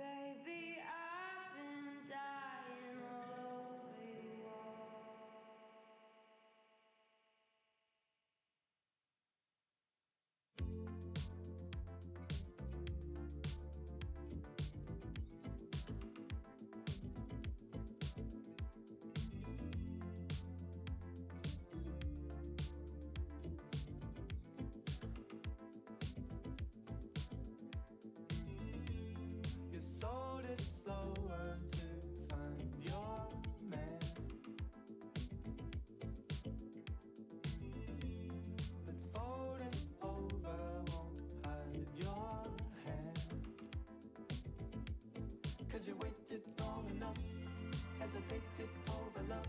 Baby, I've been dying all over you all. You sold it slower to find your man, but folding over won't hide your hand. 'Cause you waited long enough, hesitated over love,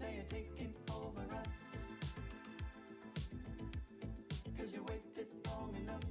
now you're taking over us. 'Cause you waited long enough.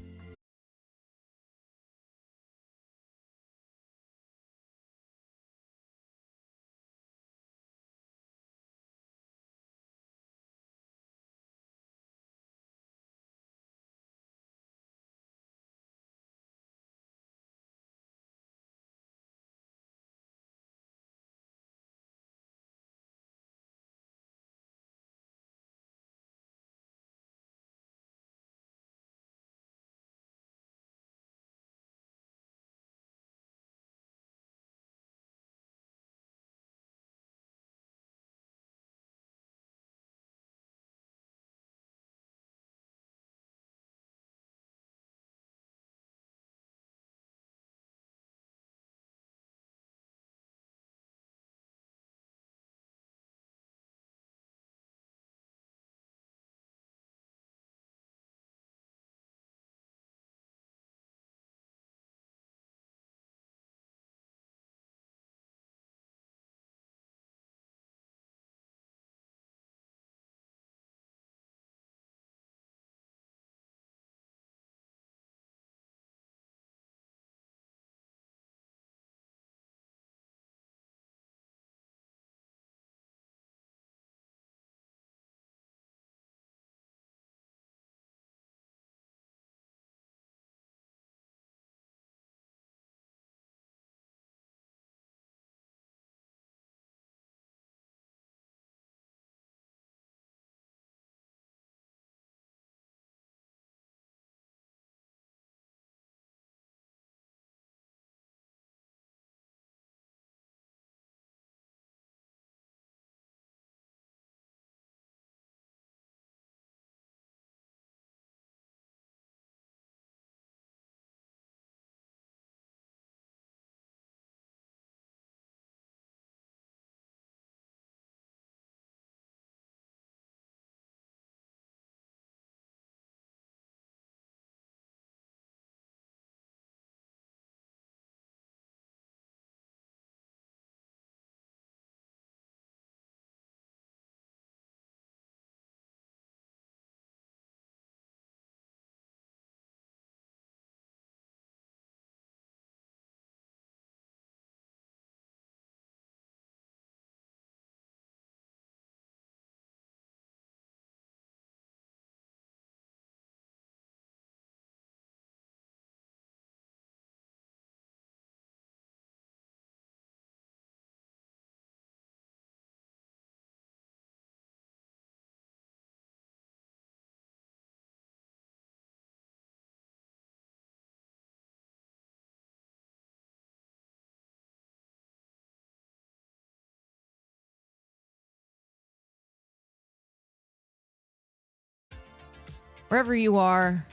Wherever you are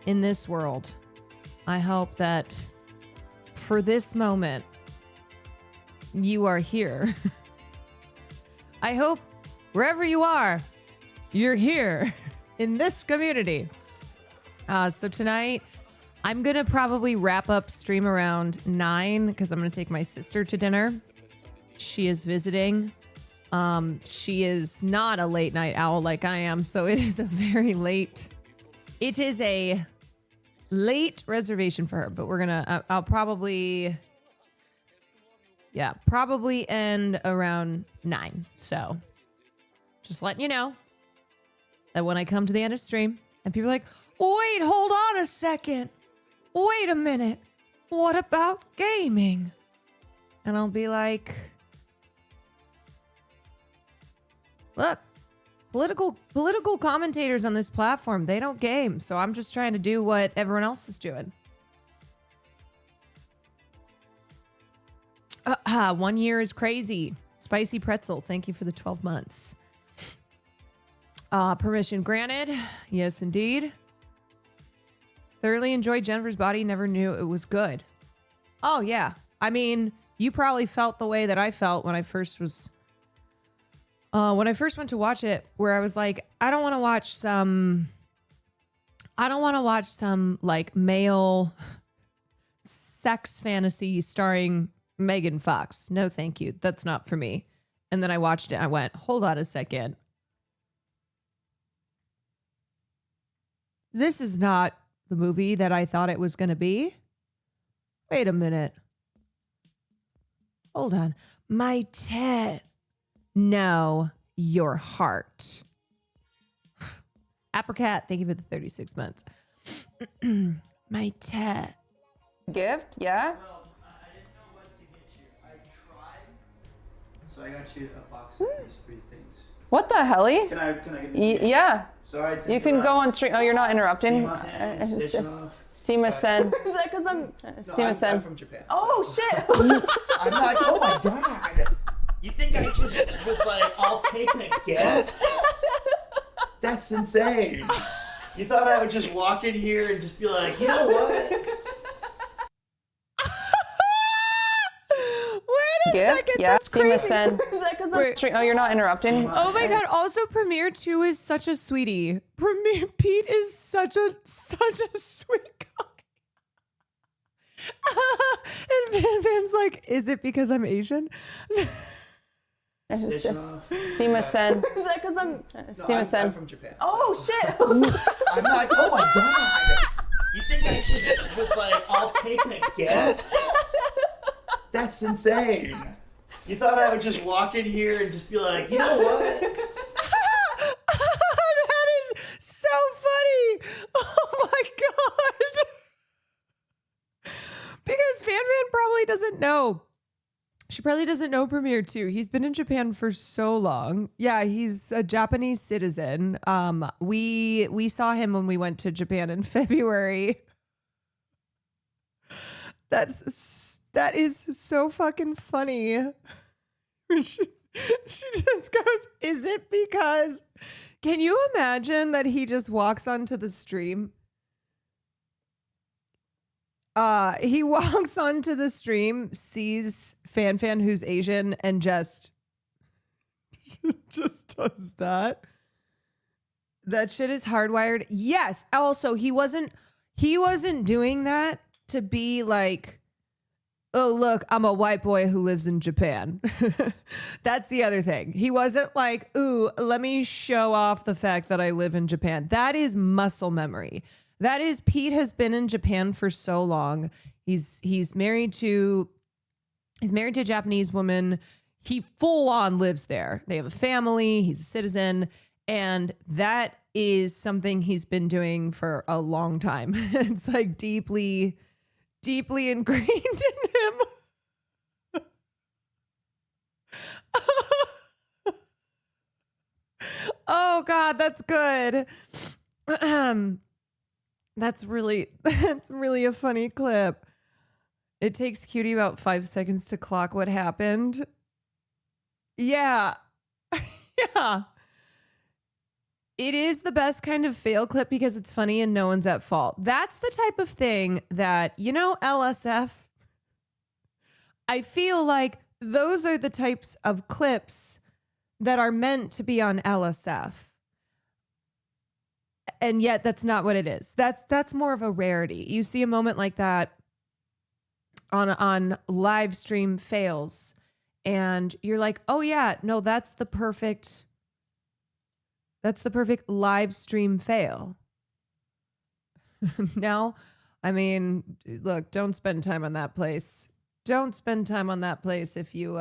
in this world, I hope that for this moment, you are here. I hope wherever you are, you're here in this community. So tonight, I'm going to probably wrap up stream around 9 because I'm going to take my sister to dinner. She is visiting. She is not a late night owl like I am, so it is a very late. It is a late reservation for her, but we're gonna. I'll probably end around 9. So just letting you know that when I come to the end of stream and people are like, wait, hold on a second. Wait a minute. what about gaming? And I'll be like, look, political commentators on this platform, they don't game. So I'm just trying to do what everyone else is doing. 1 year is crazy. Spicy pretzel, thank you for the 12 months. Permission granted. Yes, indeed. Thoroughly enjoyed Jennifer's Body. Never knew it was good. Oh, yeah. I mean, you probably felt the way that I felt when I first was... when I first went to watch it, where I was like, I don't want to watch some like male sex fantasy starring Megan Fox. No, thank you. That's not for me. And then I watched it. I went, hold on a second. This is not the movie that I thought it was going to be. Wait a minute. Hold on. My tit. No, your heart. Apricot, thank you for the 36 months. My tit. Gift, yeah? Well, I didn't know what to get you. I tried. So I got you a box of these 3 things. What the helly? Can I give it to you? Yeah. Sorry to You can go on stream. Oh, you're not interrupting. Sima Sen. Is that because I'm... Sima I'm Sen. from Japan. Oh, so- shit. I'm like, oh my god. You think I just was like, I'll take a guess? That's insane. You thought I would just walk in here and just be like, you know what? Wait a Gift, second, yeah. that's Sima crazy. Sen. Is that because I'm... Wait. Oh, you're not interrupting. Oh my god, also Premiere 2 is such a sweetie. Premiere Pete is such a sweet guy. And Van's like, is it because I'm Asian? It's just Sima Sen. Is that because I'm... Sima I'm Sen. from Japan. Oh, shit. I'm like, oh my god. You think I just was like, I'll take a guess? That's insane. You thought I would just walk in here and just be like, you know what? That is so funny. Oh my god. Because Fan probably doesn't know. She probably doesn't know Premiere 2. He's been in Japan for so long. Yeah, he's a Japanese citizen. We saw him when we went to Japan in February. That is so fucking funny. She just goes, is it because... Can you imagine that he just walks onto the stream? He walks onto the stream, sees Fan who's Asian, and just does that. That shit is hardwired. Yes. Also, he wasn't doing that to be like, oh, look, I'm a white boy who lives in Japan. That's the other thing. He wasn't like, ooh, let me show off the fact that I live in Japan. That is muscle memory. That is, Pete has been in Japan for so long. He's married to a Japanese woman. He full on lives there. They have a family. He's a citizen. And that is something he's been doing for a long time. It's like deeply ingrained in him. Oh God, that's good. That's really a funny clip. It takes Cutie about 5 seconds to clock what happened. Yeah. Yeah. It is the best kind of fail clip because it's funny and no one's at fault. That's the type of thing that, LSF, I feel like those are the types of clips that are meant to be on LSF. And yet that's not what it is. That's more of a rarity. You see a moment like that on live stream fails and you're like, oh yeah, no, that's the perfect live stream fail. Now, I mean, look, don't spend time on that place. Don't spend time on that place if you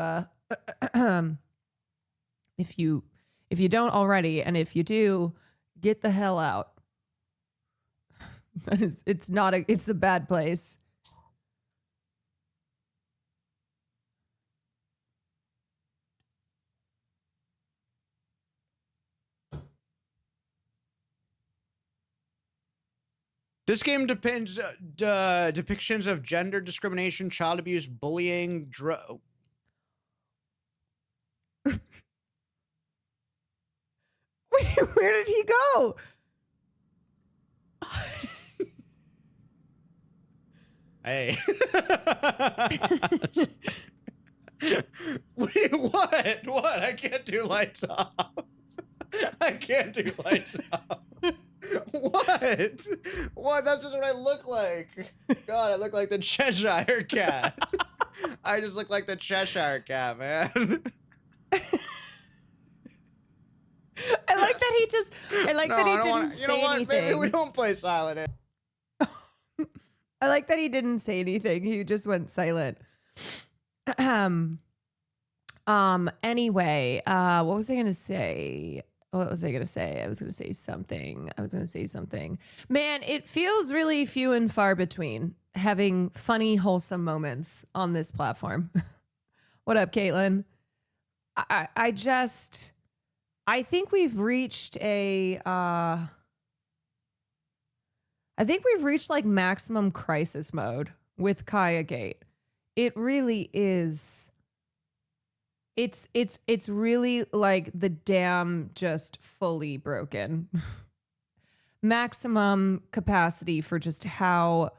if you don't already, and if you do, get the hell out. It's a bad place. This game depends depictions of gender discrimination, child abuse, bullying, Wait, where did he go? Hey. What? What? I can't do lights off. I can't do lights off. What? What? That's just what I look like. God, I look like the Cheshire Cat. I just look like the Cheshire Cat, man. I like that he just. I like that he didn't say anything. Maybe we don't play Silent. I like that he didn't say anything. He just went silent. Anyway, what was I gonna say? What was I gonna say? I was gonna say something. Man, it feels really few and far between having funny, wholesome moments on this platform. What up, Caitlin? I think we've reached like maximum crisis mode with Kaya Gate. It really is. It's really like the dam just fully broken. Maximum capacity for just how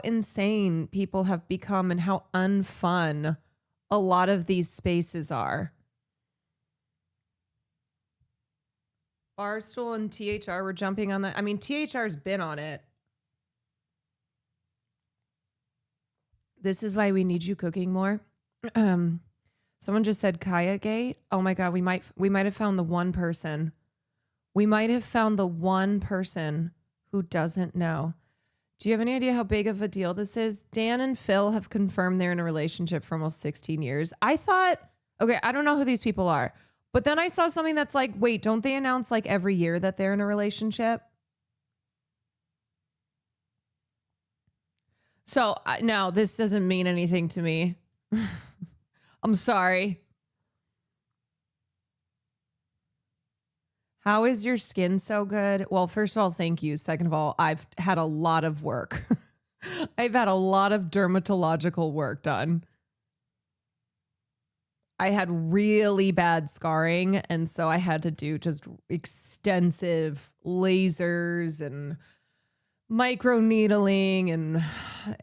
insane people have become and how unfun a lot of these spaces are. Barstool and THR were jumping on that. I mean, THR's been on it. This is why we need you cooking more. Someone just said Kaya Gate. Oh my God, we might have found the one person. We might have found the one person who doesn't know. Do you have any idea how big of a deal this is? Dan and Phil have confirmed they're in a relationship for almost 16 years. I thought, okay, I don't know who these people are, but then I saw something that's like, wait, don't they announce like every year that they're in a relationship? So now this doesn't mean anything to me. I'm sorry. How is your skin so good? Well, first of all, thank you. Second of all, I've had a lot of work. I've had a lot of dermatological work done. I had really bad scarring, and so I had to do just extensive lasers and microneedling, and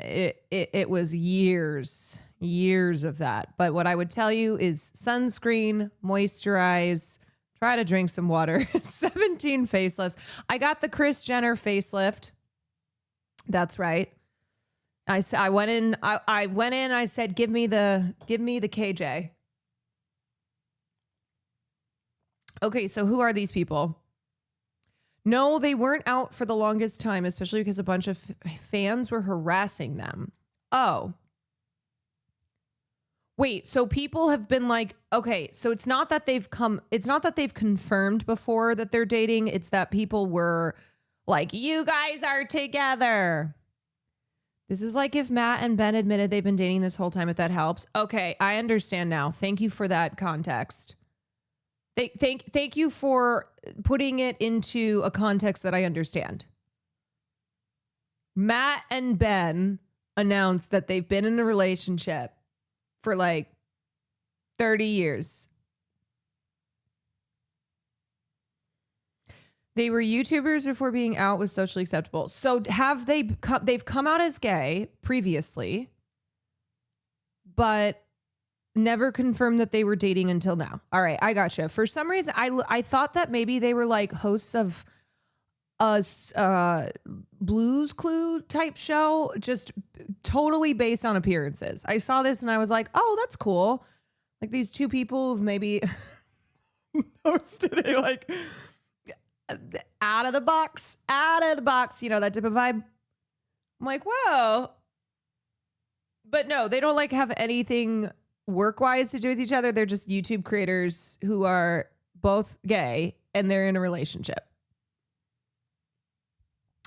it was years of that. But what I would tell you is sunscreen, moisturize, try to drink some water. 17 facelifts. I got the Kris Jenner facelift. That's right. I went in. I said, give me the KJ. Okay, so who are these people? No, they weren't out for the longest time, especially because a bunch of fans were harassing them. Oh. Wait, so people have been like, okay, so it's not that they've confirmed before that they're dating. It's that people were like, you guys are together. This is like if Matt and Ben admitted they've been dating this whole time, if that helps. Okay, I understand now. Thank you for that context. Thank you for putting it into a context that I understand. Matt and Ben announced that they've been in a relationship for like 30 years. They were YouTubers before being out was socially acceptable. So they've come out as gay previously, but never confirmed that they were dating until now. All right, I gotcha. For some reason, I thought that maybe they were like hosts of a Blues Clue type show, just totally based on appearances. I saw this and I was like, oh, that's cool. Like these two people who've maybe hosted a like out of the box, you know, that type of vibe. I'm like, whoa. But no, they don't like have anything work-wise to do with each other. They're just YouTube creators who are both gay and they're in a relationship.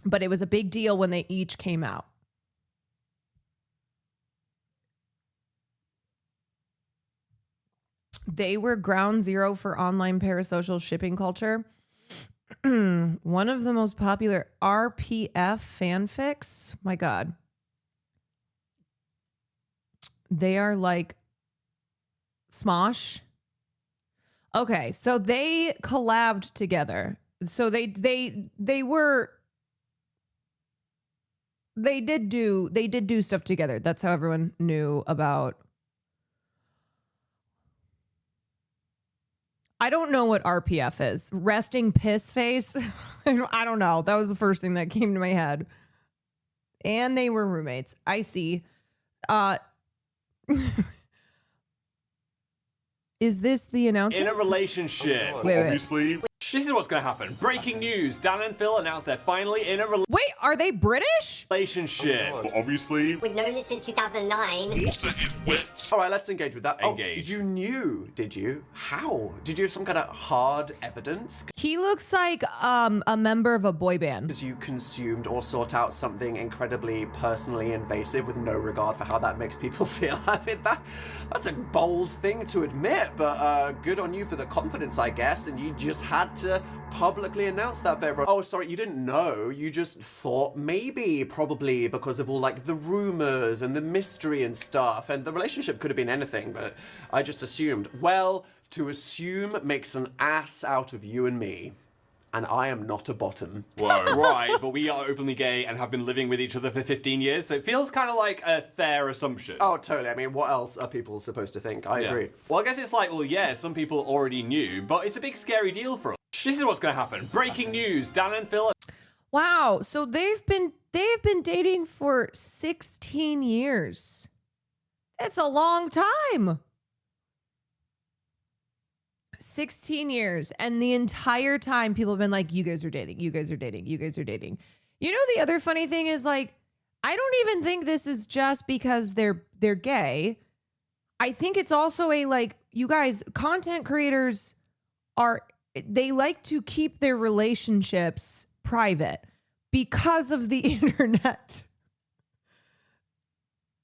But it was a big deal when they each came out. They were ground zero for online parasocial shipping culture. One of the most popular RPF fanfics. My God. They are like Smosh. Okay, so they collabed together. So they did do stuff together. That's how everyone knew about. I don't know what RPF is. Resting piss face. I don't know. That was the first thing that came to my head. And they were roommates. I see. Is this the announcement? In a relationship. Wait. Obviously, This is what's going to happen. Breaking news. Dan and Phil announced they're finally in a Wait, are they British? relationship. obviously. We've known this since 2009. Water is wet. All right, let's engage with that. Engage. Oh, you knew, did you? How? Did you have some kind of hard evidence? He looks like a member of a boy band. Because you consumed or sought out something incredibly personally invasive with no regard for how that makes people feel. I mean, that's a bold thing to admit, but good on you for the confidence, I guess, and you just had to publicly announce that for everyone. Oh, sorry, you didn't know. You just thought maybe, probably because of all like the rumors and the mystery and stuff, and the relationship could have been anything, but I just assumed. Well, to assume makes an ass out of you and me. And I am not a bottom. Whoa. Right, but we are openly gay and have been living with each other for 15 years, so it feels kind of like a fair assumption. Oh, totally. I mean, what else are people supposed to think? I agree. Well, I guess it's like, well, yeah, some people already knew, but it's a big scary deal for us. This is what's going to happen. Breaking news. Dan and Phil. Wow, so they've been dating for 16 years. That's a long time. 16 years. And the entire time people have been like, you guys are dating, you guys are dating, you guys are dating. You know, the other funny thing is like, I don't even think this is just because they're gay. I think it's also a like, you guys, content creators they like to keep their relationships private because of the internet.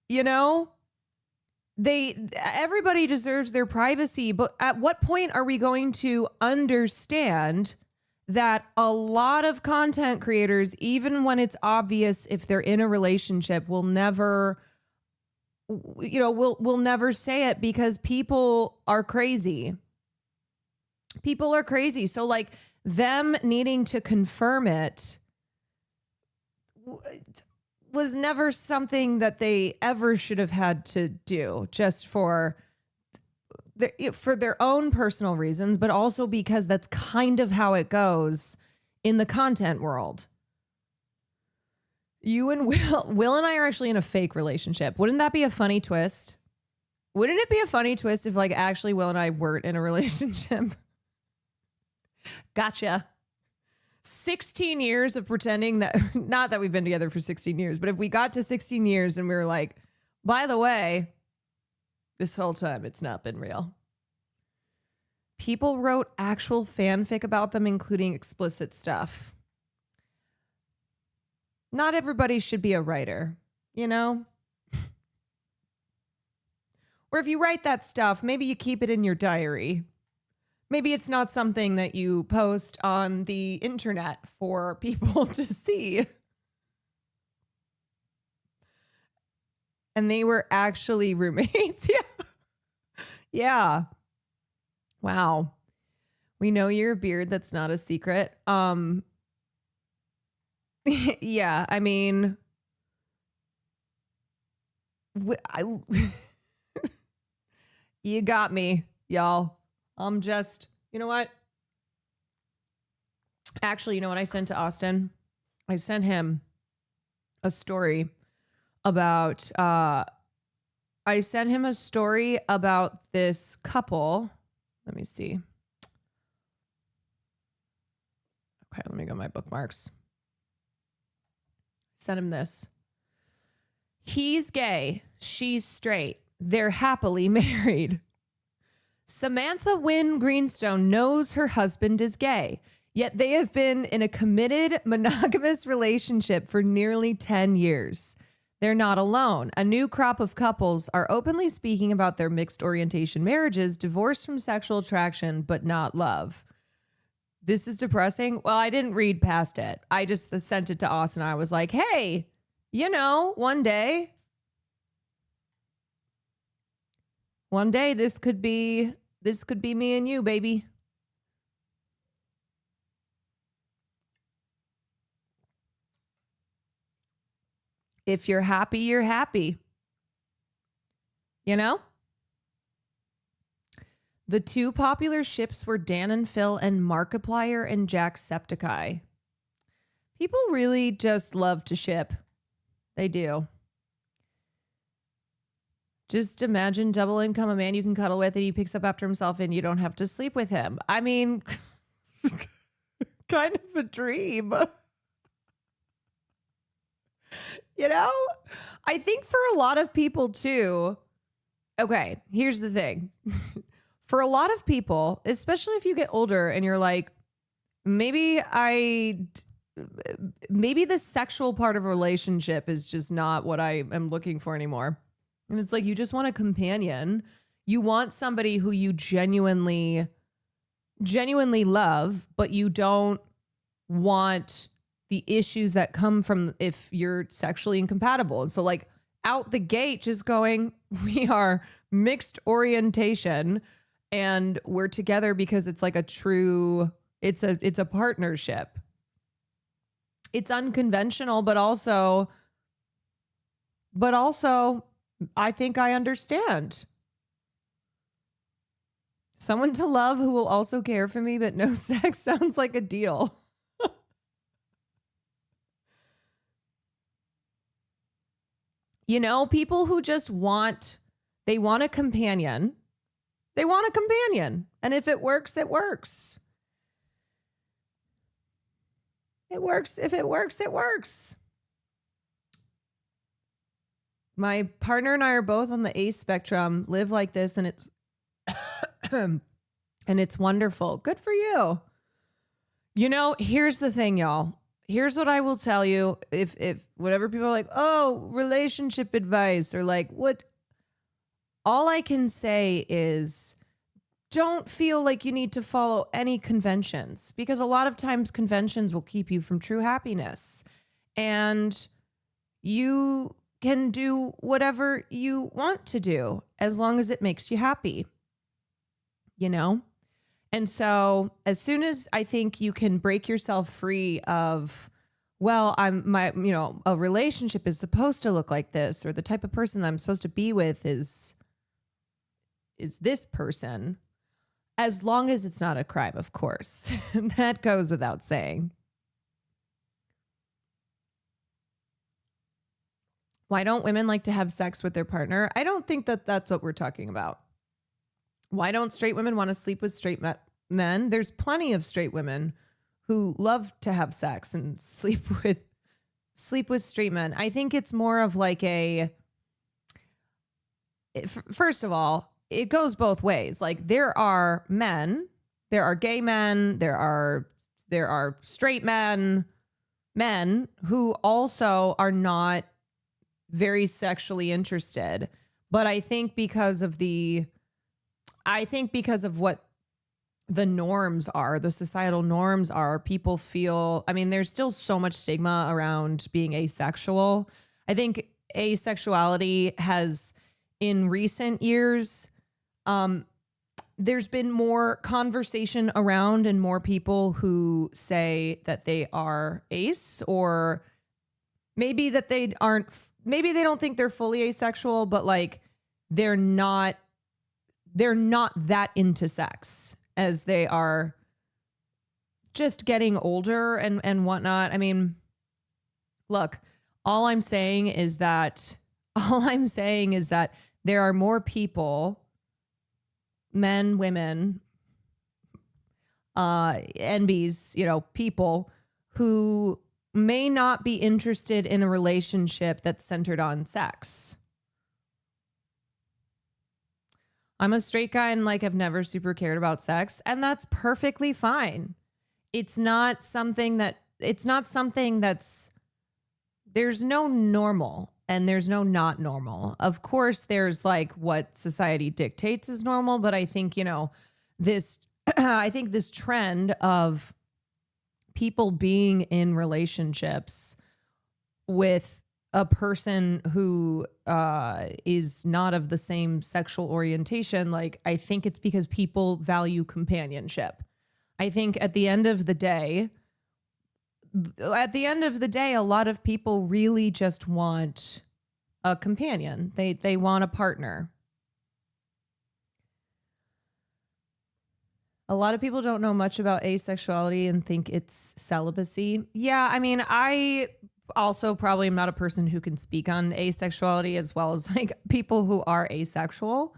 You know? Everybody deserves their privacy, but at what point are we going to understand that a lot of content creators, even when it's obvious if they're in a relationship, will never say it because people are crazy. People are crazy. So like them needing to confirm it was never something that they ever should have had to do just for their own personal reasons, but also because that's kind of how it goes in the content world. You and Will and I are actually in a fake relationship. Wouldn't that be a funny twist? Wouldn't it be a funny twist if like actually Will and I weren't in a relationship? Gotcha. 16 years of pretending that, not that we've been together for 16 years, but if we got to 16 years and we were like, by the way, this whole time it's not been real. People wrote actual fanfic about them, including explicit stuff. Not everybody should be a writer, you know? Or if you write that stuff, maybe you keep it in your diary. Maybe it's not something that you post on the internet for people to see. And they were actually roommates. Yeah. Yeah. Wow. We know your beard. That's not a secret. Yeah, I mean, you got me, y'all. I'm just, you know what? Actually, you know what I sent to Austin? I sent him a story about, this couple. Let me see. Okay, let me go to my bookmarks. Sent him this. He's gay. She's straight. They're happily married. Samantha Wynn Greenstone knows her husband is gay, yet they have been in a committed monogamous relationship for nearly 10 years. They're not alone. A new crop of couples are openly speaking about their mixed orientation marriages, divorced from sexual attraction, but not love. This is depressing. Well, I didn't read past it. I just sent it to Austin. I was like, hey, one day this could be me and you, baby. If you're happy, you're happy. The two popular ships were Dan and Phil and Markiplier and Jacksepticeye. People really just love to ship. They do. Just imagine double income, a man you can cuddle with and he picks up after himself and you don't have to sleep with him. I mean, kind of a dream. I think for a lot of people too. Okay, here's the thing. For a lot of people, especially if you get older and you're like, maybe the sexual part of a relationship is just not what I am looking for anymore. And it's like, you just want a companion. You want somebody who you genuinely love, but you don't want the issues that come from if you're sexually incompatible. And so like out the gate, just going, we are mixed orientation and we're together because it's like it's a partnership. It's unconventional, but also I think I understand. Someone to love who will also care for me, but no sex sounds like a deal. People who just want a companion. They want a companion. And if it works, it works. It works. If it works, it works. My partner and I are both on the ACE spectrum, live like this, and it's and it's wonderful. Good for you. Here's the thing, y'all. Here's what I will tell you. If whatever people are like, oh, relationship advice or like what, all I can say is don't feel like you need to follow any conventions, because a lot of times conventions will keep you from true happiness, and you can do whatever you want to do as long as it makes you happy, And so as soon as I think you can break yourself free of, well, a relationship is supposed to look like this, or the type of person that I'm supposed to be with is this person, as long as it's not a crime, of course. That goes without saying. Why don't women like to have sex with their partner? I don't think that that's what we're talking about. Why don't straight women want to sleep with straight men? There's plenty of straight women who love to have sex and sleep with straight men. I think it's more of like first of all, it goes both ways. Like there are gay men, there are straight men who also are not very sexually interested. But I think because of what the norms are, the societal norms are, people feel, there's still so much stigma around being asexual. I think asexuality has, in recent years, there's been more conversation around and more people who say that they are ace, or maybe that they don't think they're fully asexual, but like they're not that into sex as they are just getting older and whatnot. Look, all I'm saying is that there are more people, men, women, NBs, people who may not be interested in a relationship that's centered on sex. I'm a straight guy and like I've never super cared about sex, and that's perfectly fine. It's not something that's, there's no normal and there's no not normal. Of course, there's like what society dictates is normal, but I think, this I think this trend of people being in relationships with a person who is not of the same sexual orientation, like, I think it's because people value companionship. I think at the end of the day, a lot of people really just want a companion. They want a partner. A lot of people don't know much about asexuality and think it's celibacy. Yeah, I mean, I also probably am not a person who can speak on asexuality as well as like people who are asexual.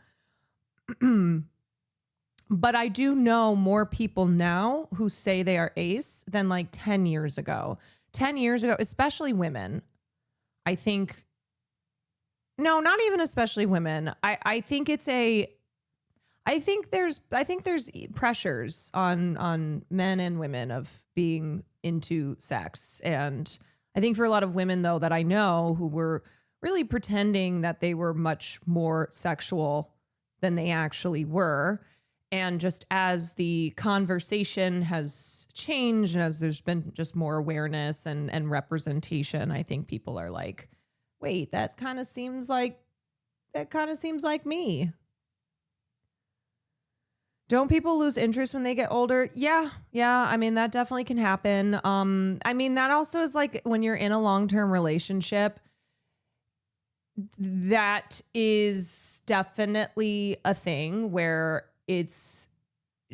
But I do know more people now who say they are ace than like 10 years ago. 10 years ago, especially women. I think, no, not even especially women. I think there's pressures on men and women of being into sex. And I think for a lot of women, though, that I know who were really pretending that they were much more sexual than they actually were. And just as the conversation has changed and as there's been just more awareness and representation, I think people are like, wait, that kind of seems like me. Don't people lose interest when they get older? Yeah. I mean, that definitely can happen. I mean, that also is like when you're in a long-term relationship, that is definitely a thing where it's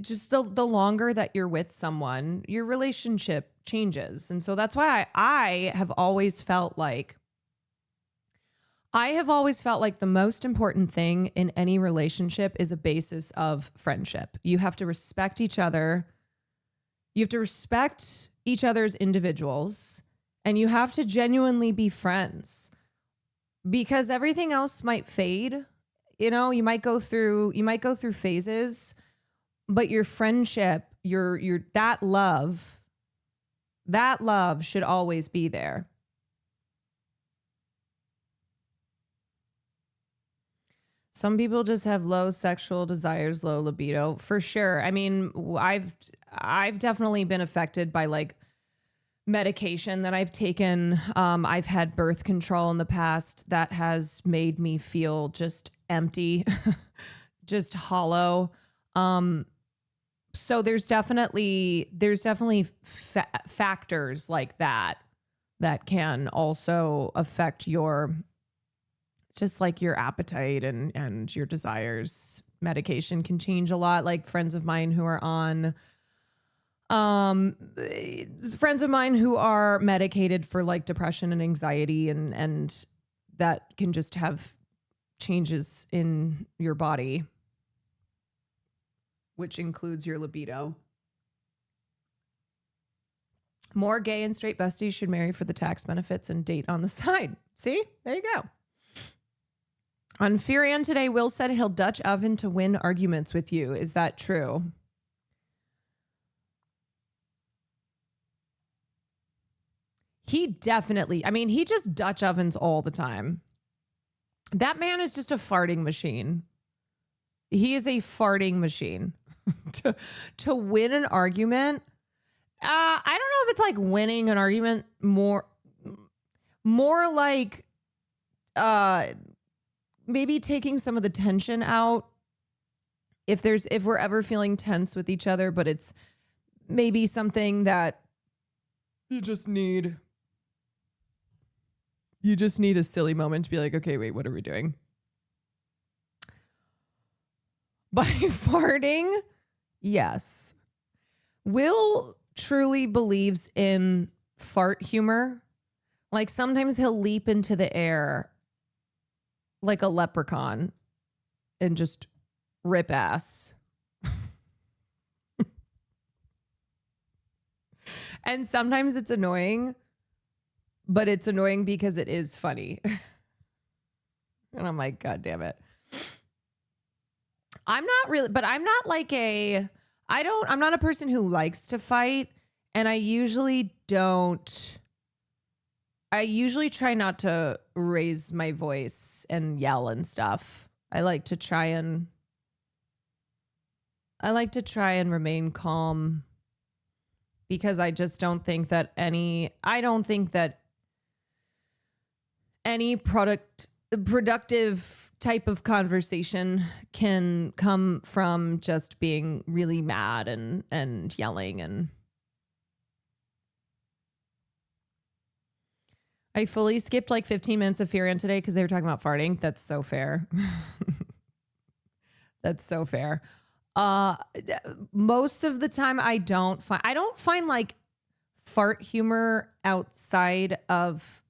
just the longer that you're with someone, your relationship changes. And so that's why I have always felt like the most important thing in any relationship is a basis of friendship. You have to respect each other. You have to respect each other's individuals, and you have to genuinely be friends, because everything else might fade. You know, you might go through phases, but your friendship, your that love should always be there. Some people just have low sexual desires, low libido, for sure. I mean, I've definitely been affected by like medication that I've taken. I've had birth control in the past that has made me feel just empty, just hollow. So there's definitely factors like that can also affect your, just like your appetite and your desires. Medication can change a lot. Like friends of mine who are medicated for like depression and anxiety, and that can just have changes in your body, which includes your libido. More gay and straight besties should marry for the tax benefits and date on the side. See? There you go. On Furion today, Will said he'll Dutch oven to win arguments with you. Is that true? He definitely, I mean, he just Dutch ovens all the time. That man is just a farting machine. He is a farting machine. To win an argument, I don't know if it's like winning an argument, more like maybe taking some of the tension out. If we're ever feeling tense with each other, but it's maybe something that you just need a silly moment to be like, okay, wait, what are we doing? By farting, yes. Will truly believes in fart humor. Like sometimes he'll leap into the air like a leprechaun and just rip ass. And sometimes it's annoying, but it's annoying because it is funny. And I'm like, God damn it. I'm not a person who likes to fight, and I usually try not to raise my voice and yell and stuff. I like to try and I like to try and remain calm because I just don't think that any productive type of conversation can come from just being really mad and yelling. And I fully skipped like 15 minutes of Furion today because they were talking about farting. That's so fair. That's so fair. Most of the time I don't find like fart humor outside of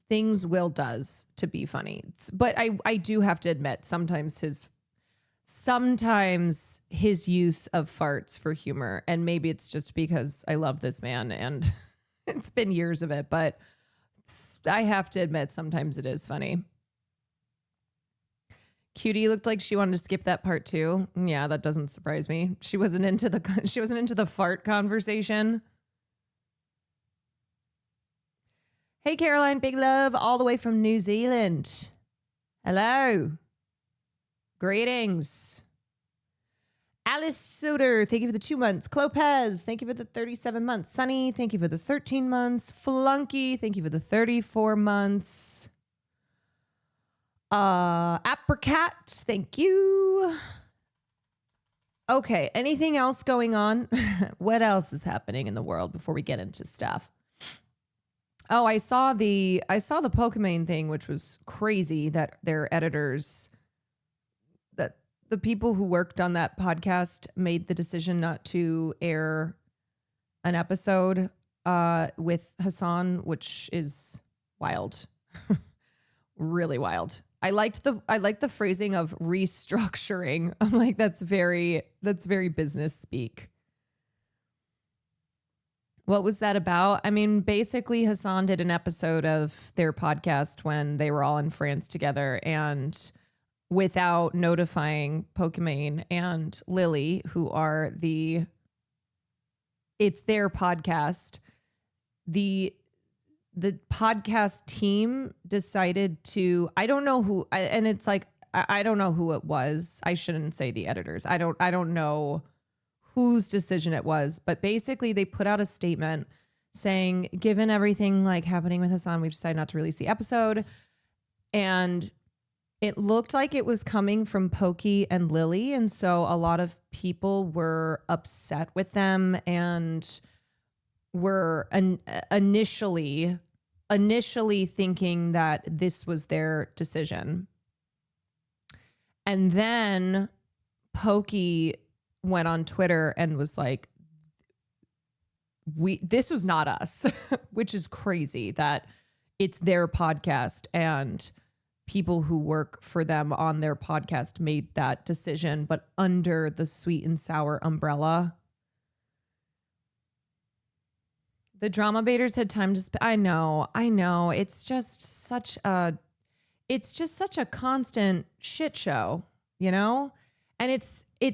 things Will does to be funny. But I do have to admit sometimes his use of farts for humor, and maybe it's just because I love this man and it's been years of it, but I have to admit sometimes it is funny. Cutie looked like she wanted to skip that part too. Yeah, that doesn't surprise me. She wasn't into the fart conversation. Hey, Caroline, big love all the way from New Zealand. Hello. Greetings. Alice Soder, thank you for the 2 months. Clopez, thank you for the 37 months. Sunny, thank you for the 13 months. Flunky, thank you for the 34 months. Apricot, thank you. Okay, anything else going on? What else is happening in the world before we get into stuff? Oh, I saw the Pokemon thing, which was crazy that their editors, that the people who worked on that podcast made the decision not to air an episode with Hassan, which is wild. Really wild. I liked the phrasing of restructuring. I'm like, that's very business speak. What was that about? I mean, basically Hassan did an episode of their podcast when they were all in France together, and without notifying Pokemon and Lily, who are it's their podcast. The podcast team decided to, I don't know who, and it's like, I don't know who it was. I shouldn't say the editors. I don't know whose decision it was, but basically they put out a statement saying, given everything like happening with Hassan, we've decided not to release the episode. And it looked like it was coming from Pokey and Lily. And so a lot of people were upset with them and were initially thinking that this was their decision. And then Pokey went on Twitter and was like, this was not us, which is crazy that it's their podcast and people who work for them on their podcast made that decision, but under the Sweet and Sour umbrella. The drama baiters had time to I know. It's just such a constant shit show, you know? And it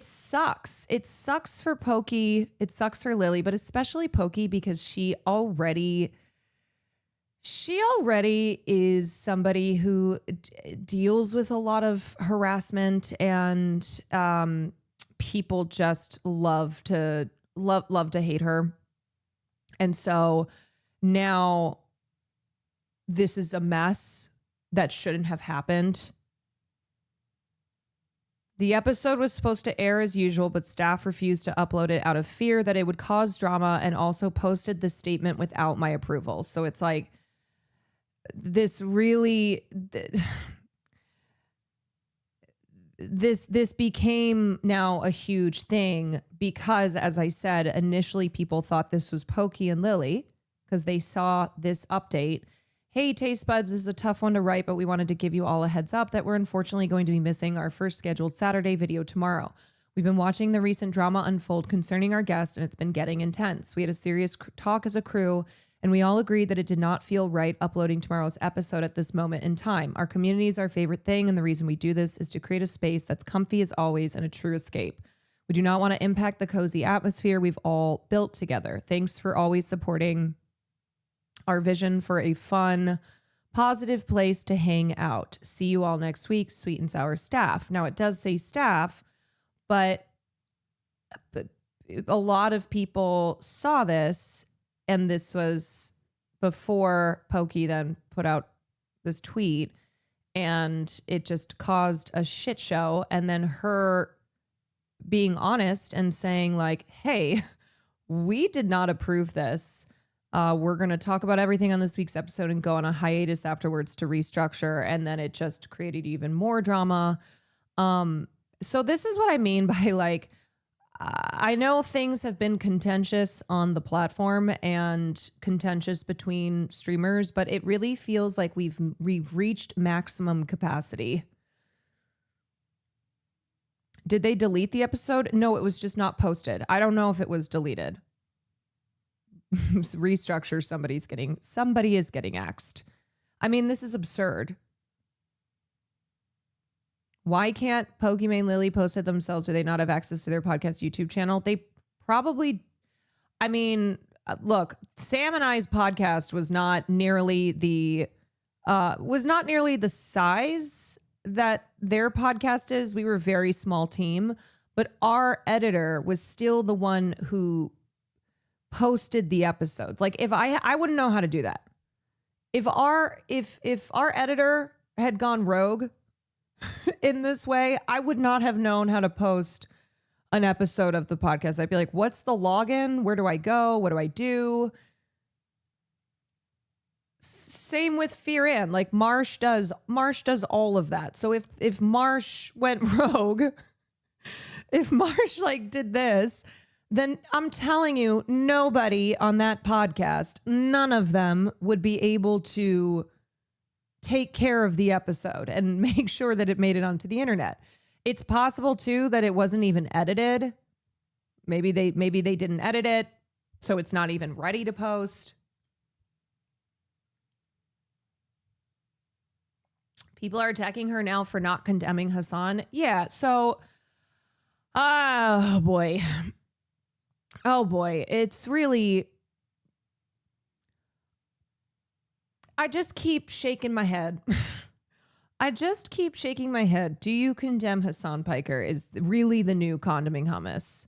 sucks. It sucks for Pokey. It sucks for Lily, but especially Pokey because she already is somebody who deals with a lot of harassment, and people just love to hate her. And so now this is a mess that shouldn't have happened. The episode was supposed to air as usual, but staff refused to upload it out of fear that it would cause drama, and also posted the statement without my approval. So it's like this really, this became now a huge thing because, as I said, initially people thought this was Pokey and Lily because they saw this update. Hey, Taste Buds, this is a tough one to write, but we wanted to give you all a heads up that we're unfortunately going to be missing our first scheduled Saturday video tomorrow. We've been watching the recent drama unfold concerning our guest, and it's been getting intense. We had a serious talk as a crew, and we all agreed that it did not feel right uploading tomorrow's episode at this moment in time. Our community is our favorite thing, and the reason we do this is to create a space that's comfy as always and a true escape. We do not want to impact the cozy atmosphere we've all built together. Thanks for always supporting our vision for a fun, positive place to hang out. See you all next week, Sweet and Sour staff. Now, it does say staff, but but a lot of people saw this, and this was before Pokey then put out this tweet, and it just caused a shit show. And then her being honest and saying like, hey, we did not approve this. We're going to talk about everything on this week's episode and go on a hiatus afterwards to restructure. And then it just created even more drama. So this is what I mean by like, I know things have been contentious on the platform and contentious between streamers, but it really feels like we've reached maximum capacity. Did they delete the episode? No, it was just not posted. I don't know if it was deleted. Restructure, somebody is getting axed. I mean, this is absurd. Why can't Pokimane and Lily post it themselves? Do they not have access to their podcast YouTube channel? They probably, I mean, look, Sam and I's podcast was not nearly the size that their podcast is. We were a very small team, but our editor was still the one who posted the episodes. Like if I wouldn't know how to do that. If our editor had gone rogue in this way, I would not have known how to post an episode of the podcast. I'd be like, what's the login? Where do I go? What do I do? Same with Fear In. Like Marsh does all of that. So if Marsh went rogue, if Marsh like did this, then I'm telling you, nobody on that podcast, none of them would be able to take care of the episode and make sure that it made it onto the internet. It's possible too that it wasn't even edited. Maybe they didn't edit it, so it's not even ready to post. People are attacking her now for not condemning Hassan. Yeah, so oh boy. It's really, I just keep shaking my head. Do you condemn Hassan Piker is really the new condemning hummus.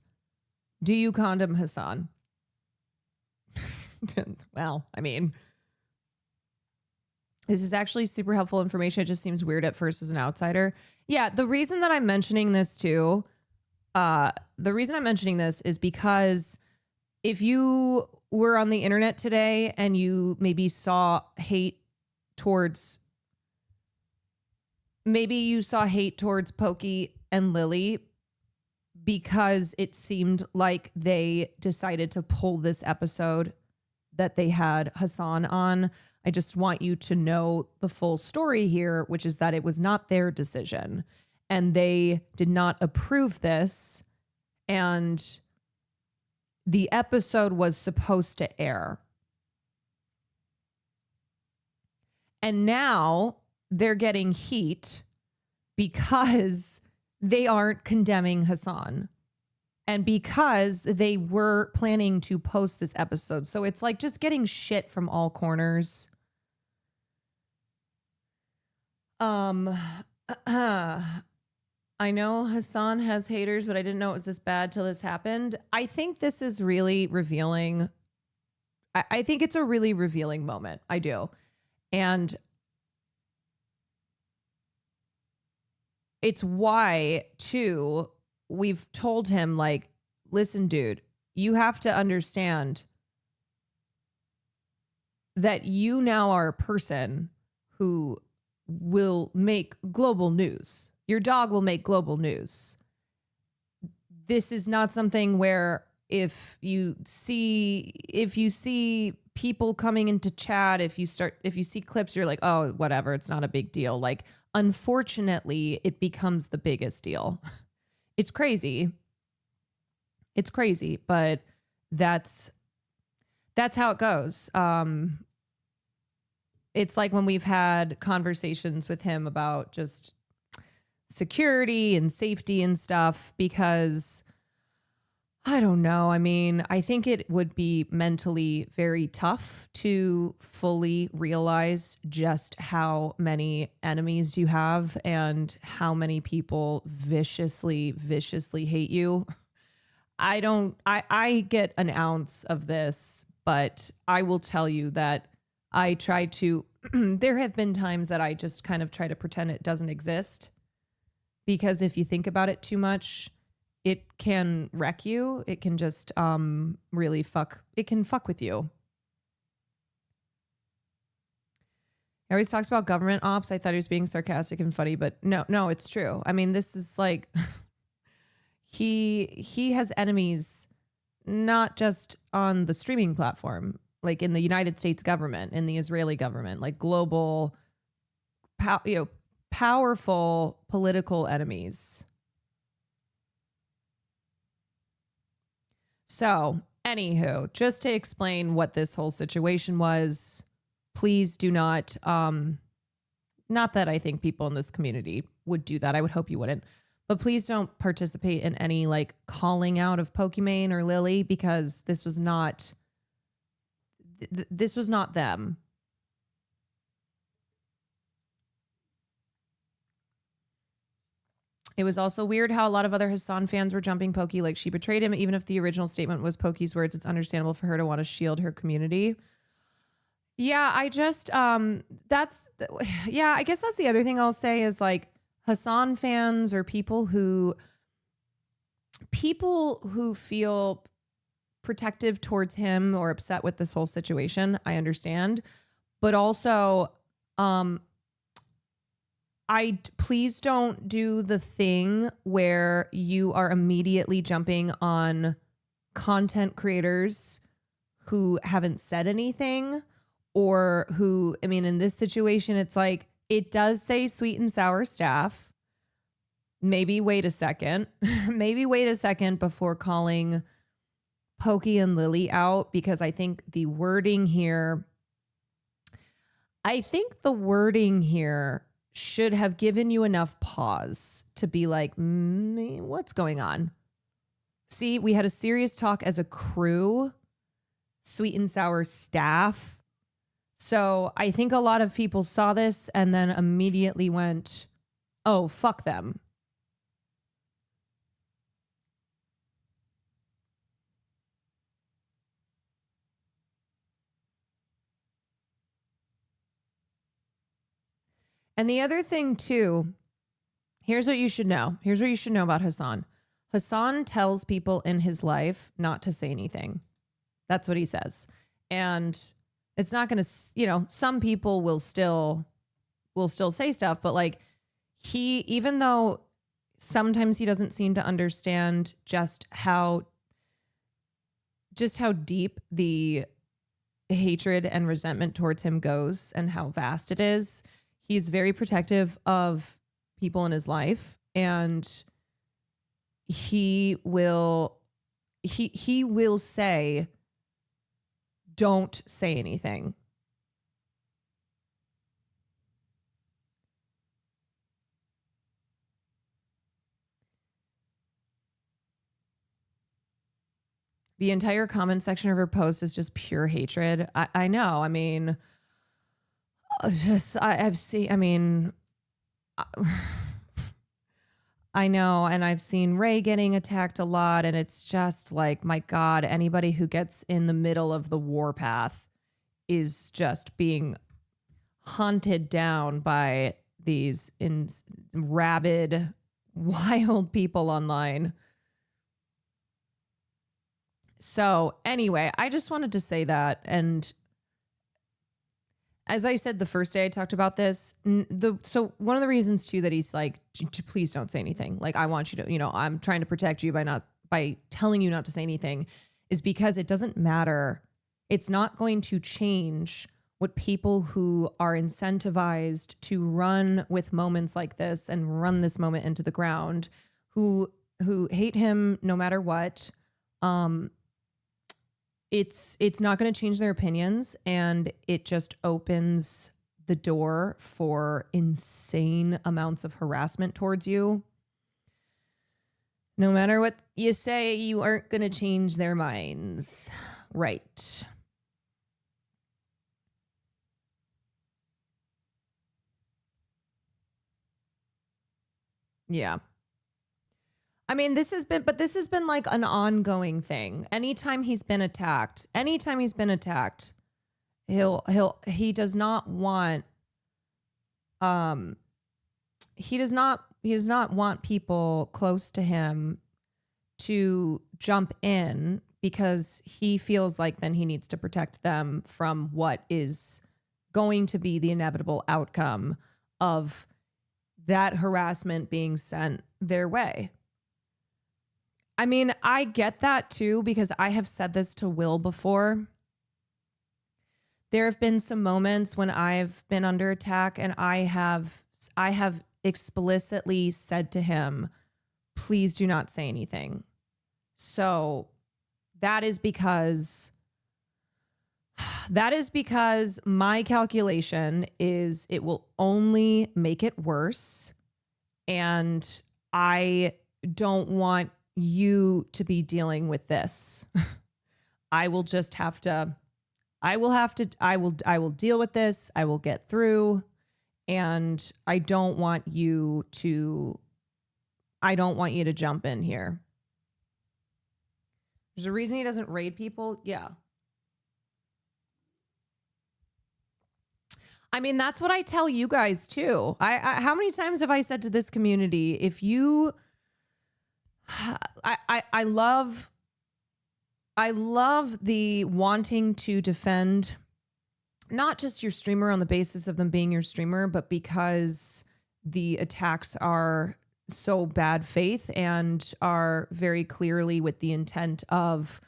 Do you condemn Hassan? Well, I mean, this is actually super helpful information. It just seems weird at first as an outsider. Yeah, the reason that I'm mentioning this too, is because if you were on the internet today and you maybe saw hate towards Pokey and Lily because it seemed like they decided to pull this episode that they had Hassan on, I just want you to know the full story here, which is that it was not their decision and they did not approve this. And the episode was supposed to air. And now they're getting heat because they aren't condemning Hassan and because they were planning to post this episode. So it's like just getting shit from all corners. I know Hassan has haters, but I didn't know it was this bad till this happened. I think this is really revealing. I think it's a really revealing moment. I do. And it's why, too, we've told him, like, listen, dude, you have to understand that you now are a person who will make global news. Your dog will make global news. This is not something where if you see people coming into chat, if you see clips, you're like, oh, whatever, it's not a big deal. Like, unfortunately, it becomes the biggest deal. It's crazy. It's crazy, but that's how it goes. It's like when we've had conversations with him about just security and safety and stuff, because I don't know. I mean, I think it would be mentally very tough to fully realize just how many enemies you have and how many people viciously hate you. I get an ounce of this, but I will tell you that I try to, there have been times that I just kind of try to pretend it doesn't exist, because if you think about it too much, it can wreck you. It can just really fuck with you. He always talks about government ops. I thought he was being sarcastic and funny, but no, it's true. I mean, this is like, he has enemies, not just on the streaming platform, like in the United States government, in the Israeli government, like global, powerful political enemies. So, anywho, just to explain what this whole situation was, please do not, not that I think people in this community would do that. I would hope you wouldn't. But please don't participate in any like calling out of Pokimane or Lily, because this was not them. It was also weird how a lot of other Hassan fans were jumping Pokey like she betrayed him. Even if the original statement was Pokey's words, it's understandable for her to want to shield her community. Yeah, I just, I guess that's the other thing I'll say is like Hassan fans or people who feel protective towards him or upset with this whole situation. I understand, but also, please don't do the thing where you are immediately jumping on content creators who haven't said anything, or who, I mean, in this situation, it's like, it does say sweet and sour staff. Maybe wait a second. Maybe wait a second before calling Pokey and Lily out, because I think the wording here should have given you enough pause to be like, what's going on? See, we had a serious talk as a crew, sweet and sour staff. So I think a lot of people saw this and then immediately went, oh, fuck them. And the other thing too, here's what you should know. Here's what you should know about Hassan. Hassan tells people in his life not to say anything. That's what he says. And it's not going to, some people will still say stuff, but like even though sometimes he doesn't seem to understand just how deep the hatred and resentment towards him goes and how vast it is, he's very protective of people in his life, and he will say, don't say anything. The entire comment section of her post is just pure hatred. I know. I mean, I know, and I've seen Ray getting attacked a lot, and it's just like, my God, anybody who gets in the middle of the warpath is just being hunted down by these rabid, wild people online. So anyway, I just wanted to say that. And as I said the first day I talked about this, so one of the reasons too that he's like, please don't say anything. Like, I want you to, I'm trying to protect you by telling you not to say anything, is because it doesn't matter. It's not going to change what people who are incentivized to run with moments like this and run this moment into the ground, who hate him no matter what. It's not going to change their opinions, and it just opens the door for insane amounts of harassment towards you. No matter what you say, you aren't going to change their minds. Right. Yeah. I mean, this has been like an ongoing thing. Anytime he's been attacked, he does not want he does not want people close to him to jump in because he feels like then he needs to protect them from what is going to be the inevitable outcome of that harassment being sent their way. I mean, I get that too, because I have said this to Will before. There have been some moments when I've been under attack and I have explicitly said to him, please do not say anything. So that is because my calculation is it will only make it worse. And I don't want you to be dealing with this. I will deal with this. I will get through. And I don't want you to jump in here. There's a reason he doesn't raid people. Yeah. I mean, that's what I tell you guys too. I how many times have I said to this community, if you, I love the wanting to defend not just your streamer on the basis of them being your streamer, but because the attacks are so bad faith and are very clearly with the intent of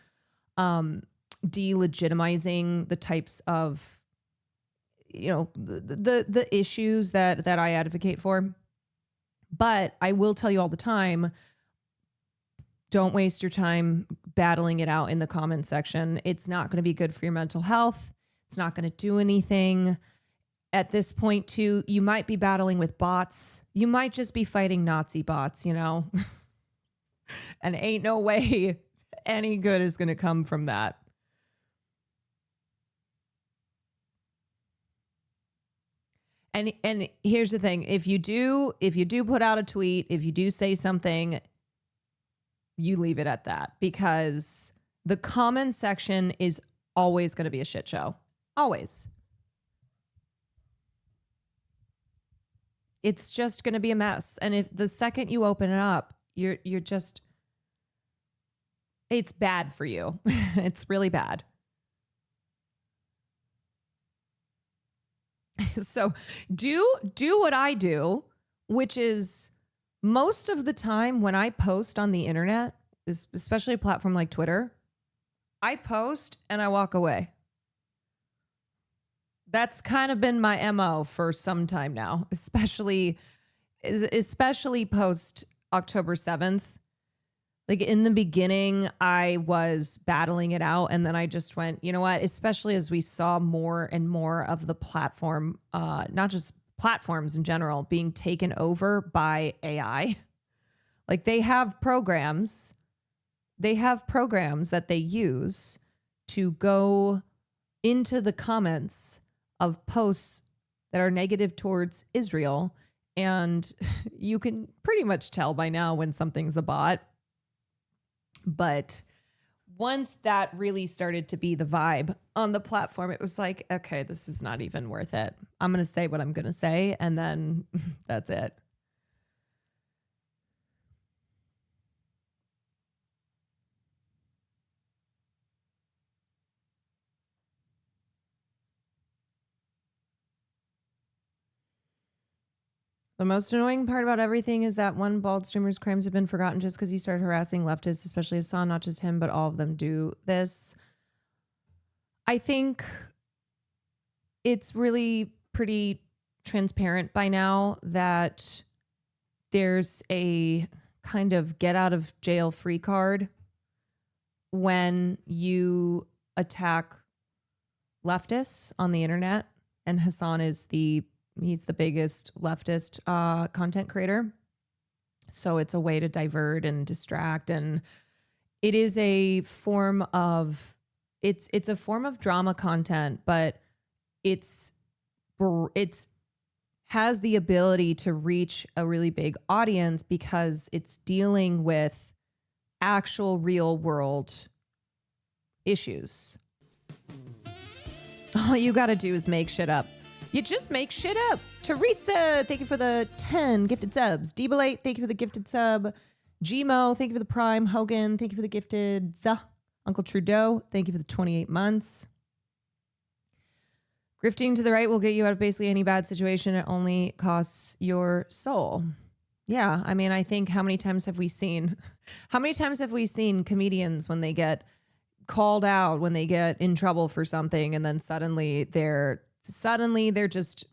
delegitimizing the types of, you know, the issues that I advocate for. But I will tell you all the time, don't waste your time battling it out in the comment section. It's not going to be good for your mental health. It's not going to do anything. At this point, too, you might be battling with bots. You might just be fighting Nazi bots, you know? And ain't no way any good is going to come from that. And here's the thing. If you do put out a tweet, if you do say something, you leave it at that, because the comment section is always going to be a shit show. Always. It's just going to be a mess. And if the second you open it up, you're just, it's bad for you. It's really bad. So do what I do, which is most of the time when I post on the internet, especially a platform like Twitter, I post and I walk away. That's kind of been my MO for some time now, especially post October 7th. Like in the beginning, I was battling it out, and then I just went, you know what, especially as we saw more and more of the platform, not just platforms in general, being taken over by AI. Like they have programs that they use to go into the comments of posts that are negative towards Israel. And you can pretty much tell by now when something's a bot. But once that really started to be the vibe on the platform, it was like, okay, this is not even worth it. I'm going to say what I'm going to say, and then that's it. The most annoying part about everything is that one bald streamer's crimes have been forgotten just because he started harassing leftists, especially Hassan. Not just him, but all of them do this. I think it's really pretty transparent by now that there's a kind of get out of jail free card when you attack leftists on the internet. And Hassan is he's the biggest leftist content creator. So it's a way to divert and distract. And it is a form of, it's a form of drama content, but it's has the ability to reach a really big audience because it's dealing with actual real world issues. All you got to do is make shit up. You just make shit up. Teresa, thank you for the 10 gifted subs. Debalate, thank you for the gifted sub. Gmo, thank you for the prime. Hogan, thank you for the gifted. Uncle Trudeau, thank you for the 28 months. Grifting to the right will get you out of basically any bad situation. It only costs your soul. Yeah, I mean, I think how many times have we seen comedians when they get called out, when they get in trouble for something, and then suddenly they're just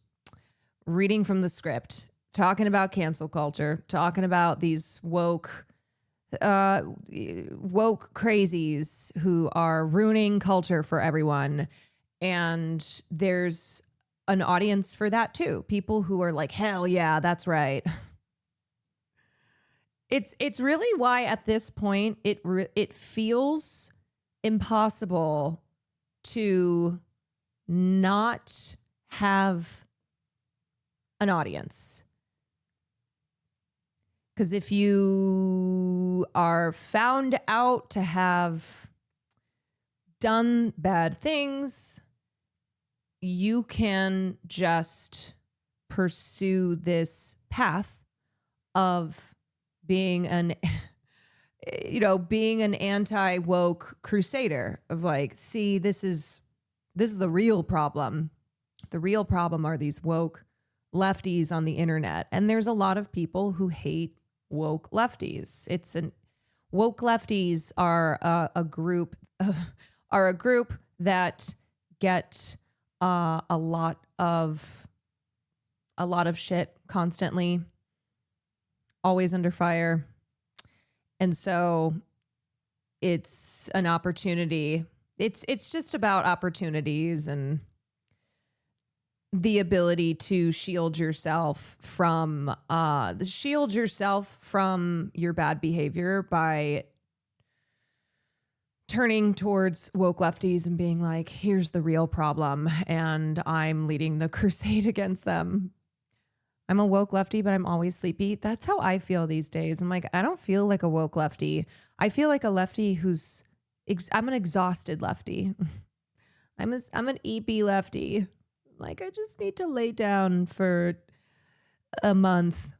reading from the script, talking about cancel culture, talking about these woke crazies who are ruining culture for everyone. And there's an audience for that too. People who are like, hell yeah, that's right. It's really why at this point it feels impossible to not have an audience. Because if you are found out to have done bad things, you can just pursue this path of being an anti-woke crusader of like, see, this is the real problem. The real problem are these woke lefties on the internet. And there's a lot of people who hate woke lefties. Woke lefties are a group that get a lot of shit constantly, always under fire. And so it's an opportunity. It's just about opportunities and the ability to shield yourself from your bad behavior by turning towards woke lefties and being like, here's the real problem, and I'm leading the crusade against them. I'm a woke lefty, but I'm always sleepy. That's how I feel these days. I'm like, I don't feel like a woke lefty. I feel like a lefty I'm an exhausted lefty. I'm an EP lefty. Like, I just need to lay down for a month.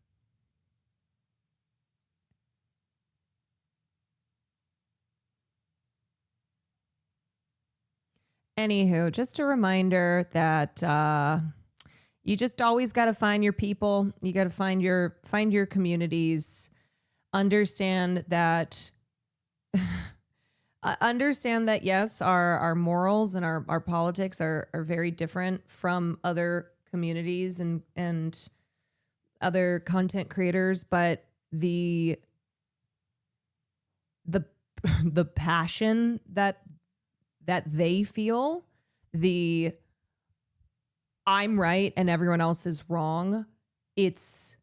Anywho, just a reminder that you just always got to find your people. You got to find your communities. Understand that yes, our morals and our politics are very different from other communities and other content creators, but the passion that they feel, the I'm right and everyone else is wrong, it's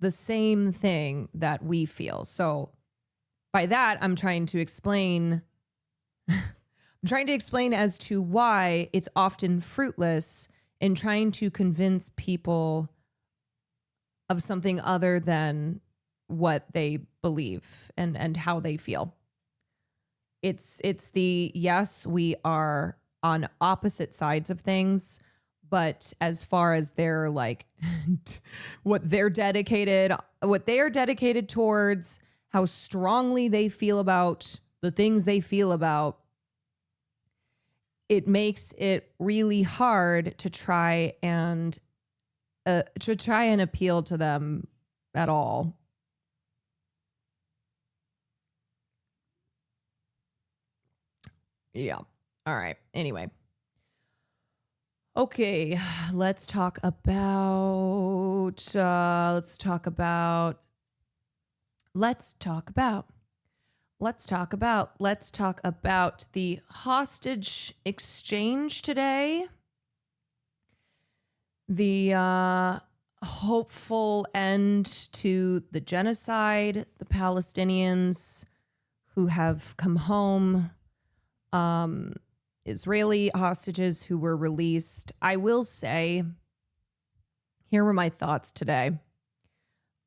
the same thing that we feel. So by that, I'm trying to explain as to why it's often fruitless in trying to convince people of something other than what they believe and how they feel. It's the, yes, we are on opposite sides of things, but as far as their like what they are dedicated towards, how strongly they feel about the things they feel about, it makes it really hard to try and appeal to them at all. Yeah. All right. Anyway. Okay, let's talk about the hostage exchange today. The hopeful end to the genocide, the Palestinians who have come home, Israeli hostages who were released. I will say, Here were my thoughts today.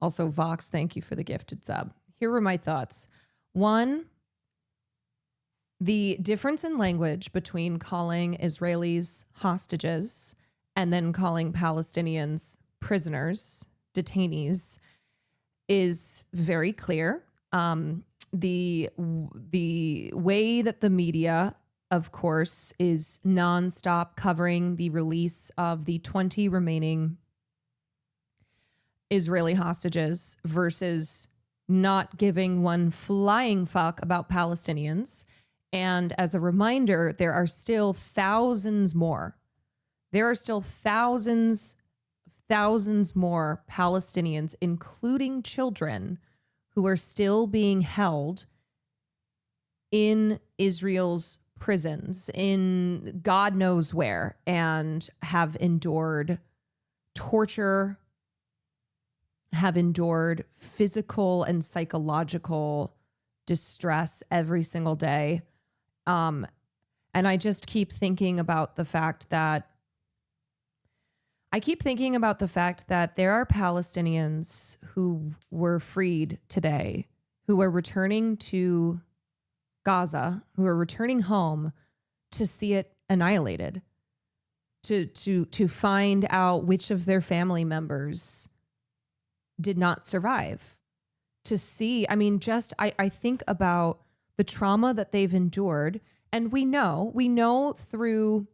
Also, Vox, thank you for the gifted sub. Here were my thoughts. One, the difference in language between calling Israelis hostages and then calling Palestinians prisoners, detainees, is very clear. The way that the media, of course, is nonstop covering the release of the 20 remaining Israeli hostages versus not giving one flying fuck about Palestinians. And as a reminder, there are still thousands more. There are still thousands more Palestinians, including children, who are still being held in Israel's prisons, in God knows where, and have endured torture, have endured physical and psychological distress every single day. And I just keep thinking about the fact that there are Palestinians who were freed today, who are returning to Gaza, who are returning home to see it annihilated, to find out which of their family members did not survive, to see, I mean, I think about the trauma that they've endured. And we know through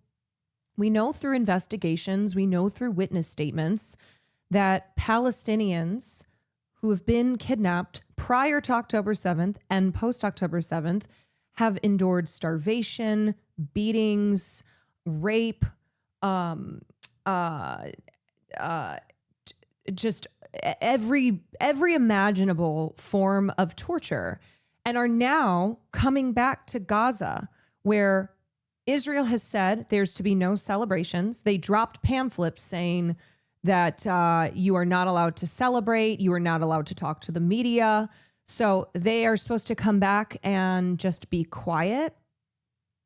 investigations, we know through witness statements that Palestinians who have been kidnapped prior to October 7th and post October 7th have endured starvation, beatings, rape, just every imaginable form of torture, and are now coming back to Gaza, where Israel has said there's to be no celebrations. They dropped pamphlets saying that you are not allowed to celebrate, you are not allowed to talk to the media. So they are supposed to come back and just be quiet,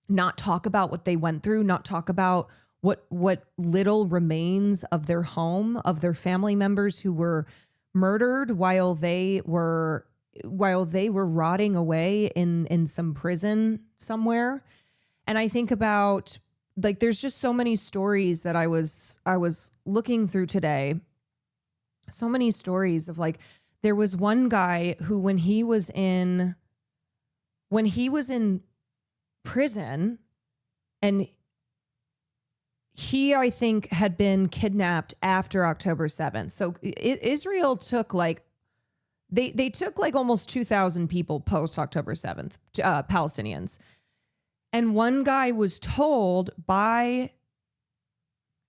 not talk about what they went through, not talk about what little remains of their home, of their family members who were murdered while they were rotting away in some prison somewhere. And I think about, like, there's just so many stories that I was looking through today. So many stories of, like, there was one guy who when he was in prison, and he, I think, had been kidnapped after October 7th. So Israel took they took almost 2,000 people post October 7th, Palestinians. And one guy was told by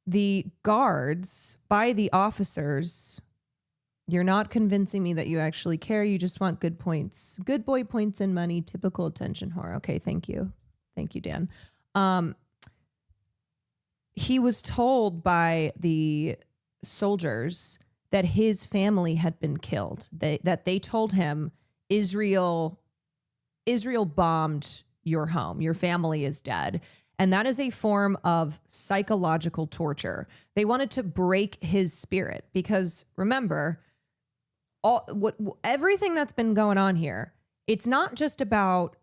the guards, by the officers, "You're not convincing me that you actually care. You just want good points, good boy points and money, typical attention whore." Okay, thank you. Thank you, Dan. He was told by the soldiers that his family had been killed. That they told him, Israel bombed your home. Your family is dead. And that is a form of psychological torture. They wanted to break his spirit because, remember, everything that's been going on here, it's not just about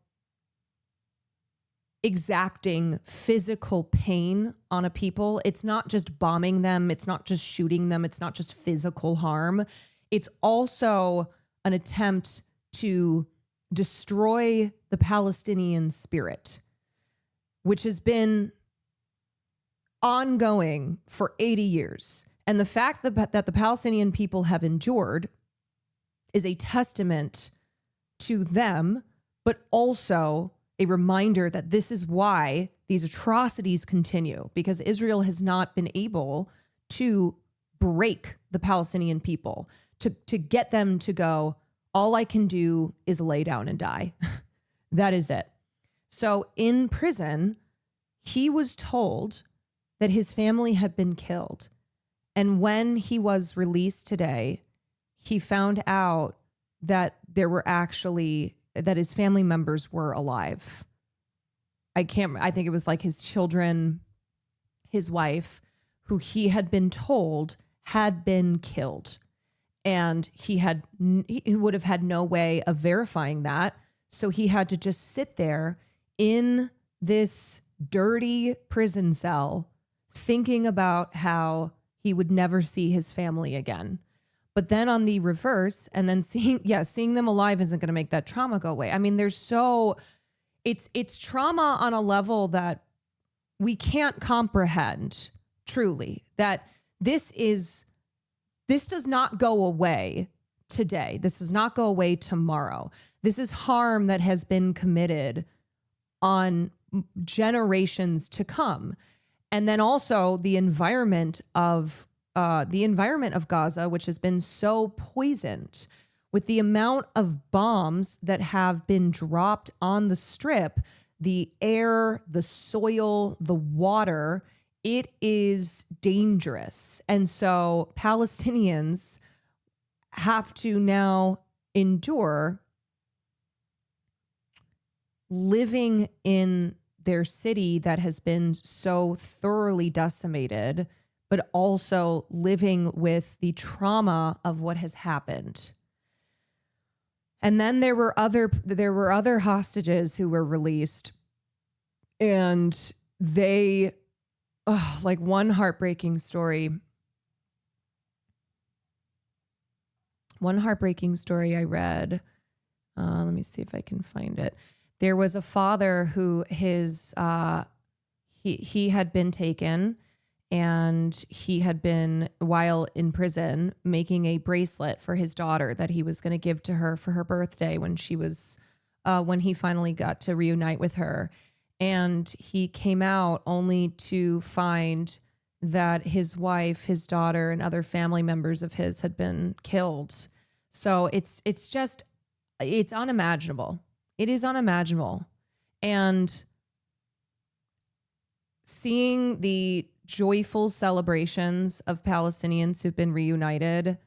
exacting physical pain on a people. It's not just bombing them. It's not just shooting them. It's not just physical harm. It's also an attempt to destroy the Palestinian spirit, which has been ongoing for 80 years. And the fact that the Palestinian people have endured is a testament to them, but also a reminder that this is why these atrocities continue, because Israel has not been able to break the Palestinian people, to get them to go, all I can do is lay down and die. That is it. So in prison, he was told that his family had been killed. And when he was released today, he found out that that his family members were alive. I think it was like his children, his wife, who he had been told had been killed. And he would have had no way of verifying that. So he had to just sit there in this dirty prison cell thinking about how he would never see his family again. But then on the reverse, and then seeing them alive isn't going to make that trauma go away. I mean, it's trauma on a level that we can't comprehend truly, that this does not go away today. This does not go away tomorrow. This is harm that has been committed on generations to come. And then also the environment of Gaza, which has been so poisoned with the amount of bombs that have been dropped on the strip, the air, the soil, the water, it is dangerous. And so Palestinians have to now endure living in their city that has been so thoroughly decimated, but also living with the trauma of what has happened. And then there were other hostages who were released, and they, like one heartbreaking story I read. Let me see if I can find it. There was a father who he had been taken, and he had been, while in prison, making a bracelet for his daughter that he was going to give to her for her birthday when he finally got to reunite with her. And he came out only to find that his wife, his daughter, and other family members of his had been killed. So it's unimaginable. It is unimaginable. And seeing the joyful celebrations of Palestinians who've been reunited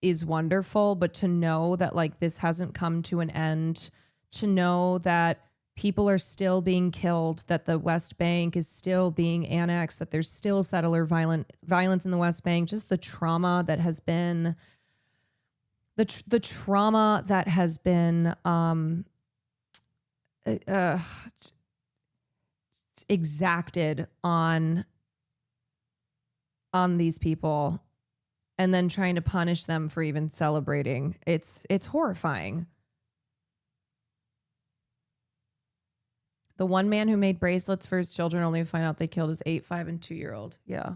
is wonderful, but to know that like this hasn't come to an end, to know that people are still being killed, that the West Bank is still being annexed, that there's still settler violence in the West Bank, just the trauma that has been the trauma that has been exacted on these people, and then trying to punish them for even celebrating. It's horrifying. The one man who made bracelets for his children only to find out they killed his 8, 5, and 2-year-old. Yeah.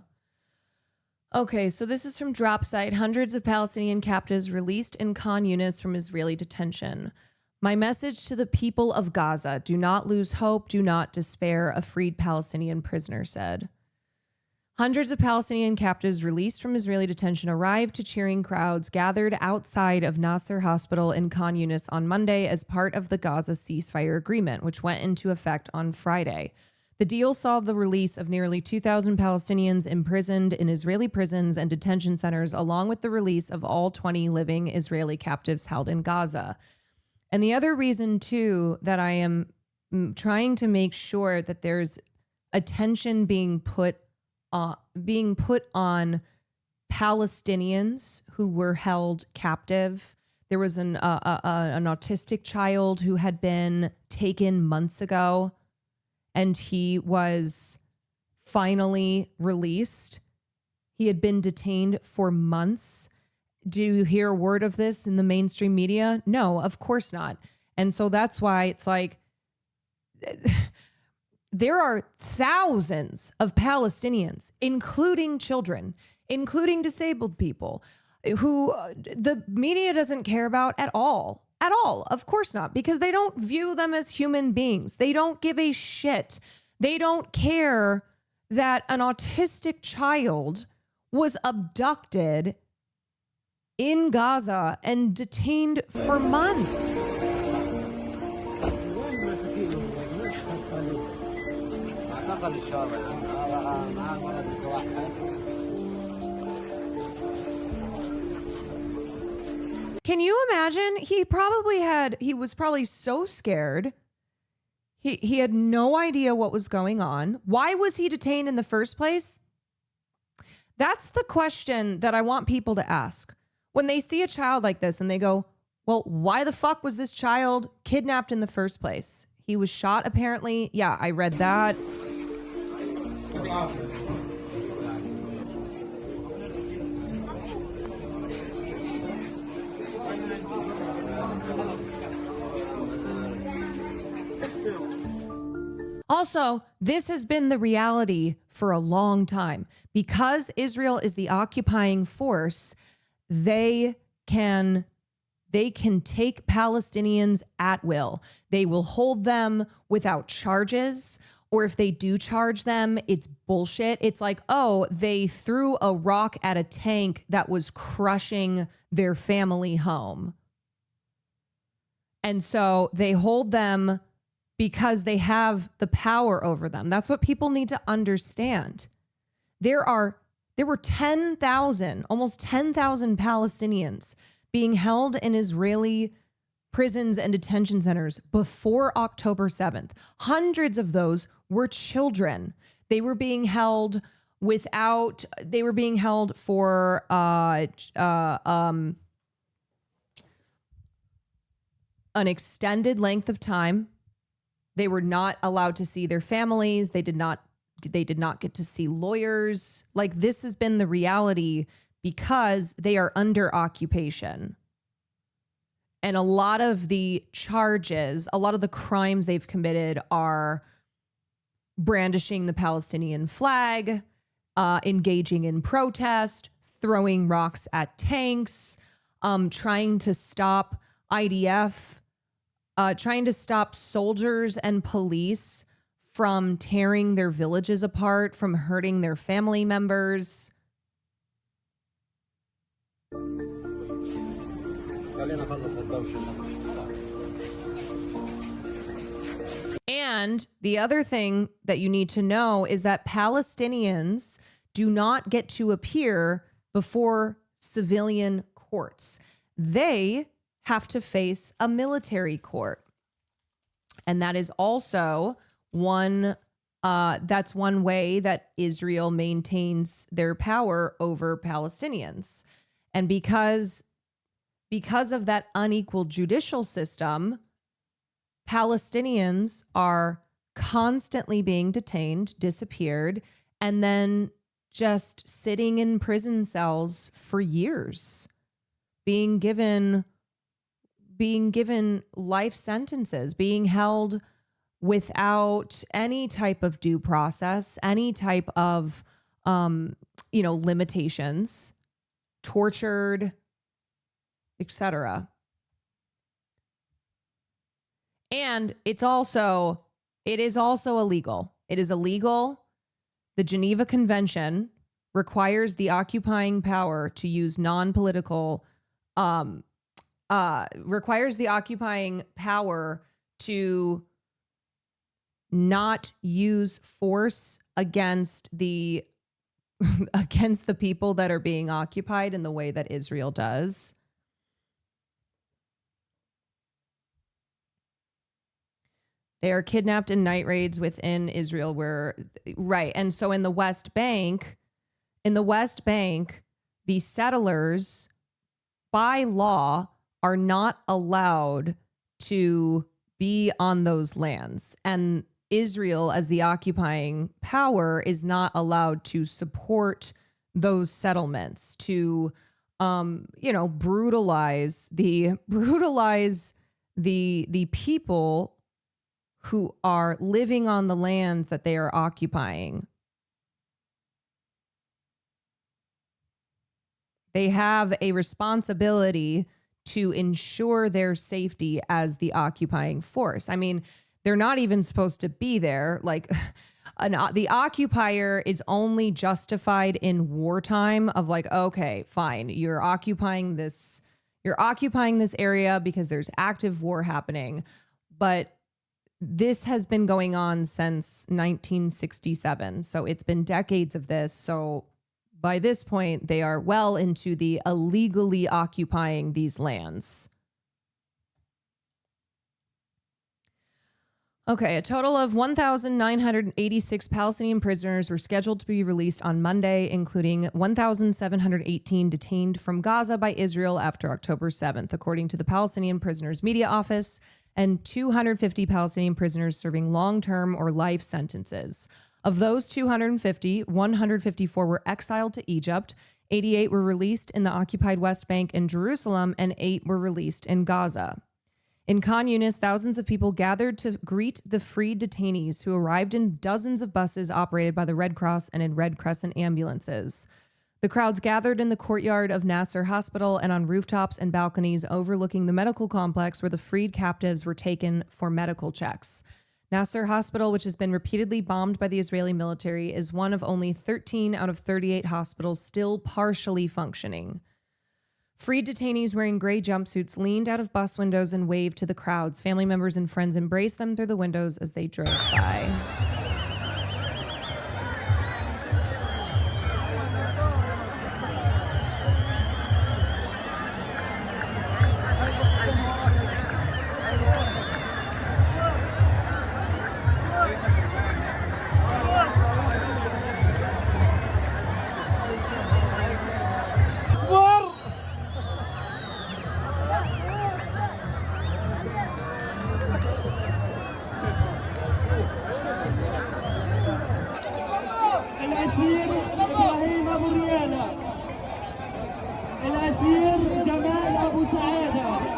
Okay, so this is from Dropsite. Hundreds of Palestinian captives released in Khan Yunis from Israeli detention. My message to the people of Gaza: do not lose hope, do not despair, a freed Palestinian prisoner said. Hundreds of Palestinian captives released from Israeli detention arrived to cheering crowds gathered outside of Nasser Hospital in Khan Yunis on Monday as part of the Gaza ceasefire agreement, which went into effect on Friday. The deal saw the release of nearly 2,000 Palestinians imprisoned in Israeli prisons and detention centers, along with the release of all 20 living Israeli captives held in Gaza. And the other reason, too, that I am trying to make sure that there's attention being put on Palestinians who were held captive. There was an autistic child who had been taken months ago, and he was finally released. He had been detained for months. Do you hear a word of this in the mainstream media? No, of course not. And so that's why it's like there are thousands of Palestinians, including children, including disabled people, who the media doesn't care about at all. At all. Of course not, because they don't view them as human beings. They don't give a shit. They don't care that an autistic child was abducted in Gaza and detained for months. Can you imagine? He was probably so scared. He had no idea what was going on. Why was he detained in the first place? That's the question that I want people to ask. When they see a child like this and they go, well, why the fuck was this child kidnapped in the first place? He was shot, apparently. Yeah, I read that. Also, this has been the reality for a long time. Because Israel is the occupying force, they can take Palestinians at will. They will hold them without charges, or if they do charge them, it's bullshit. It's like, oh, they threw a rock at a tank that was crushing their family home. And so they hold them because they have the power over them. That's what people need to understand. There were 10,000, almost 10,000 Palestinians being held in Israeli prisons and detention centers before October 7th. Hundreds of those were children. They were being held for an extended length of time. They were not allowed to see their families. They did not get to see lawyers. Like, this has been the reality because they are under occupation. And a lot of the charges, a lot of the crimes they've committed are brandishing the Palestinian flag, engaging in protest, throwing rocks at tanks, trying to stop IDF, trying to stop soldiers and police from tearing their villages apart, from hurting their family members. And the other thing that you need to know is that Palestinians do not get to appear before civilian courts. They have to face a military court. And that is also that's one way that Israel maintains their power over Palestinians. And because of that unequal judicial system, Palestinians are constantly being detained, disappeared, and then just sitting in prison cells for years, being given life sentences, being held without any type of due process, any type of, limitations, tortured, etc. And it is also illegal. It is illegal. The Geneva Convention requires the occupying power to use non-political, requires the occupying power to not use force against the people that are being occupied in the way that Israel does. They are kidnapped in night raids within Israel right. And so in the West Bank, the settlers by law are not allowed to be on those lands. And Israel, as the occupying power, is not allowed to support those settlements, to brutalize the people who are living on the lands that they are occupying. They have a responsibility to ensure their safety as the occupying force. I mean, they're not even supposed to be there. Like, the occupier is only justified in wartime of like, okay, fine, you're occupying this area because there's active war happening. But this has been going on since 1967. So it's been decades of this. So by this point, they are well into the illegally occupying these lands. Okay, a total of 1,986 Palestinian prisoners were scheduled to be released on Monday, including 1,718 detained from Gaza by Israel after October 7th, according to the Palestinian Prisoners Media Office, and 250 Palestinian prisoners serving long-term or life sentences. Of those 250, 154 were exiled to Egypt, 88 were released in the occupied West Bank and Jerusalem, and 8 were released in Gaza. In Khan Yunis, thousands of people gathered to greet the freed detainees who arrived in dozens of buses operated by the Red Cross and in Red Crescent ambulances. The crowds gathered in the courtyard of Nasser Hospital and on rooftops and balconies overlooking the medical complex where the freed captives were taken for medical checks. Nasser Hospital, which has been repeatedly bombed by the Israeli military, is one of only 13 out of 38 hospitals still partially functioning. Freed detainees wearing gray jumpsuits leaned out of bus windows and waved to the crowds. Family members and friends embraced them through the windows as they drove by. الأسير إبراهيم أبو ريالة الأسير جمال أبو سعادة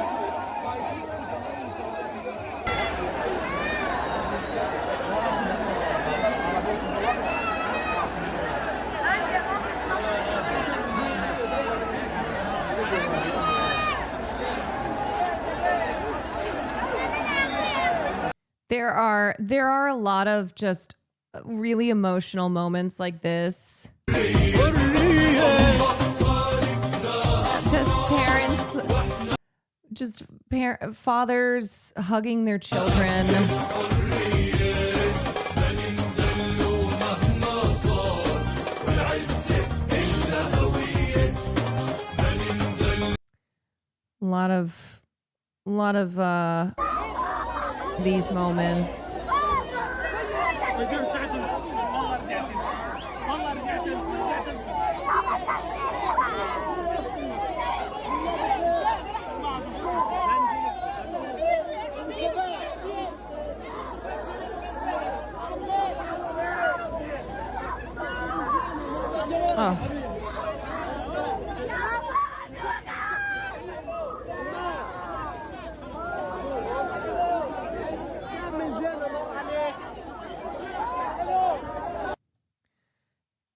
There are a lot of just really emotional moments like this. Fathers hugging their children. A lot of these moments. Oh.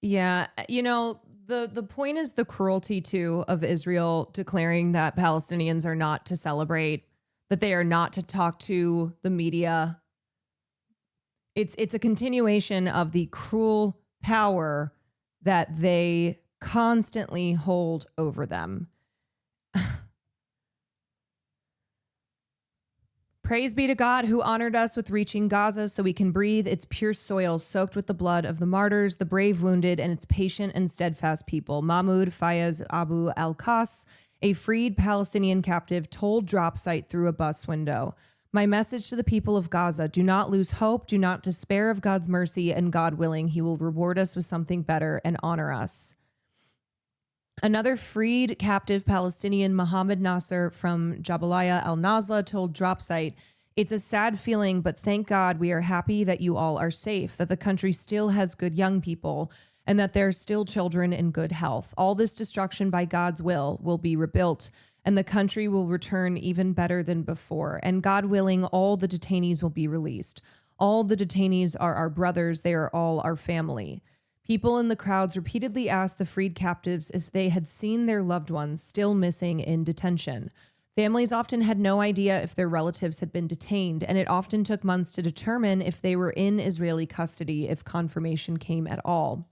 Yeah, you know, the point is the cruelty too of Israel declaring that Palestinians are not to celebrate, that they are not to talk to the media. It's a continuation of the cruel power that they constantly hold over them. Praise be to God who honored us with reaching Gaza so we can breathe its pure soil soaked with the blood of the martyrs, the brave wounded, and its patient and steadfast people. Mahmoud Fayez Abu al-Qas, a freed Palestinian captive, told Dropsite through a bus window. My message to the people of Gaza, do not lose hope, do not despair of God's mercy, and God willing, he will reward us with something better and honor us. Another freed captive Palestinian, Mohammed Nasser from Jabalia al-Nazla, told Dropsite, it's a sad feeling, but thank God we are happy that you all are safe, that the country still has good young people, and that there are still children in good health. All this destruction by God's will be rebuilt, and the country will return even better than before. And God willing, all the detainees will be released. All the detainees are our brothers. They are all our family. People in the crowds repeatedly asked the freed captives if they had seen their loved ones still missing in detention. Families often had no idea if their relatives had been detained, and it often took months to determine if they were in Israeli custody if confirmation came at all.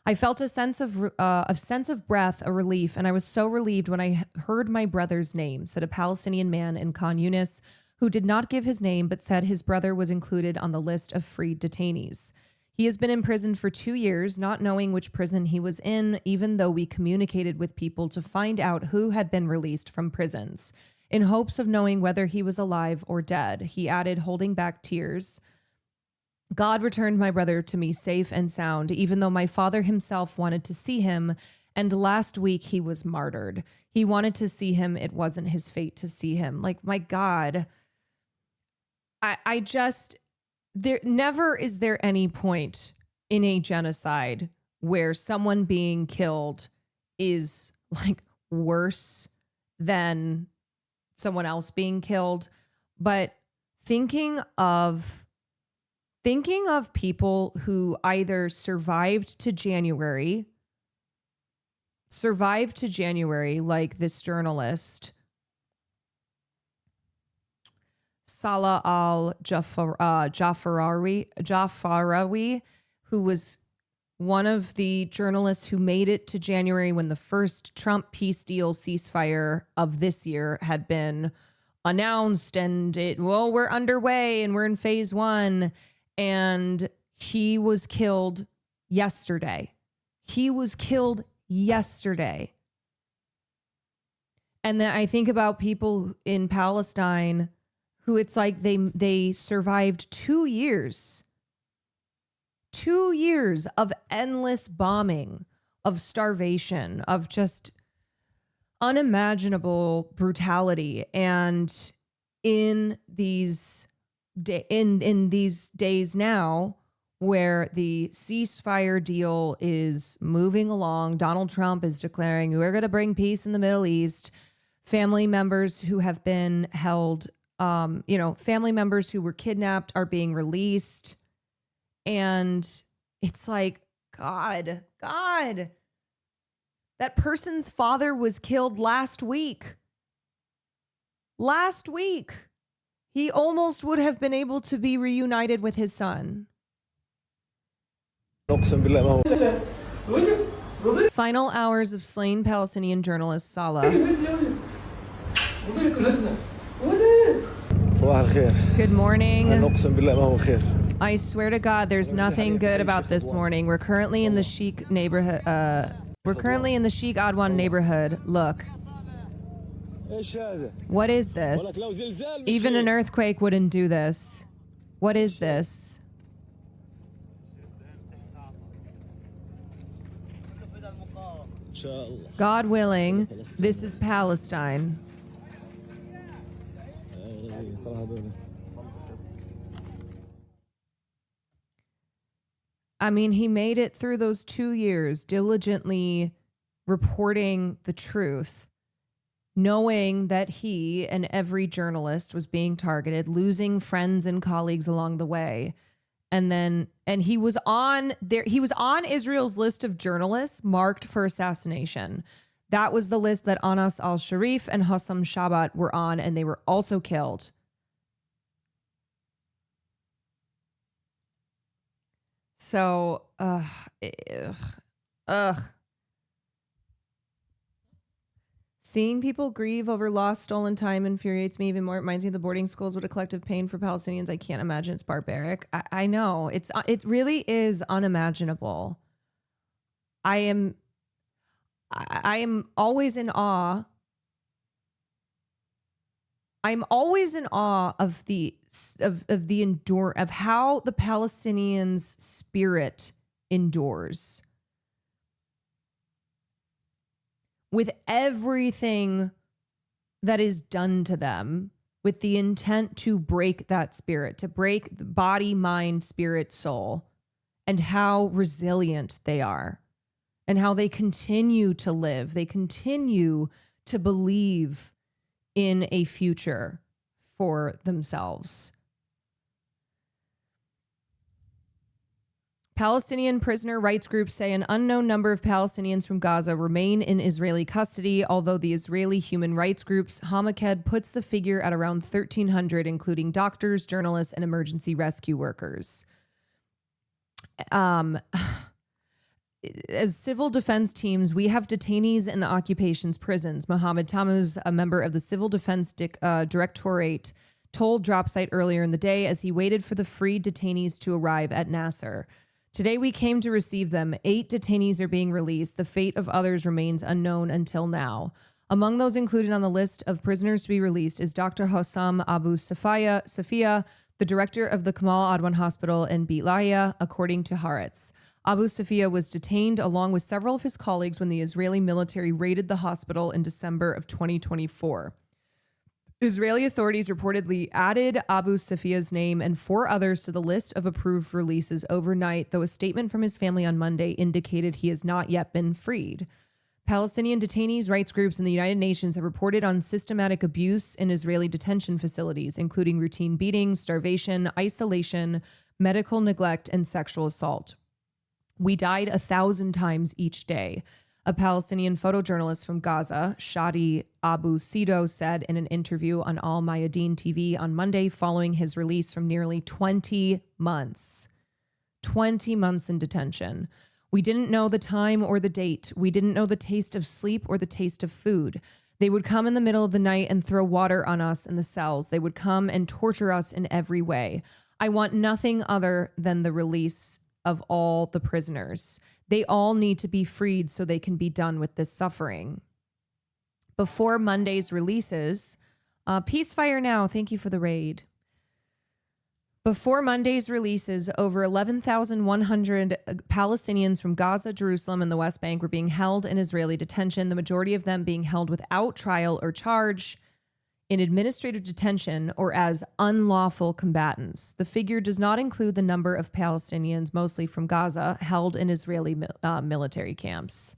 I felt a sense of breath, a relief, and I was so relieved when I heard my brother's name, said a Palestinian man in Khan Yunis, who did not give his name but said his brother was included on the list of freed detainees. He has been imprisoned for 2 years, not knowing which prison he was in, even though we communicated with people to find out who had been released from prisons. in hopes of knowing whether he was alive or dead. He added, holding back tears, God returned my brother to me safe and sound, even though my father himself wanted to see him, and last week he was martyred. He wanted to see him. It wasn't his fate to see him. Like, my God, I just, there never is there any point in a genocide where someone being killed is like worse than someone else being killed. But thinking of people who either survived to January, like this journalist, Salah al-Jafarawi, who was one of the journalists who made it to January when the first Trump peace deal ceasefire of this year had been announced, and we're underway and we're in phase 1. And he was killed yesterday. And then I think about people in Palestine who it's like they survived 2 years. 2 years of endless bombing, of starvation, of just unimaginable brutality. And in these days now, where the ceasefire deal is moving along, Donald Trump is declaring we're going to bring peace in the Middle East. Family members who have been held, family members who were kidnapped are being released. And it's like, God, that person's father was killed last week. He almost would have been able to be reunited with his son. Final hours of slain Palestinian journalist Salah. Good morning. I swear to God, there's nothing good about this morning. We're currently in the Sheikh neighborhood. Sheikh Adwan neighborhood. Look. What is this? Even an earthquake wouldn't do this. What is this? God willing, this is Palestine. I mean, he made it through those 2 years diligently reporting the truth, knowing that he and every journalist was being targeted, losing friends and colleagues along the way. And he was on Israel's list of journalists marked for assassination. That was the list that Anas al-Sharif and Hossam Shabat were on, and they were also killed. So, seeing people grieve over lost, stolen time infuriates me even more. It reminds me of the boarding schools with a collective pain for Palestinians. I can't imagine. It's barbaric. I know. It really is unimaginable. I am always in awe. I'm always in awe of of how the Palestinians' spirit endures. With everything that is done to them, with the intent to break that spirit, to break the body, mind, spirit, soul, and how resilient they are, and how they continue to live. They continue to believe in a future for themselves. Palestinian prisoner rights groups say an unknown number of Palestinians from Gaza remain in Israeli custody, although the Israeli human rights groups Hamaked puts the figure at around 1,300, including doctors, journalists, and emergency rescue workers. As civil defense teams, we have detainees in the occupation's prisons. Mohammed Tammuz, a member of the Civil Defense Directorate, told Dropsite earlier in the day as he waited for the freed detainees to arrive at Nasser. Today we came to receive them. 8 detainees are being released. The fate of others remains unknown until now. Among those included on the list of prisoners to be released is Dr. Hossam Abu Safia, the director of the Kamal Adwan Hospital in Beit Lahia, according to Haaretz. Abu Safia was detained along with several of his colleagues when the Israeli military raided the hospital in December of 2024. Israeli authorities reportedly added Abu Safia's name and 4 others to the list of approved releases overnight, though a statement from his family on Monday indicated he has not yet been freed. Palestinian detainees' rights groups in the United Nations have reported on systematic abuse in Israeli detention facilities, including routine beatings, starvation, isolation, medical neglect, and sexual assault. We died 1,000 times each day, a Palestinian photojournalist from Gaza, Shadi Abu Sido, said in an interview on Al Mayadeen TV on Monday following his release from nearly 20 months. 20 months in detention. We didn't know the time or the date. We didn't know the taste of sleep or the taste of food. They would come in the middle of the night and throw water on us in the cells. They would come and torture us in every way. I want nothing other than the release of all the prisoners. They all need to be freed so they can be done with this suffering. Before Monday's releases, Peacefire Now, thank you for the raid. Before Monday's releases, over 11,100 Palestinians from Gaza, Jerusalem, and the West Bank were being held in Israeli detention, the majority of them being held without trial or charge, in administrative detention, or as unlawful combatants. The figure does not include the number of Palestinians, mostly from Gaza, held in Israeli military camps.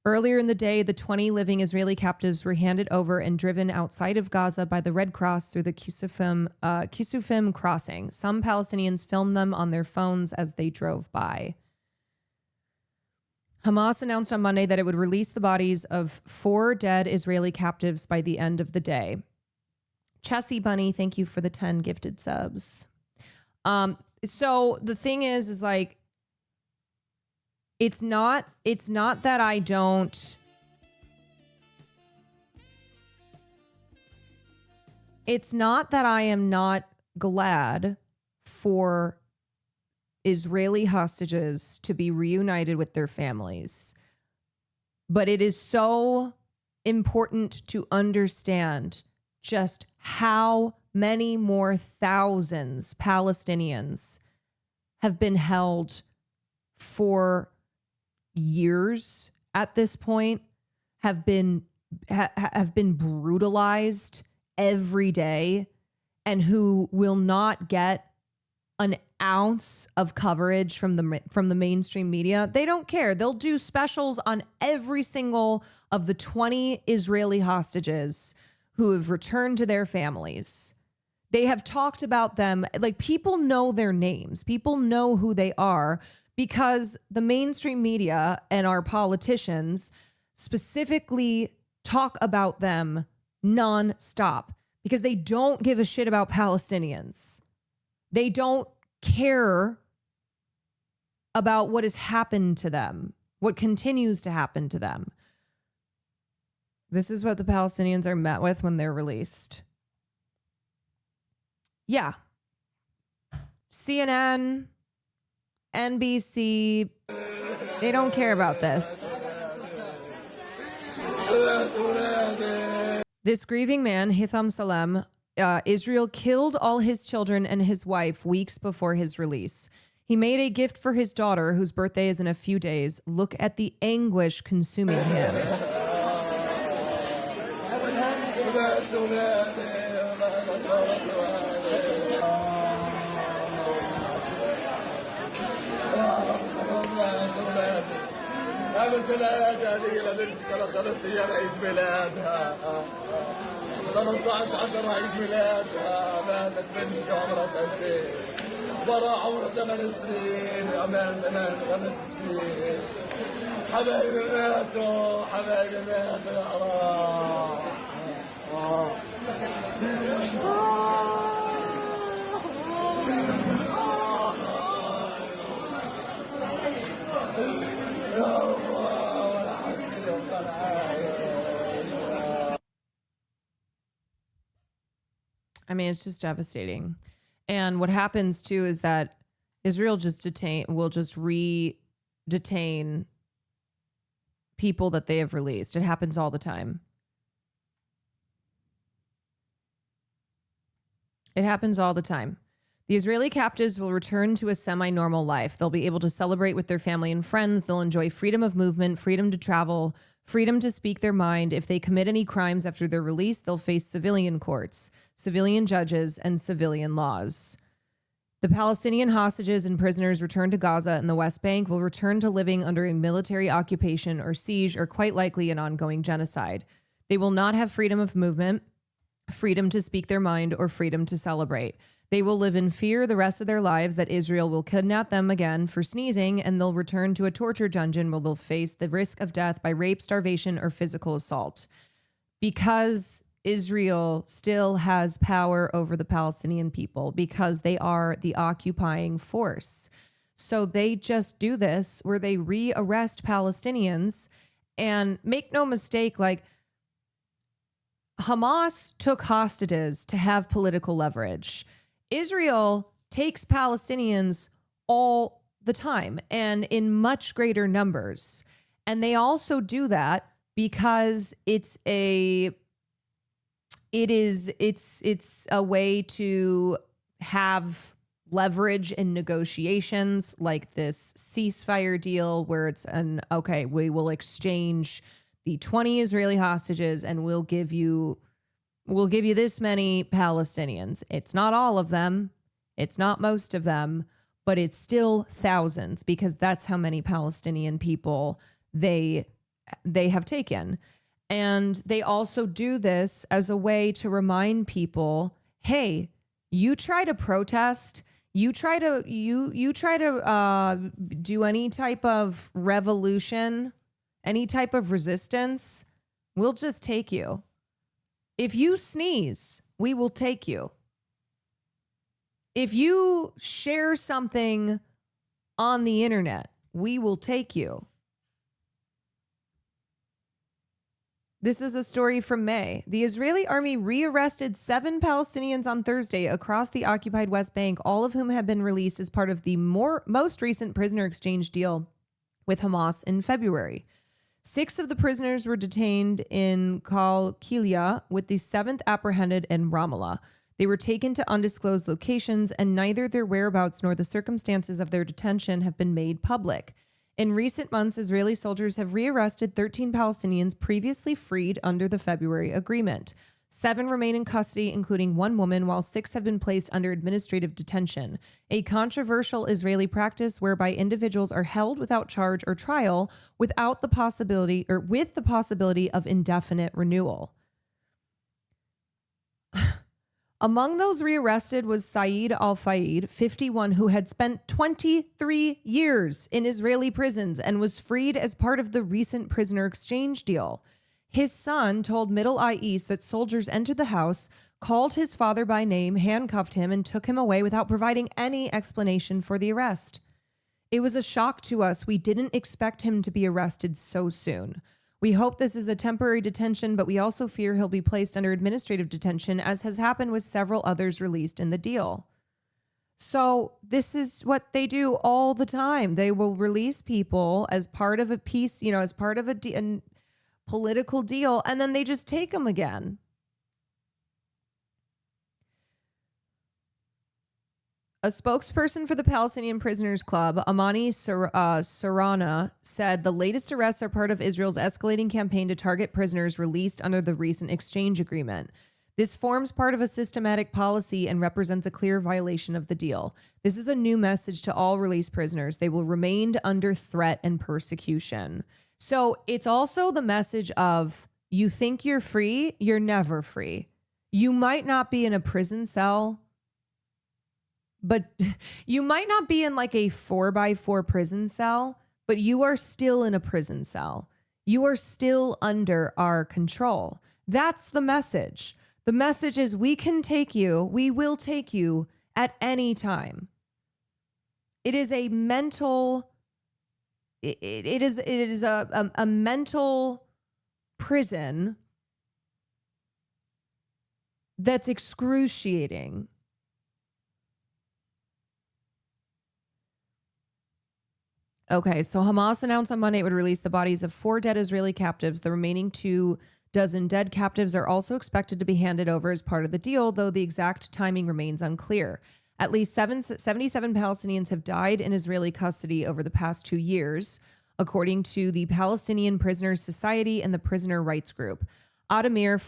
Earlier in the day, the 20 living Israeli captives were handed over and driven outside of Gaza by the Red Cross through the Kisufim crossing. Some Palestinians filmed them on their phones as they drove by. Hamas announced on Monday that it would release the bodies of 4 dead Israeli captives by the end of the day. Chessie Bunny, thank you for the 10 gifted subs. So the thing is like, it's not that I don't. It's not that I am not glad for Israeli hostages to be reunited with their families. But it is so important to understand just how many more thousands Palestinians have been held for years at this point, have been brutalized every day, and who will not get an ounce of coverage from the mainstream media. They don't care. They'll do specials on every single of the 20 Israeli hostages who have returned to their families. They have talked about them. Like, people know their names. People know who they are because the mainstream media and our politicians specifically talk about them nonstop because they don't give a shit about Palestinians. They don't care about what has happened to them, what continues to happen to them. This is what the Palestinians are met with when they're released. Yeah. CNN, NBC, they don't care about this. This grieving man, Hitham Salem, Israel killed all his children and his wife weeks before his release. He made a gift for his daughter, whose birthday is in a few days. Look at the anguish consuming him. ماتت بنتي عمرها سنتين براء عمرها 8 سنين امان 5 سنين حبايبي ماتوا يا I mean, it's just devastating. And what happens too is that Israel will just re-detain people that they have released. It happens all the time. It happens all the time. The Israeli captives will return to a semi-normal life. They'll be able to celebrate with their family and friends. They'll enjoy freedom of movement, freedom to travel, freedom to speak their mind. If they commit any crimes after their release, they'll face civilian courts, civilian judges, and civilian laws. The Palestinian hostages and prisoners returned to Gaza and the West Bank will return to living under a military occupation or siege or quite likely an ongoing genocide. They will not have freedom of movement, freedom to speak their mind, or freedom to celebrate. They will live in fear the rest of their lives that Israel will kidnap them again for sneezing, and they'll return to a torture dungeon where they'll face the risk of death by rape, starvation, or physical assault. Because Israel still has power over the Palestinian people, because they are the occupying force. So they just do this where they rearrest Palestinians, and make no mistake, like, Hamas took hostages to have political leverage. Israel takes Palestinians all the time and in much greater numbers. And they also do that because it's a way to have leverage in negotiations, like this ceasefire deal where it's we will exchange the 20 Israeli hostages and we'll give you this many Palestinians. It's not all of them. It's not most of them, but it's still thousands because that's how many Palestinian people they have taken. And they also do this as a way to remind people, hey, you try to protest, you try to do any type of revolution, any type of resistance, we'll just take you. If you sneeze, we will take you. If you share something on the internet, we will take you. This is a story from May. The Israeli army rearrested 7 Palestinians on Thursday across the occupied West Bank, all of whom have been released as part of the most recent prisoner exchange deal with Hamas in February. 6 of the prisoners were detained in Qalqilia, with the 7th apprehended in Ramallah. They were taken to undisclosed locations, and neither their whereabouts nor the circumstances of their detention have been made public. In recent months, Israeli soldiers have rearrested 13 Palestinians previously freed under the February agreement. 7 remain in custody, including 1 woman, while 6 have been placed under administrative detention, a controversial Israeli practice whereby individuals are held without charge or trial with the possibility of indefinite renewal. Among those rearrested was Saeed Al-Fayed, 51, who had spent 23 years in Israeli prisons and was freed as part of the recent prisoner exchange deal. His son told Middle Eye East that soldiers entered the house, called his father by name, handcuffed him, and took him away without providing any explanation for the arrest. It was a shock to us. We didn't expect him to be arrested so soon. We hope this is a temporary detention, but we also fear he'll be placed under administrative detention, as has happened with several others released in the deal. So this is what they do all the time. They will release people as part of a piece, as part of a political deal, and then they just take them again. A spokesperson for the Palestinian Prisoners Club, Amani Sarana, said the latest arrests are part of Israel's escalating campaign to target prisoners released under the recent exchange agreement. This forms part of a systematic policy and represents a clear violation of the deal. This is a new message to all released prisoners. They will remain under threat and persecution. So it's also the message of, you think you're free, you're never free. You might not be in a prison cell, but you might not be in like a 4x4 prison cell, but you are still in a prison cell. You are still under our control. That's the message. The message is, we can take you, we will take you at any time. It is a mental... It is a mental prison that's excruciating. Okay, so Hamas announced on Monday it would release the bodies of 4 dead Israeli captives. The remaining 24 dead captives are also expected to be handed over as part of the deal, though the exact timing remains unclear. At least 77 Palestinians have died in Israeli custody over the past 2 years, according to the Palestinian Prisoners Society and the Prisoner Rights Group. Adamir,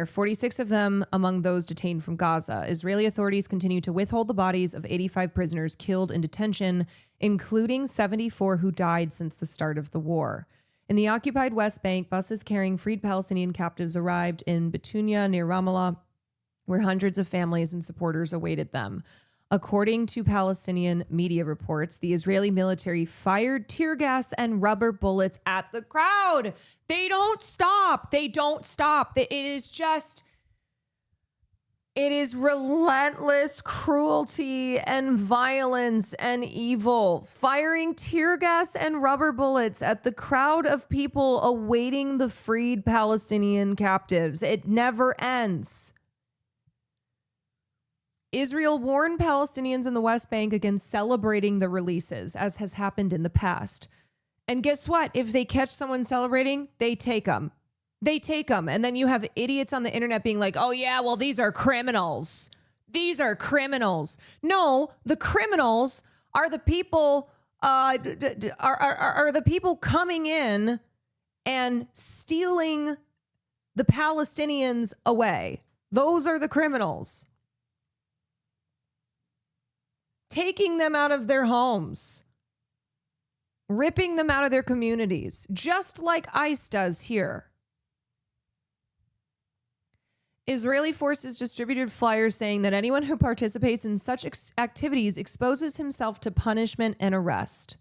46 of them among those detained from Gaza. Israeli authorities continue to withhold the bodies of 85 prisoners killed in detention, including 74 who died since the start of the war. In the occupied West Bank, buses carrying freed Palestinian captives arrived in Betunia near Ramallah, where hundreds of families and supporters awaited them. According to Palestinian media reports, the Israeli military fired tear gas and rubber bullets at the crowd. They don't stop. They don't stop. It is relentless cruelty and violence and evil. Firing tear gas and rubber bullets at the crowd of people awaiting the freed Palestinian captives. It never ends. Israel warned Palestinians in the West Bank against celebrating the releases, as has happened in the past. And guess what? If they catch someone celebrating, they take them. They take them. And then you have idiots on the internet being like, oh, yeah, well, these are criminals. These are criminals. No, the criminals are the people are the people coming in and stealing the Palestinians away. Those are the criminals. Taking them out of their homes, ripping them out of their communities, just like ICE does here. Israeli forces distributed flyers saying that anyone who participates in such activities exposes himself to punishment and arrest.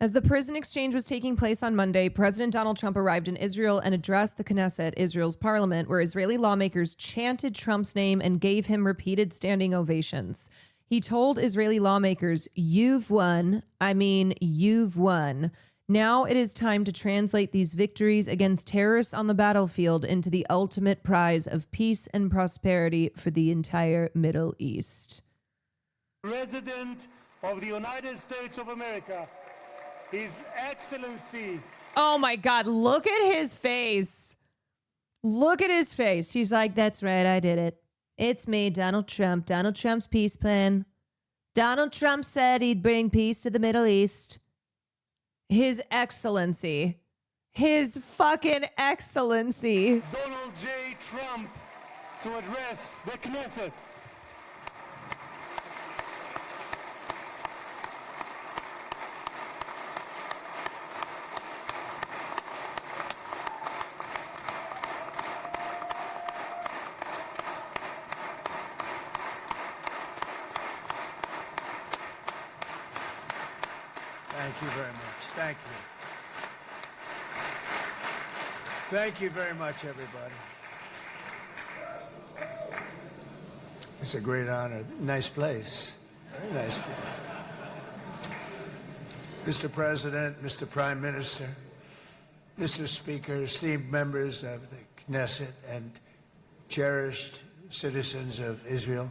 As the prison exchange was taking place on Monday, President Donald Trump arrived in Israel and addressed the Knesset, Israel's parliament, where Israeli lawmakers chanted Trump's name and gave him repeated standing ovations. He told Israeli lawmakers, you've won. I mean, you've won. Now it is time to translate these victories against terrorists on the battlefield into the ultimate prize of peace and prosperity for the entire Middle East. President of the United States of America, His Excellency. Oh my God, look at his face. Look at his face. He's like, that's right, I did it. It's me, Donald Trump. Donald Trump's peace plan. Donald Trump said he'd bring peace to the Middle East. His Excellency. His fucking Excellency. Donald J. Trump to address the Knesset. Thank you very much. Thank you. Thank you very much, everybody. It's a great honor. Nice place. Very nice place. Mr. President, Mr. Prime Minister, Mr. Speaker, esteemed members of the Knesset and cherished citizens of Israel,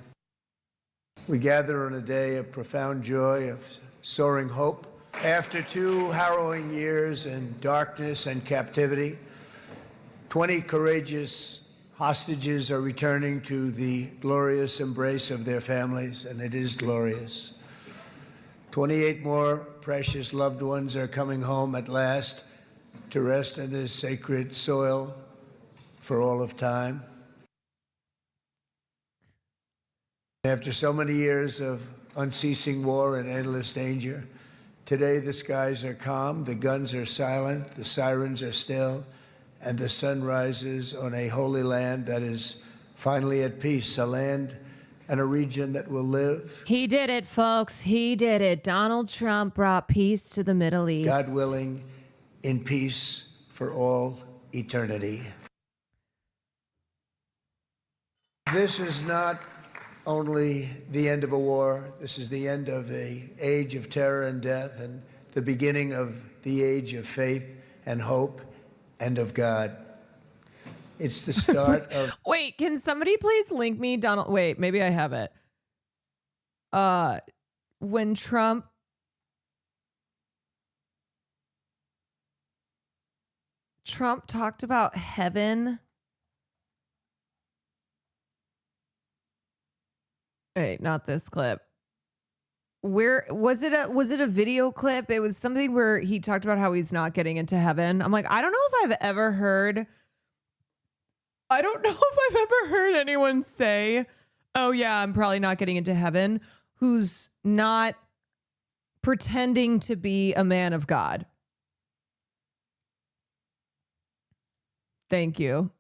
we gather on a day of profound joy, of soaring hope. After 2 harrowing years in darkness and captivity, 20 courageous hostages are returning to the glorious embrace of their families, and it is glorious. 28 more precious loved ones are coming home at last to rest in this sacred soil for all of time. After so many years of unceasing war and endless danger, today the skies are calm, the guns are silent, the sirens are still, and the sun rises on a holy land that is finally at peace, a land and a region that will live. He did it, folks. He did it. Donald Trump brought peace to the Middle East. God willing, in peace for all eternity. This is not only the end of a war. This is the end of an age of terror and death and the beginning of the age of faith and hope and of God. It's the start of... Wait, can somebody please link me, Donald? Wait, maybe I have it. when Trump talked about heaven. Wait, not this clip. Where was it? A video clip? It was something where he talked about how he's not getting into heaven. I'm like, I don't know if I've ever heard anyone say, "Oh yeah, I'm probably not getting into heaven," who's not pretending to be a man of God. Thank you.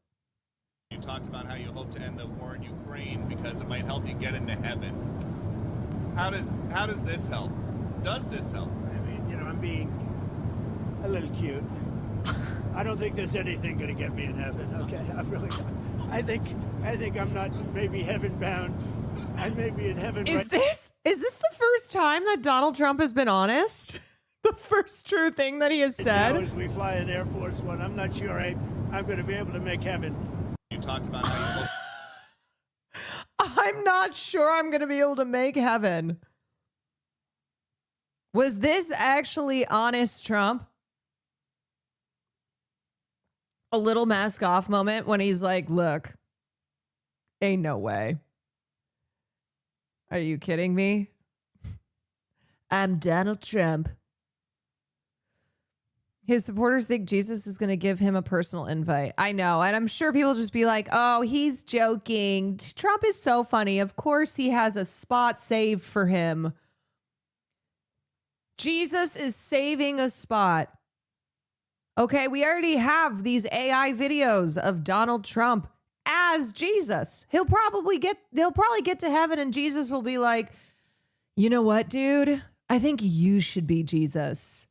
You talked about how you hope to end the war in Ukraine because it might help you get into heaven. How does this help? Does this help? I mean, I'm being a little cute. I don't think there's anything going to get me in heaven. Okay, I really don't. I think I'm not maybe heaven bound. I may be in heaven. Is this the first time that Donald Trump has been honest? The first true thing that he has said. As we fly an Air Force One, I'm not sure I'm going to be able to make heaven. You talked about how you hope. I'm not sure I'm going to be able to make heaven. Was this actually honest Trump? A little mask off moment when he's like, look, ain't no way. Are you kidding me? I'm Donald Trump. His supporters think Jesus is going to give him a personal invite. I know. And I'm sure people just be like, oh, he's joking. Trump is so funny. Of course he has a spot saved for him. Jesus is saving a spot. Okay, we already have these AI videos of Donald Trump as Jesus. He'll probably get to heaven and Jesus will be like, you know what, dude? I think you should be Jesus.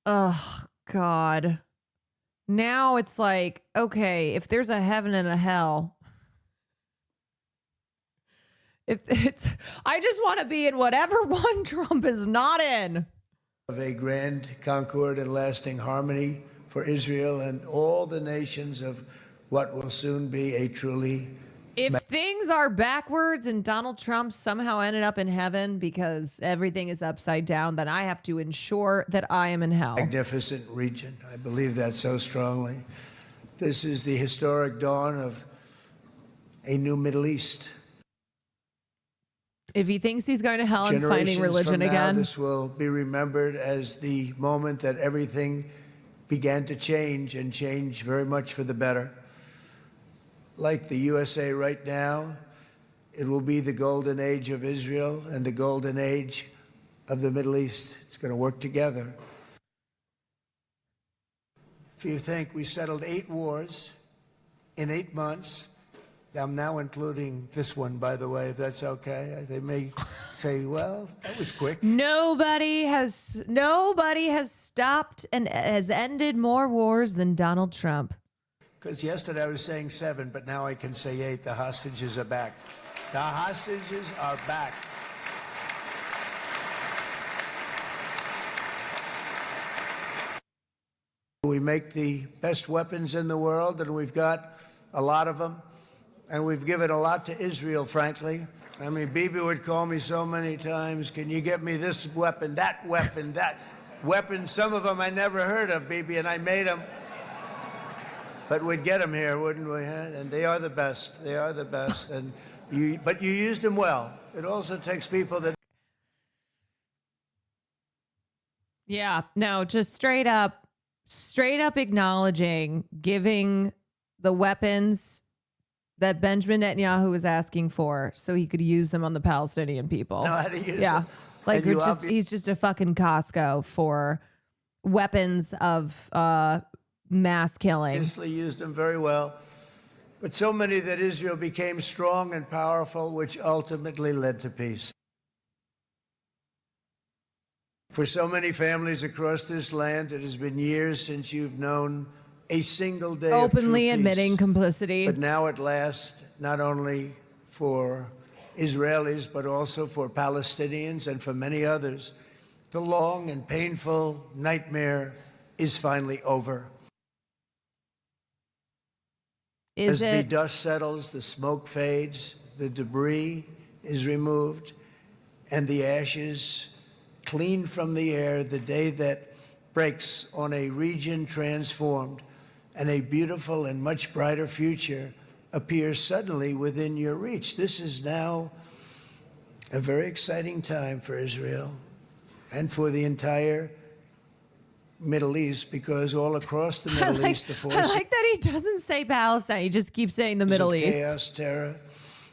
Oh, God. Now it's like, okay, if there's a heaven and a hell, I just want to be in whatever one Trump is not in. Of a grand concord and lasting harmony for Israel and all the nations of what will soon be a truly... If things are backwards and Donald Trump somehow ended up in heaven because everything is upside down, then I have to ensure that I am in hell. Magnificent region. I believe that so strongly. This is the historic dawn of a new Middle East. If he thinks he's going to hell and finding religion from now, again. This will be remembered as the moment that everything began to change and change very much for the better. Like the USA right now, it will be the golden age of Israel and the golden age of the Middle East. It's going to work together. If you think we settled 8 wars in 8 months, I'm now including this one, by the way, if that's okay. They may say, well, that was quick. Nobody has stopped and has ended more wars than Donald Trump. Because yesterday I was saying 7, but now I can say 8. The hostages are back. The hostages are back. We make the best weapons in the world, and we've got a lot of them. And we've given a lot to Israel, frankly. I mean, Bibi would call me so many times, can you get me this weapon, that weapon, that weapon? Some of them I never heard of, Bibi, and I made them. But we'd get them here, wouldn't we? And they are the best. They are the best. But you used them well. It also takes people that... Yeah, no, just straight up acknowledging, giving the weapons that Benjamin Netanyahu was asking for so he could use them on the Palestinian people. Know how to use them. Like he's just a fucking Costco for weapons of mass killing. Obviously used them very well. But so many that Israel became strong and powerful, which ultimately led to peace. For so many families across this land, it has been years since you've known a single day openly of true admitting peace. complicity. But now at last, not only for Israelis, but also for Palestinians and for many others, the long and painful nightmare is finally over. Is As the it? dust settles, the smoke fades, the debris is removed, and the ashes cleaned from the air, the day that breaks on a region transformed, and a beautiful and much brighter future appears suddenly within your reach. This is now a very exciting time for Israel and for the entire Middle East, because all across the Middle East, the I forces like that he doesn't say Palestine. He just keeps saying the Middle of East. chaos, terror,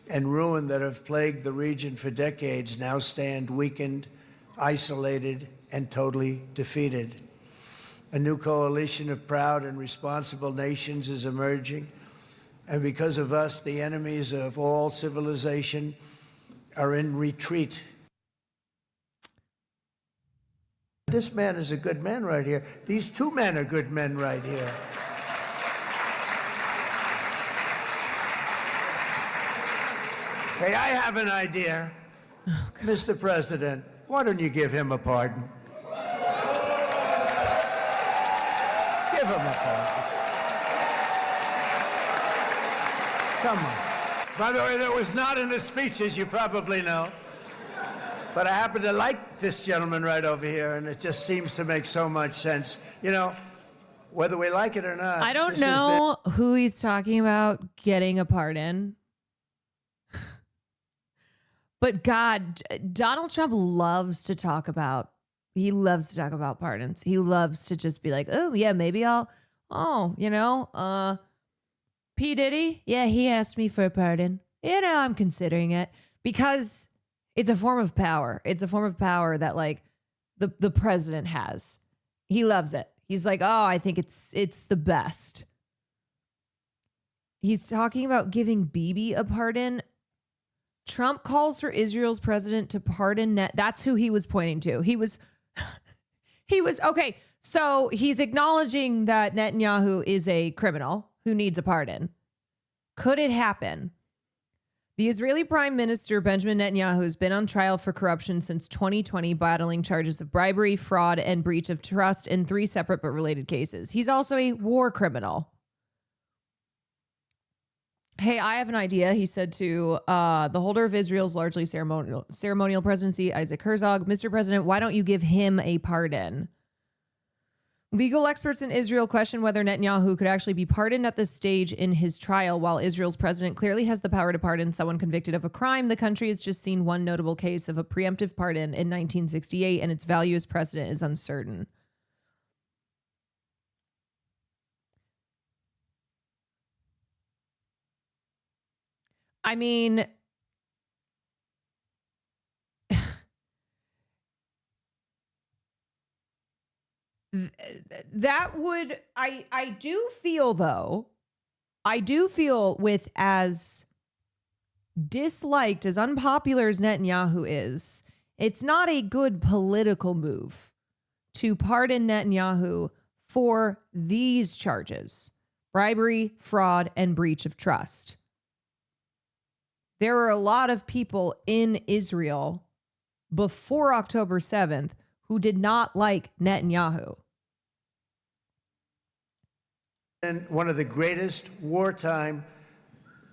and ruin that have plagued the region for decades now stand weakened, isolated, and totally defeated. A new coalition of proud and responsible nations is emerging, and because of us, the enemies of all civilization are in retreat. This man is a good man right here. These two men are good men right here. Hey, I have an idea. Mr. President, why don't you give him a pardon? Give him a pardon. Come on. By the way, that was not in the speech, as you probably know. But I happen to like this gentleman right over here, and it just seems to make so much sense. You know, whether we like it or not. I don't this has know who he's talking about getting a pardon. But God, Donald Trump loves to talk about pardons. He loves to just be like, oh, yeah, maybe P. Diddy, yeah, he asked me for a pardon. You know, I'm considering it because it's a form of power. It's a form of power that like the president has. He loves it. He's like, oh, I think it's the best. He's talking about giving Bibi a pardon. Trump calls for Israel's president to pardon That's who he was pointing to. He was okay. So he's acknowledging that Netanyahu is a criminal who needs a pardon. Could it happen? The Israeli Prime Minister Benjamin Netanyahu has been on trial for corruption since 2020, battling charges of bribery, fraud, and breach of trust in 3 separate but related cases. He's also a war criminal. Hey, I have an idea, he said to the holder of Israel's largely ceremonial presidency, Isaac Herzog. Mr. President, why don't you give him a pardon? Legal experts in Israel question whether Netanyahu could actually be pardoned at this stage in his trial. While Israel's president clearly has the power to pardon someone convicted of a crime, the country has just seen one notable case of a preemptive pardon in 1968, and its value as precedent is uncertain. I mean, that would, I do feel though, with as disliked, as unpopular as Netanyahu is, it's not a good political move to pardon Netanyahu for these charges: bribery, fraud, and breach of trust. There are a lot of people in Israel before October 7th who did not like Netanyahu. And one of the greatest wartime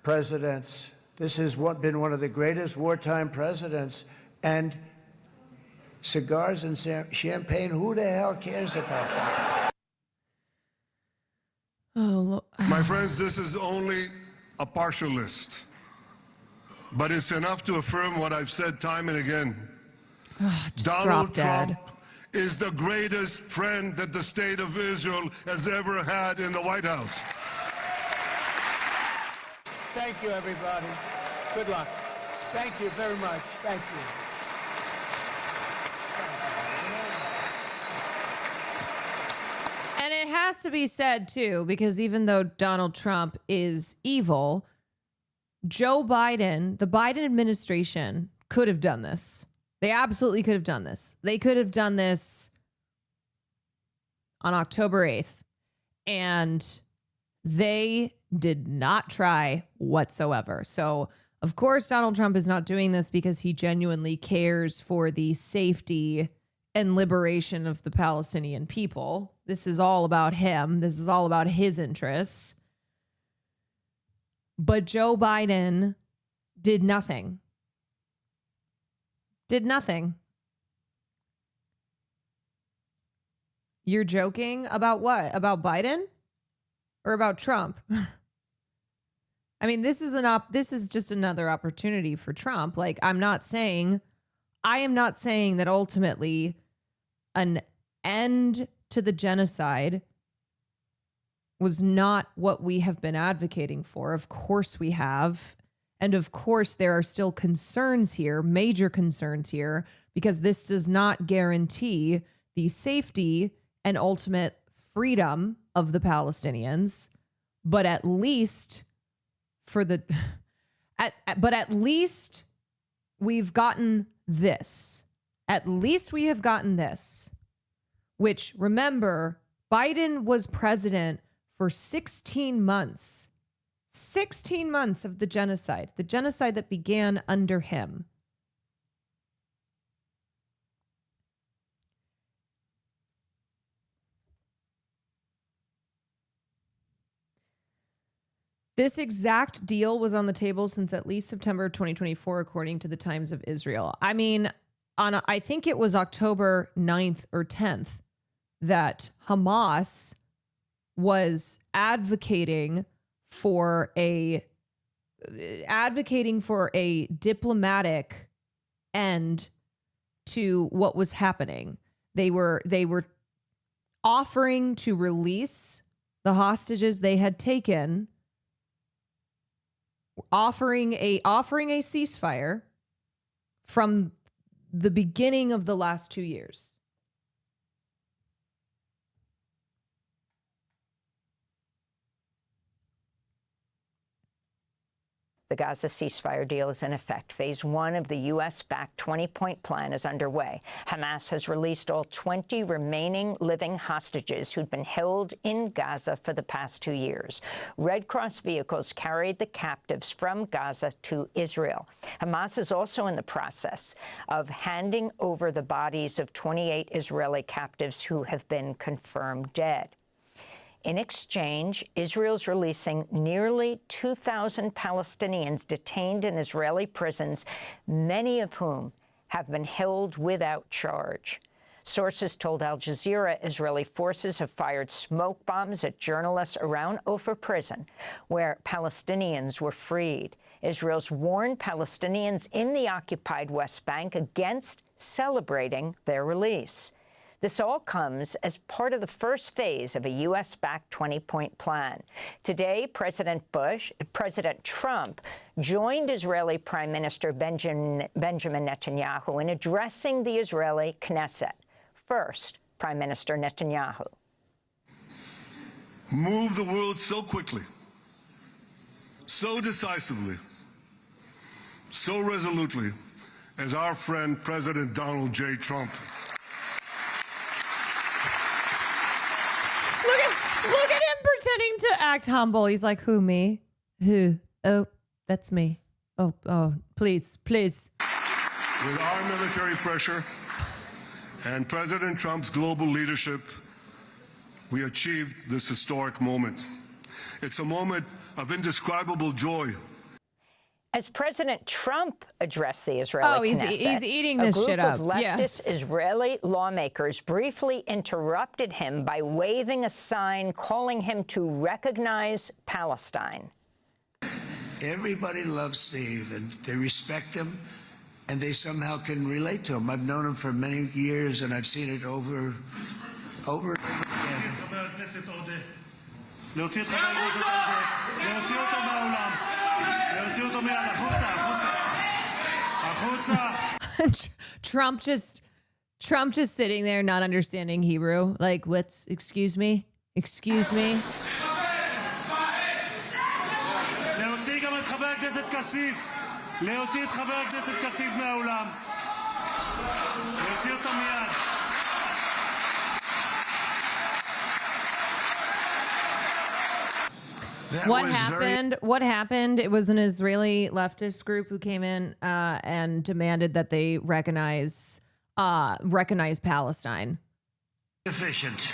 presidents. This has been one of the greatest wartime presidents. And cigars and champagne, who the hell cares about that? My friends, this is only a partial list, but it's enough to affirm what I've said time and again. Donald Trump is the greatest friend that the state of Israel has ever had in the White House. Thank you, everybody. Good luck. Thank you very much. Thank you. And it has to be said, too, because even though Donald Trump is evil, Joe Biden, the Biden administration, could have done this. They absolutely could have done this. They could have done this on October 8th, and they did not try whatsoever. So, of course, Donald Trump is not doing this because he genuinely cares for the safety and liberation of the Palestinian people. This is all about him. This is all about his interests. But Joe Biden did nothing. Did nothing. You're joking about what? About Biden or about Trump? I mean, this is just another opportunity for Trump. Like, I am not saying that ultimately an end to the genocide was not what we have been advocating for. Of course we have. And of course there are still concerns here, major concerns here, because this does not guarantee the safety and ultimate freedom of the Palestinians. But at least at least we've gotten this. At least we have gotten this. Which, remember, Biden was president for 16 months. 16 months of the genocide that began under him. This exact deal was on the table since at least September 2024, according to the Times of Israel. I mean, I think it was October 9th or 10th that Hamas was advocating for a diplomatic end to what was happening. They were offering to release the hostages they had taken, offering a ceasefire from the beginning of the last 2 years. The Gaza ceasefire deal is in effect. Phase 1 of the U.S.-backed 20-point plan is underway. Hamas has released all 20 remaining living hostages who'd been held in Gaza for the past 2 years. Red Cross vehicles carried the captives from Gaza to Israel. Hamas is also in the process of handing over the bodies of 28 Israeli captives who have been confirmed dead. In exchange, Israel's releasing nearly 2,000 Palestinians detained in Israeli prisons, many of whom have been held without charge. Sources told Al Jazeera Israeli forces have fired smoke bombs at journalists around Ofer prison, where Palestinians were freed. Israel's warned Palestinians in the occupied West Bank against celebrating their release. This all comes as part of the first phase of a U.S.-backed 20-point plan. Today, President Trump joined Israeli Prime Minister Benjamin Netanyahu in addressing the Israeli Knesset. First, Prime Minister Netanyahu. Move the world so quickly, so decisively, so resolutely as our friend President Donald J. Trump. Look at him pretending to act humble. He's like, who, me? Who? Oh, that's me. Oh, please. With our military pressure and President Trump's global leadership, we achieved this historic moment. It's a moment of indescribable joy. As President Trump addressed the Israeli Knesset, he's eating this shit up. A group of leftist Yes. Israeli lawmakers briefly interrupted him by waving a sign calling him to recognize Palestine. Everybody loves Steve, and they respect him, and they somehow can relate to him. I've known him for many years, and I've seen it over and over again. Trump just sitting there not understanding Hebrew. Like, what's, excuse me? להוציא גם את חבר הכנסת כסיף. להוציא את חבר הכנסת כסיף מהאולם. להוציא אותו מיד. What happened? It was an Israeli leftist group who came in and demanded that they recognize Palestine. Efficient.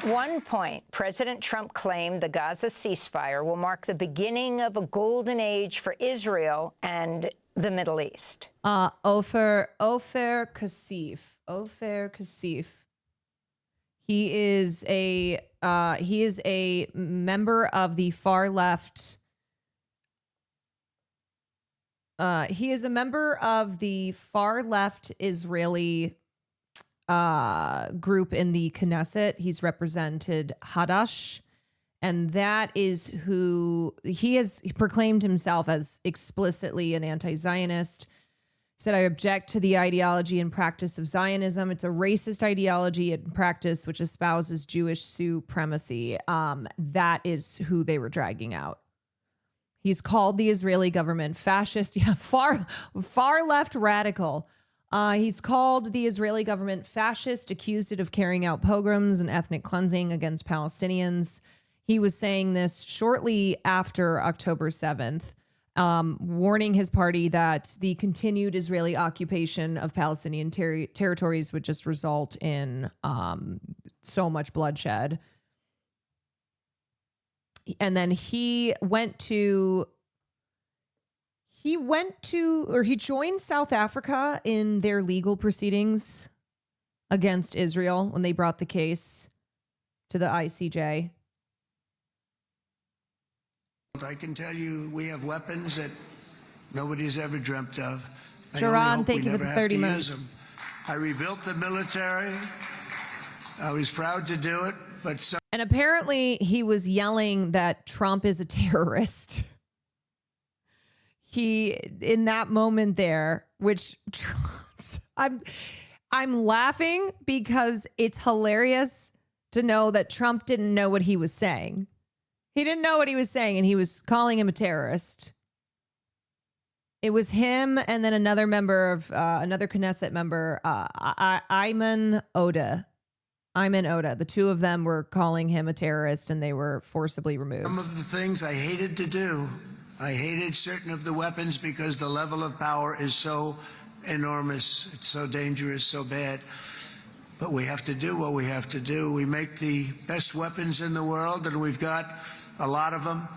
one point, President Trump claimed the Gaza ceasefire will mark the beginning of a golden age for Israel and the Middle East. Ofer Kasif. He is a member of the far left. He is a member of the far left Israeli group in the Knesset. He's represented Hadash, and that is who he has proclaimed himself as explicitly an anti-Zionist. Said, I object to the ideology and practice of Zionism. It's a racist ideology and practice which espouses Jewish supremacy. That is who they were dragging out. He's called the Israeli government fascist. Yeah, far left radical. He's called the Israeli government fascist, accused it of carrying out pogroms and ethnic cleansing against Palestinians. He was saying this shortly after October 7th, warning his party that the continued Israeli occupation of Palestinian territories would just result in so much bloodshed. And then he joined South Africa in their legal proceedings against Israel when they brought the case to the ICJ. I can tell you we have weapons that nobody's ever dreamt of. Sharon, thank you for the 30 months. I rebuilt the military. I was proud to do it, but and apparently he was yelling that Trump is a terrorist. He, in that moment there, which I'm laughing because it's hilarious to know that Trump didn't know what he was saying. He didn't know what he was saying, and he was calling him a terrorist. It was him and then another member of another Knesset member, Ayman Oda. The two of them were calling him a terrorist, and they were forcibly removed. some of the things I hated to do. I hated certain of the weapons because the level of power is so enormous. It's so dangerous, so bad. But we have to do what we have to do. We make the best weapons in the world, and we've got a lot of them.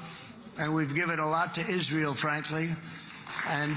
And we've given a lot to Israel, frankly. And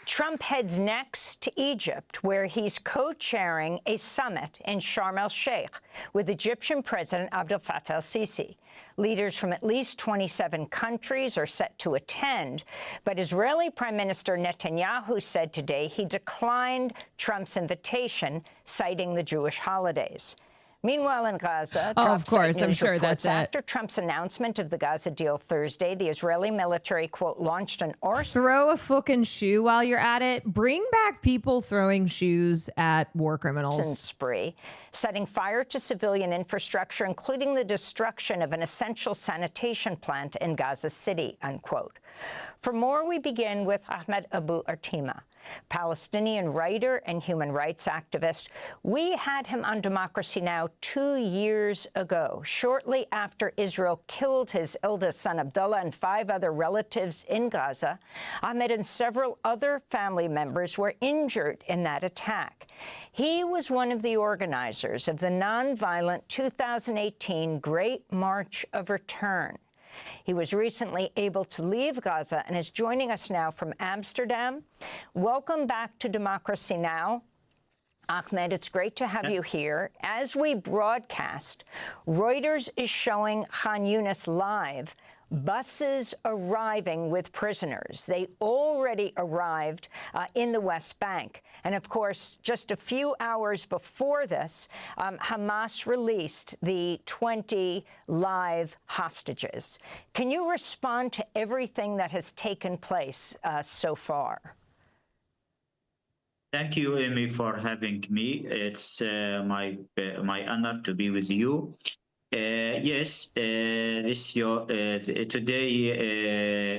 Trump heads next to Egypt, where he's co-chairing a summit in Sharm el-Sheikh with Egyptian President Abdel Fattah el-Sisi. Leaders from at least 27 countries are set to attend, but Israeli Prime Minister Netanyahu said today he declined Trump's invitation, citing the Jewish holidays. Meanwhile, in Gaza, of course, I'm sure that's it. After Trump's announcement of the Gaza deal Thursday, the Israeli military, quote, launched an arsenal. Throw a fucking shoe while you're at it. Bring back people throwing shoes at war criminals. Spree, setting fire to civilian infrastructure, including the destruction of an essential sanitation plant in Gaza City, unquote. For more, we begin with Ahmed Abu Artima, Palestinian writer and human rights activist. We had him on Democracy Now! 2 years ago, shortly after Israel killed his eldest son, Abdullah, and 5 other relatives in Gaza. Ahmed and several other family members were injured in that attack. He was one of the organizers of the nonviolent 2018 Great March of Return. He was recently able to leave Gaza and is joining us now from Amsterdam. Welcome back to Democracy Now! Ahmed, it's great to have you here. As we broadcast, Reuters is showing Khan Yunis live, buses arriving with prisoners. They already arrived in the West Bank. And, of course, just a few hours before this, Hamas released the 20 live hostages. Can you respond to everything that has taken place so far? Thank you, Amy, for having me. It's my honor to be with you. Yes, today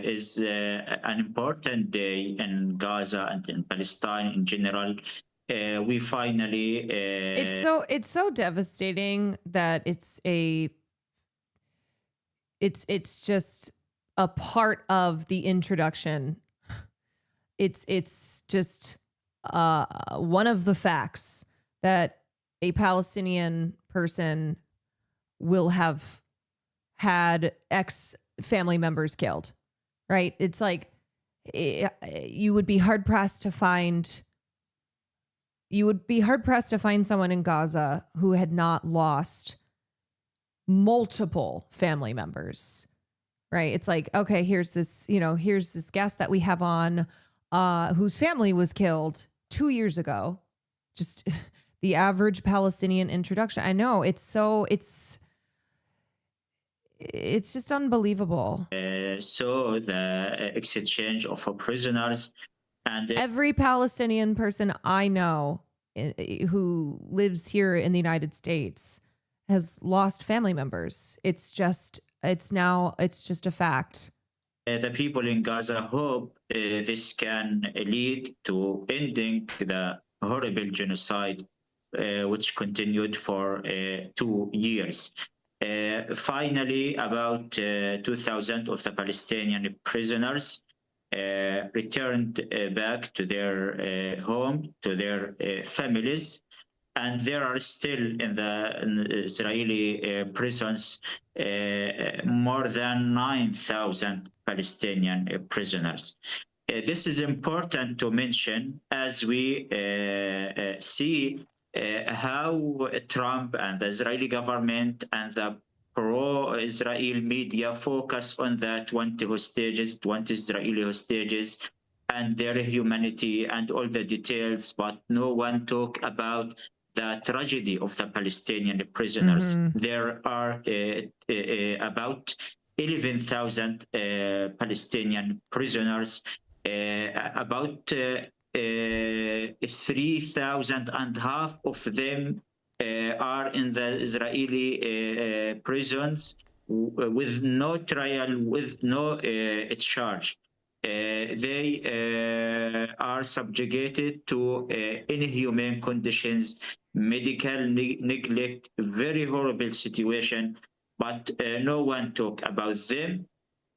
is an important day in Gaza and in Palestine in general. We finally. It's so devastating that it's just a part of the introduction. It's just one of the facts that a Palestinian person will have had ex-family members killed, right? It's like you would be hard pressed to find someone in Gaza who had not lost multiple family members, right? It's like, okay, here's this guest that we have on whose family was killed 2 years ago. Just the average Palestinian introduction. I know it's just unbelievable. So the exchange of prisoners and every Palestinian person I know who lives here in the United States has lost family members. It's just a fact. The people in Gaza hope this can lead to ending the horrible genocide which continued for 2 years. Finally, about 2,000 of the Palestinian prisoners returned back to their home, to their families, and there are still in the Israeli prisons more than 9,000 Palestinian prisoners. This is important to mention as we see how Trump and the Israeli government and the pro-Israel media focus on the 20 Israeli hostages and their humanity and all the details, but no one talk about the tragedy of the Palestinian prisoners. There are about 11,000 Palestinian prisoners, about 3,000 and half of them are in the Israeli prisons with no trial, with no charge. They are subjugated to inhumane conditions, medical neglect, very horrible situation, but no one talk about them.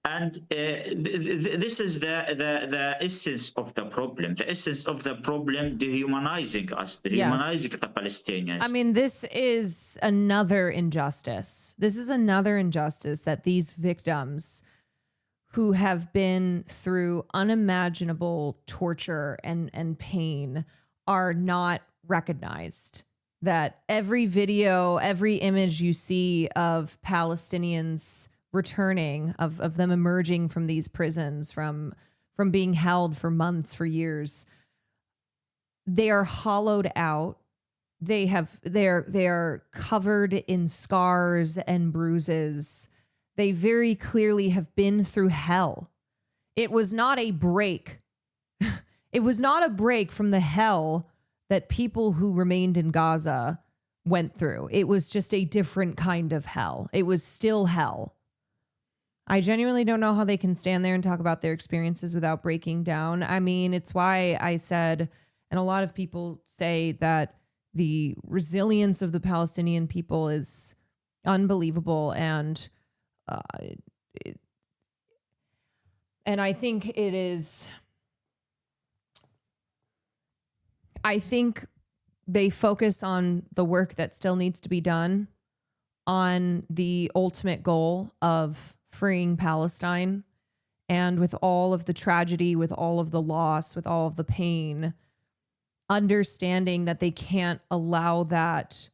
And this is the essence of the problem. The essence of the problem, dehumanizing us, dehumanizing the Palestinians. I mean, this is another injustice. This is another injustice that these victims who have been through unimaginable torture and pain are not recognized. That every video, every image you see of Palestinians returning, of them emerging from these prisons, from being held for months, for years, they are hollowed out. They are covered in scars and bruises. They very clearly have been through hell. It was not a break. It was not a break from the hell that people who remained in Gaza went through. It was just a different kind of hell. It was still hell. I genuinely don't know how they can stand there and talk about their experiences without breaking down. I mean, it's why I said, and a lot of people say, that the resilience of the Palestinian people is unbelievable. And I think it is, I think they focus on the work that still needs to be done on the ultimate goal of freeing Palestine. And with all of the tragedy, with all of the loss, with all of the pain, understanding that they can't allow that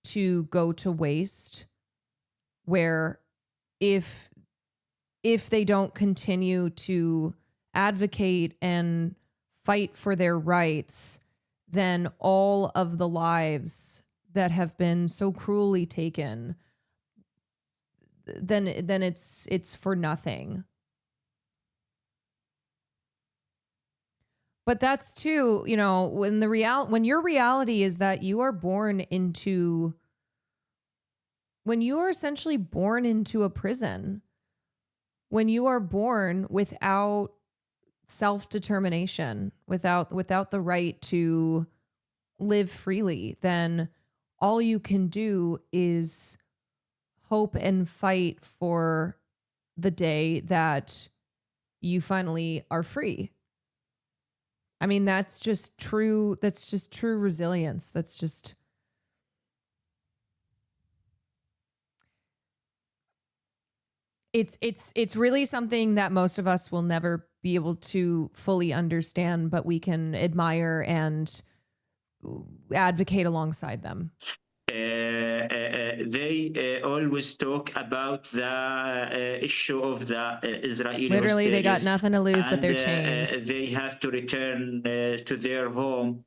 to go to waste, where if they don't continue to advocate and fight for their rights, then all of the lives that have been so cruelly taken, then it's for nothing. But that's too, you know, when your reality is that you are essentially born into a prison, when you are born without self-determination, without the right to live freely, then all you can do is hope and fight for the day that you finally are free. I mean, that's just true resilience. That's just it's really something that most of us will never be able to fully understand, but we can admire and advocate alongside them. They always talk about the issue of the Israeli Literally, they got hostages, nothing to lose but their and, chains. they have to return to their home.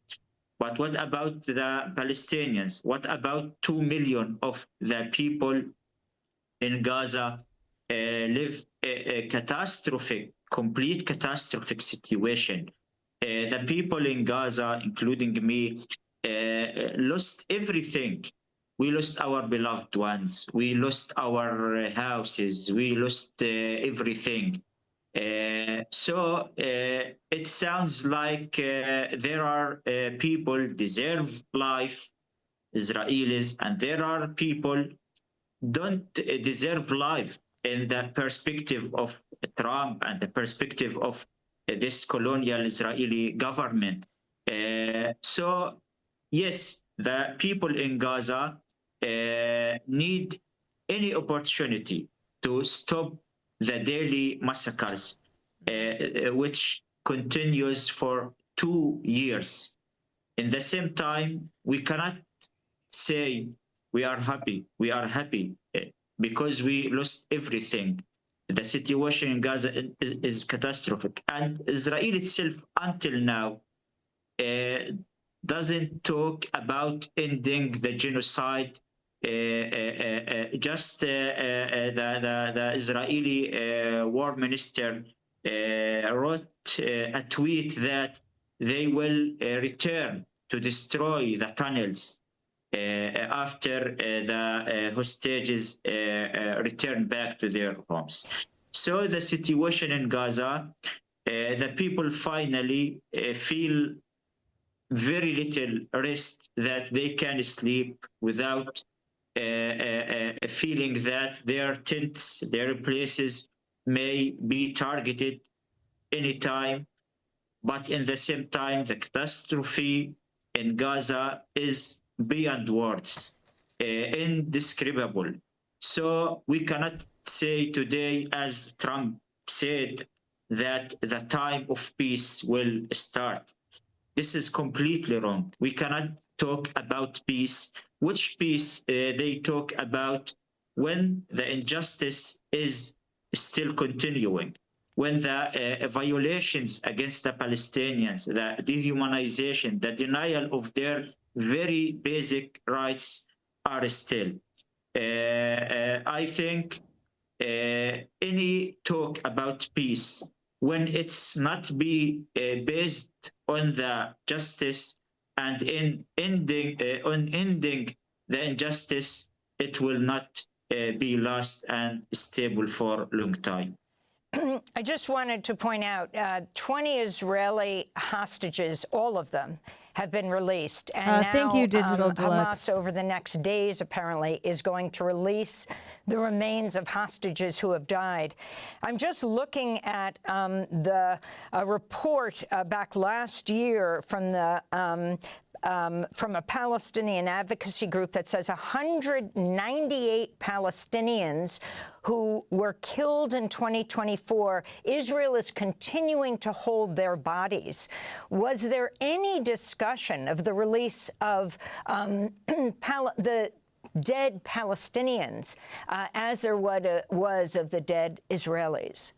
But what about the Palestinians? What about 2 million of the people in Gaza live a complete catastrophic situation? The people in Gaza, including me, lost everything. We lost our beloved ones. We lost our houses. We lost everything. So it sounds like there are people deserve life, Israelis, and there are people don't deserve life in the perspective of Trump and the perspective of this colonial Israeli government. So yes, the people in Gaza need any opportunity to stop the daily massacres, which continues for 2 years. In the same time, we cannot say we are happy because we lost everything. The situation in Gaza is catastrophic, and Israel itself until now doesn't talk about ending the genocide. Just the Israeli war minister wrote a tweet that they will return to destroy the tunnels after the hostages return back to their homes. So the situation in Gaza, the people finally feel very little rest, that they can sleep without feeling that their tents, their places may be targeted anytime. But in the same time, the catastrophe in Gaza is beyond words, indescribable. So we cannot say today, as Trump said, that the time of peace will start. This is completely wrong. We cannot talk about peace. Which peace they talk about when the injustice is still continuing, when the violations against the Palestinians, the dehumanization, the denial of their very basic rights are still. I think any talk about peace, when it's not be based on the justice and in ending the injustice, it will not be last and stable for a long time. I just wanted to point out 20 Israeli hostages, all of them, have been released. And now, thank you, Digital Deluxe. Hamas, over the next days, apparently, is going to release the remains of hostages who have died. I'm just looking at the report back last year from the from a Palestinian advocacy group that says 198 Palestinians who were killed in 2024, Israel is continuing to hold their bodies. Was there any discussion of the release of the dead Palestinians as there was of the dead Israelis?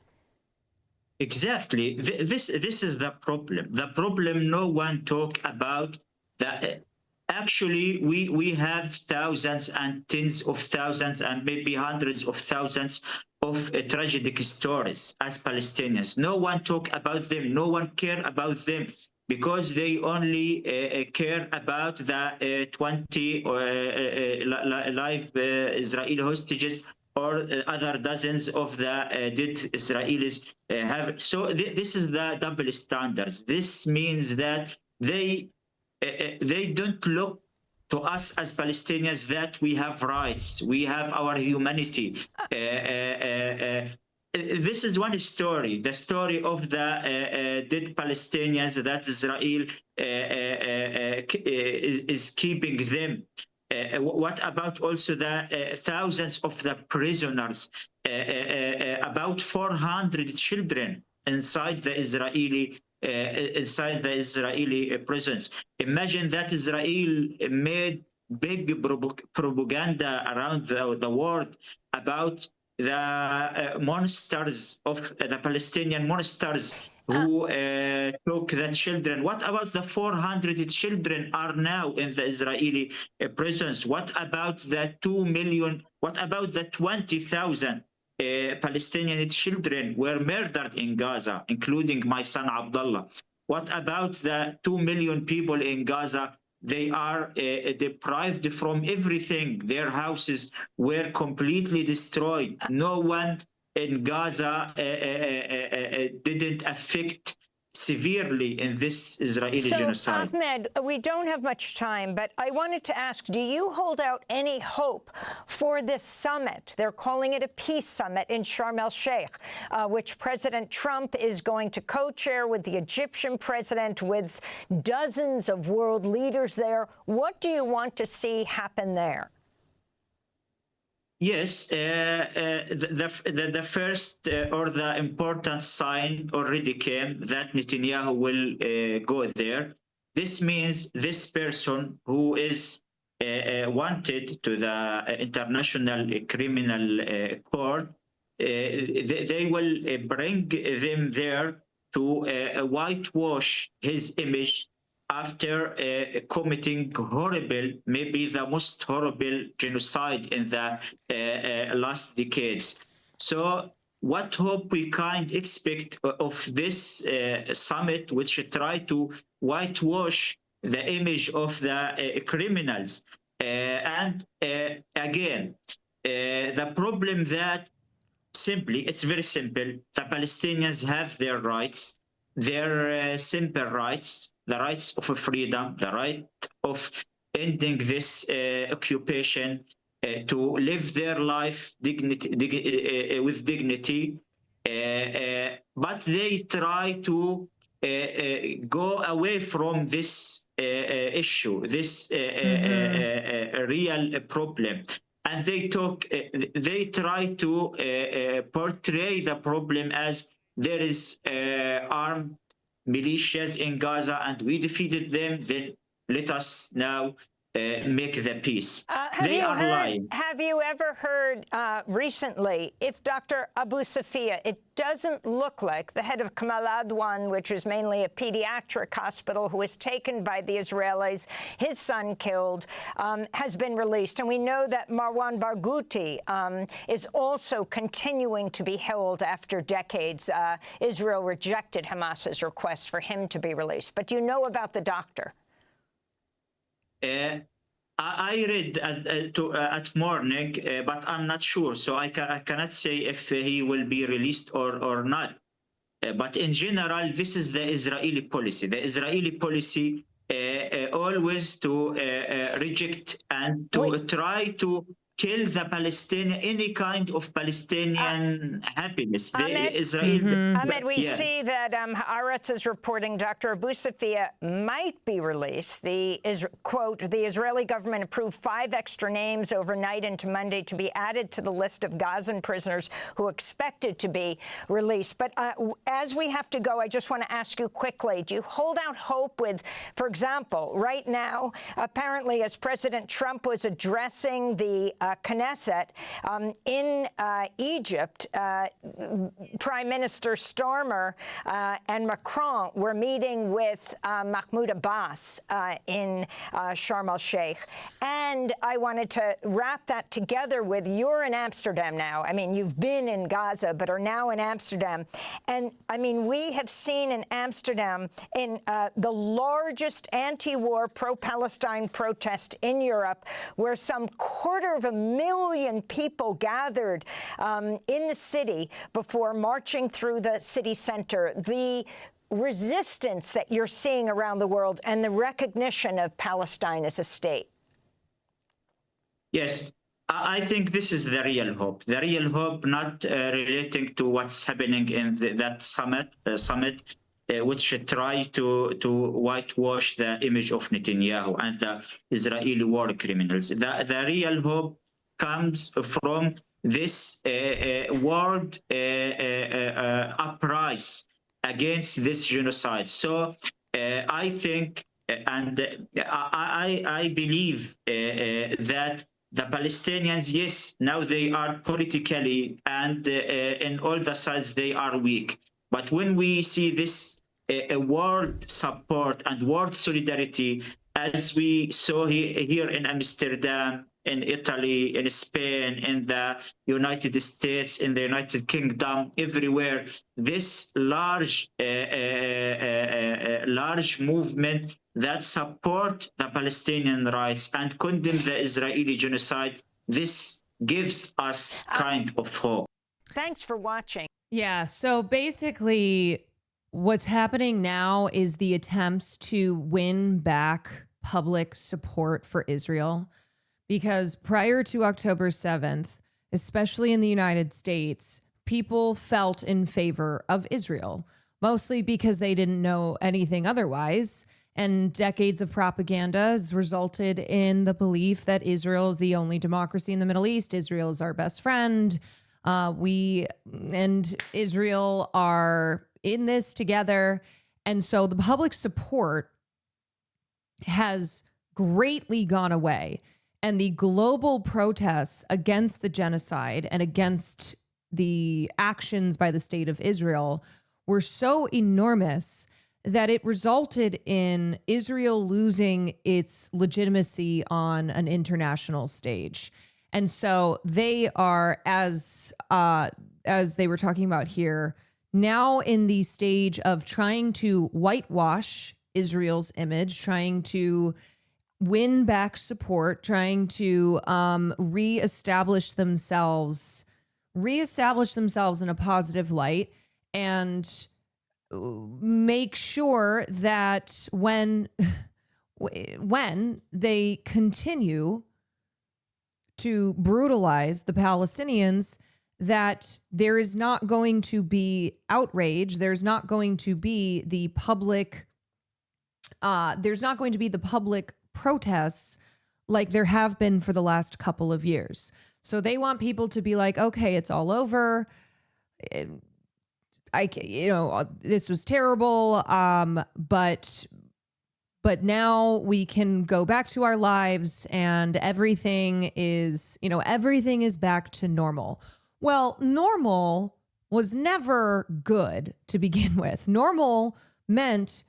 Exactly. This is the problem. The problem no one talk about. That actually we have thousands and tens of thousands and maybe hundreds of thousands of tragic stories as Palestinians. No one talk about them. No one care about them because they only care about the 20 live Israeli hostages or other dozens of the dead Israelis have. So this is the double standards. This means that they don't look to us as Palestinians that we have rights, we have our humanity. this is one story, the story of the dead Palestinians that Israel is keeping them. What about also the thousands of the prisoners, about 400 children inside the Israeli prisons? Imagine that Israel made big propaganda around the world about the monsters of the Palestinian monsters who took the children. What about the 400 children are now in the Israeli prisons? What about the 2 million? What about the 20,000 Palestinian children were murdered in Gaza, including my son Abdullah? What about the 2 million people in Gaza? They are deprived from everything. Their houses were completely destroyed. No one in Gaza didn't affect severely in this Israeli genocide. Ahmed, we don't have much time, but I wanted to ask, do you hold out any hope for this summit? They're calling it a peace summit in Sharm el-Sheikh, which President Trump is going to co-chair with the Egyptian president, with dozens of world leaders there. What do you want to see happen there? Yes, the first or the important sign already came that Netanyahu will go there. This means this person who is wanted to the International Criminal Court, they will bring them there to whitewash his image after committing horrible, maybe the most horrible genocide in the last decades. So what hope we can expect of this summit, which try to whitewash the image of the criminals? And again, the problem that simply, it's very simple, the Palestinians have their rights, their simple rights, the rights of freedom, the right of ending this occupation, to live their life with dignity. But they try to go away from this issue, this real problem. And they try to portray the problem as there is armed militias in Gaza and we defeated them, then let us now make the peace. They are lying. Have you ever heard recently if Dr. Abu Safia, it doesn't look like the head of Kamal Adwan, which is mainly a pediatric hospital, who was taken by the Israelis, his son killed, has been released. And we know that Marwan Barghouti is also continuing to be held after decades. Israel rejected Hamas's request for him to be released. But do you know about the doctor? I read at morning, but I'm not sure. So I cannot say if he will be released or not. But in general, this is the Israeli policy. The Israeli policy always to reject and to try to kill the Palestinian, any kind of Palestinian happiness. Ahmed, we see that Haaretz is reporting Dr. Abu Safia might be released. Quote, the Israeli government approved 5 extra names overnight into Monday to be added to the list of Gazan prisoners who expected to be released. But as we have to go, I just want to ask you quickly, do you hold out hope with, for example, right now, apparently as President Trump was addressing the Knesset in Egypt, Prime Minister Starmer and Macron were meeting with Mahmoud Abbas in Sharm el-Sheikh. And I wanted to wrap that together with, you're in Amsterdam now. I mean, you've been in Gaza, but are now in Amsterdam. And I mean, we have seen in Amsterdam in the largest anti-war pro-Palestine protest in Europe, where some 250,000 people gathered in the city before marching through the city center. The resistance that you're seeing around the world and the recognition of Palestine as a state. Yes, I think this is the real hope. The real hope, not relating to what's happening in that summit, which try to whitewash the image of Netanyahu and the Israeli war criminals. The real hope comes from this world uprise against this genocide. So I think, and I believe that the Palestinians, yes, now they are politically and in all the sides they are weak. But when we see this world support and world solidarity, as we saw here in Amsterdam, in Italy, in Spain, in the United States, in the United Kingdom, everywhere, this large movement that support the Palestinian rights and condemn the Israeli genocide, this gives us kind of hope. Thanks for watching. Yeah, so basically what's happening now is the attempts to win back public support for Israel, because prior to October 7th, especially in the United States, people felt in favor of Israel, mostly because they didn't know anything otherwise. And decades of propaganda has resulted in the belief that Israel is the only democracy in the Middle East. Israel is our best friend. We and Israel are in this together. And so the public support has greatly gone away. And the global protests against the genocide and against the actions by the state of Israel were so enormous that it resulted in Israel losing its legitimacy on an international stage. And so they are, as they were talking about here, now in the stage of trying to whitewash Israel's image, trying to win back support, trying to reestablish themselves in a positive light, and make sure that when they continue to brutalize the Palestinians, that there is not going to be outrage, there's not going to be the public protests like there have been for the last couple of years. So they want people to be like, okay, it's all over. This was terrible. But now we can go back to our lives and everything is back to normal. Well, normal was never good to begin with. Normal meant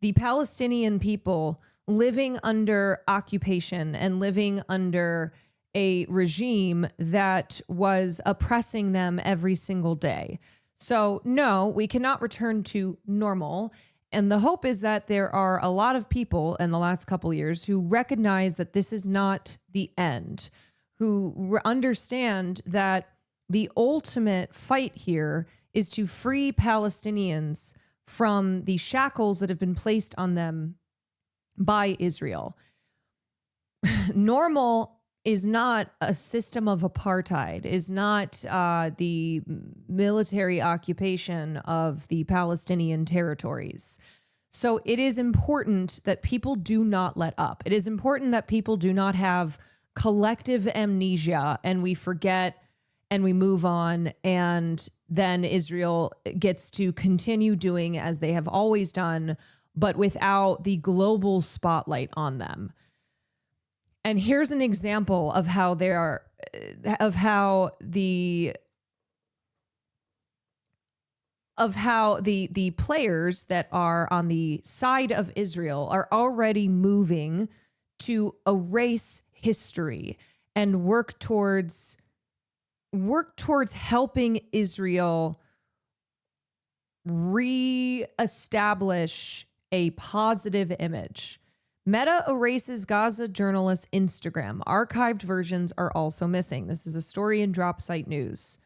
the Palestinian people living under occupation and living under a regime that was oppressing them every single day. So no, we cannot return to normal. And the hope is that there are a lot of people in the last couple of years who recognize that this is not the end, who understand that the ultimate fight here is to free Palestinians from the shackles that have been placed on them by Israel. Normal is not a system of apartheid, is not the military occupation of the Palestinian territories. So it is important that people do not let up. It is important that people do not have collective amnesia and we forget and we move on, and then Israel gets to continue doing as they have always done, but without the global spotlight on them. And here's an example of how the players that are on the side of Israel are already moving to erase history and work towards helping Israel reestablish a positive image. Meta erases Gaza journalist's Instagram. Archived versions are also missing. This is a story in Dropsite News.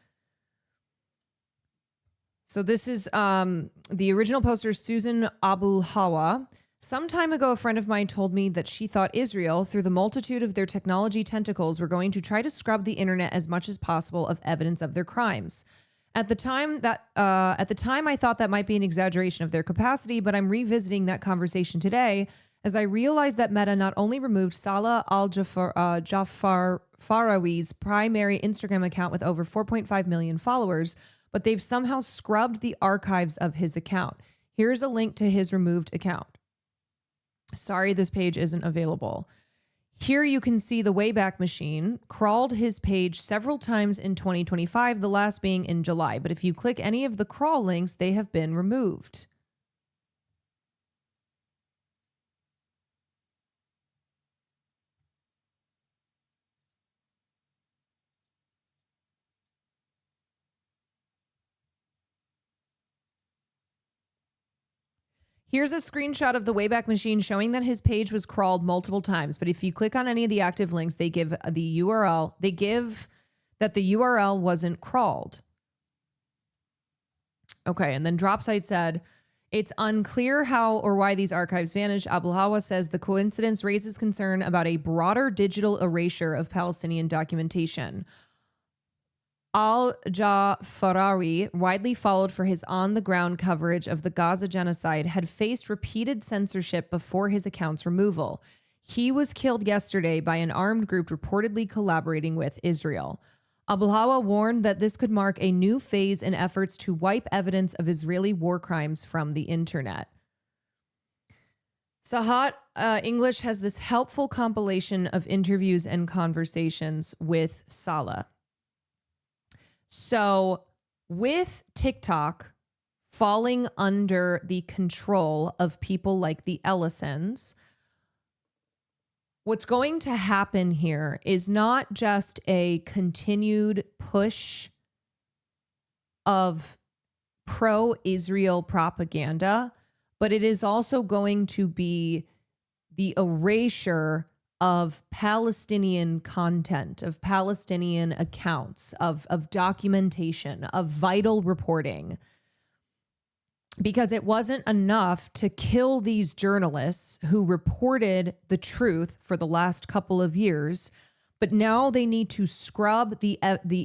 So this is the original poster, Susan Abu Hawa, Some time ago, a friend of mine told me that she thought Israel, through the multitude of their technology tentacles, were going to try to scrub the internet as much as possible of evidence of their crimes. At the time, I thought that might be an exaggeration of their capacity, but I'm revisiting that conversation today as I realized that Meta not only removed Salah al-Jafarawi's primary Instagram account with over 4.5 million followers, but they've somehow scrubbed the archives of his account. Here's a link to his removed account. Sorry, this page isn't available. Here you can see the Wayback Machine crawled his page several times in 2025, the last being in July. But if you click any of the crawl links, they have been removed. Here's a screenshot of the Wayback Machine showing that his page was crawled multiple times. But if you click on any of the active links, they give the URL. They give that the URL wasn't crawled. Okay, and then Dropsite said, it's unclear how or why these archives vanished. Abu Hawa says the coincidence raises concern about a broader digital erasure of Palestinian documentation. Al-Jafarawi, widely followed for his on-the-ground coverage of the Gaza genocide, had faced repeated censorship before his account's removal. He was killed yesterday by an armed group reportedly collaborating with Israel. Abu Hawa warned that this could mark a new phase in efforts to wipe evidence of Israeli war crimes from the internet. Sahat English has this helpful compilation of interviews and conversations with Salah. So with TikTok falling under the control of people like the Ellisons, what's going to happen here is not just a continued push of pro-Israel propaganda, but it is also going to be the erasure of Palestinian content, of Palestinian accounts, of documentation, of vital reporting. Because it wasn't enough to kill these journalists who reported the truth for the last couple of years, but now they need to scrub the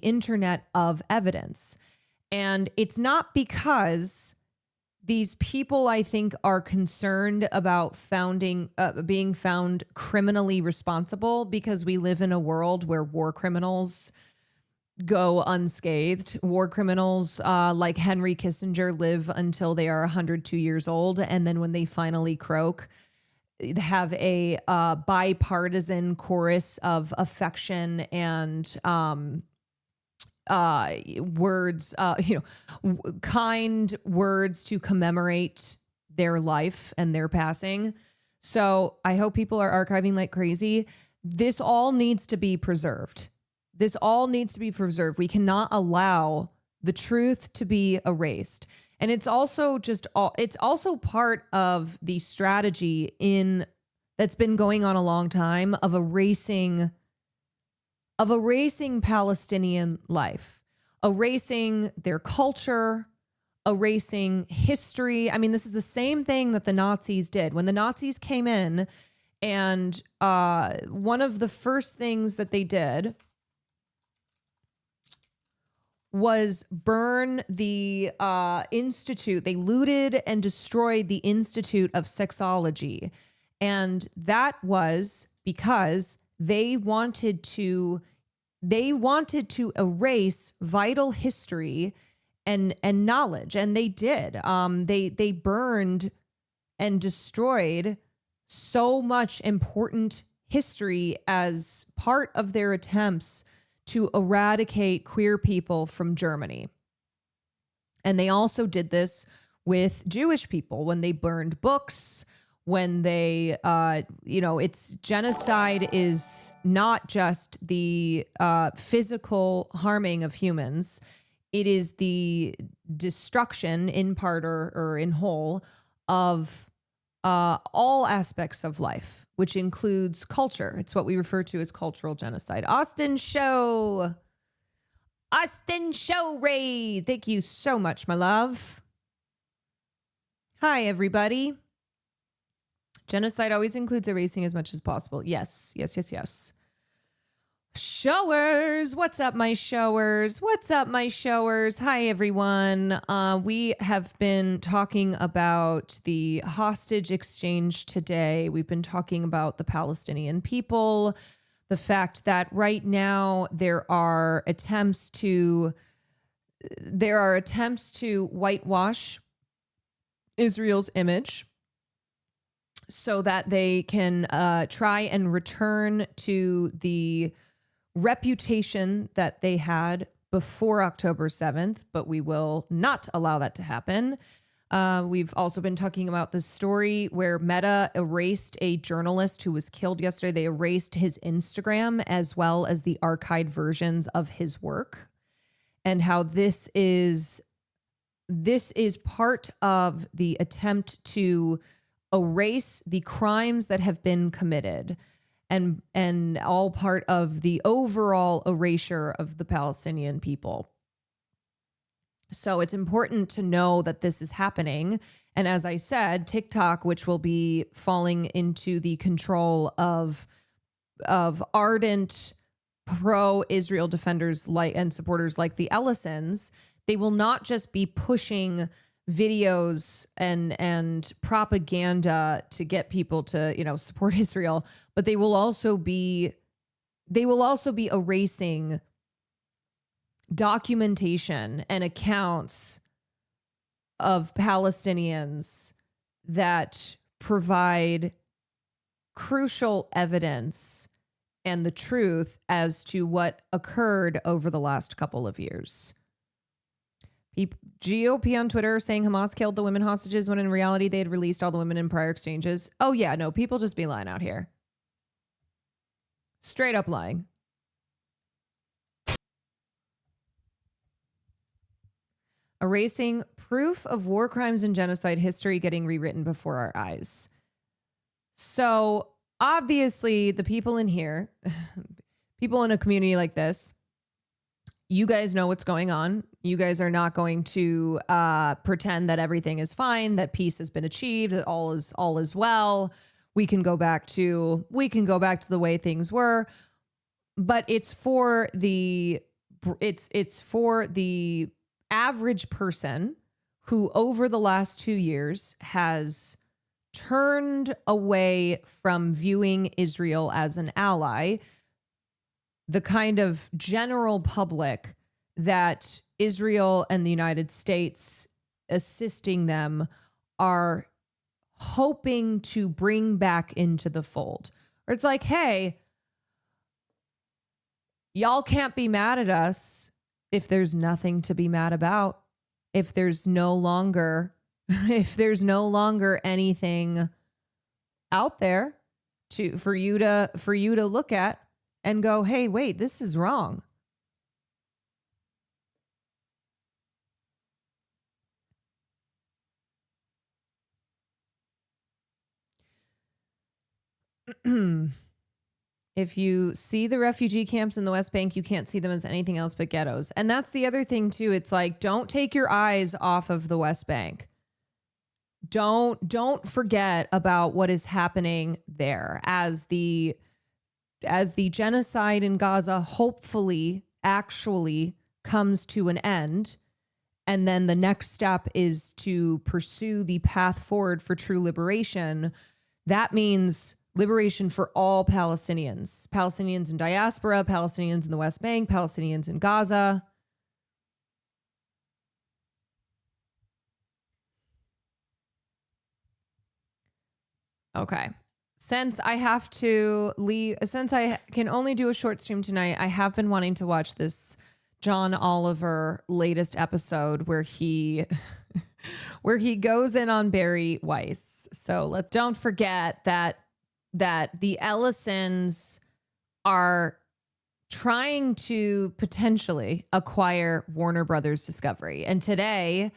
internet of evidence. And it's not because these people, I think, are concerned about being found criminally responsible, because we live in a world where war criminals go unscathed. War criminals like Henry Kissinger live until they are 102 years old. And then when they finally croak, have a bipartisan chorus of affection and words, kind words to commemorate their life and their passing. So I hope people are archiving like crazy. This all needs to be preserved. This all needs to be preserved. We cannot allow the truth to be erased. And it's also part of the strategy that's been going on a long time of erasing Palestinian life, erasing their culture, erasing history. I mean, this is the same thing that the Nazis did. When the Nazis came in, and one of the first things that they did was burn the institute. They looted and destroyed the Institute of Sexology. And that was because they wanted to erase vital history and knowledge, and they did. They burned and destroyed so much important history as part of their attempts to eradicate queer people from Germany. And they also did this with Jewish people when they burned books, when they, it's genocide is not just the physical harming of humans. It is the destruction in part or in whole of all aspects of life, which includes culture. It's what we refer to as cultural genocide. Austin Show Ray. Thank you so much, my love. Hi, everybody. Genocide always includes erasing as much as possible. Yes. Showers. What's up, my showers? Hi, everyone. We have been talking about the hostage exchange today. We've been talking about the Palestinian people, the fact that right now there are attempts to whitewash Israel's image so that they can try and return to the reputation that they had before October 7th, but we will not allow that to happen. We've also been talking about the story where Meta erased a journalist who was killed yesterday. They erased his Instagram as well as the archived versions of his work, and how this is part of the attempt to erase the crimes that have been committed, and all part of the overall erasure of the Palestinian people. So it's important to know that this is happening. And as I said, TikTok, which will be falling into the control of ardent pro-Israel defenders and supporters like the Ellisons, they will not just be pushing videos and propaganda to get people to, support Israel, but they will also be erasing documentation and accounts of Palestinians that provide crucial evidence and the truth as to what occurred over the last couple of years. GOP on Twitter saying Hamas killed the women hostages when in reality they had released all the women in prior exchanges. Oh yeah, no, people just be lying out here. Straight up lying. Erasing proof of war crimes and genocide history getting rewritten before our eyes. So obviously the people in here, people in a community like this, you guys know what's going on. You guys are not going to pretend that everything is fine, that peace has been achieved, that all is well. We can go back to the way things were, but it's for the average person who over the last 2 years has turned away from viewing Israel as an ally, the kind of general public that Israel and the United States assisting them are hoping to bring back into the fold. Or it's like, hey, y'all can't be mad at us if there's nothing to be mad about, if there's no longer anything out there for you to look at and go, hey, wait, this is wrong. If you see the refugee camps in the West Bank, you can't see them as anything else but ghettos. And that's the other thing too. It's like, don't take your eyes off of the West Bank. Don't forget about what is happening there as the genocide in Gaza hopefully actually comes to an end. And then the next step is to pursue the path forward for true liberation. That means liberation for all Palestinians, Palestinians in diaspora, Palestinians in the West Bank, Palestinians in Gaza. Okay. Since I have to leave, since I can only do a short stream tonight, I have been wanting to watch this John Oliver latest episode where he goes in on Barry Weiss. So don't forget that the Ellisons are trying to potentially acquire Warner Brothers Discovery. And today,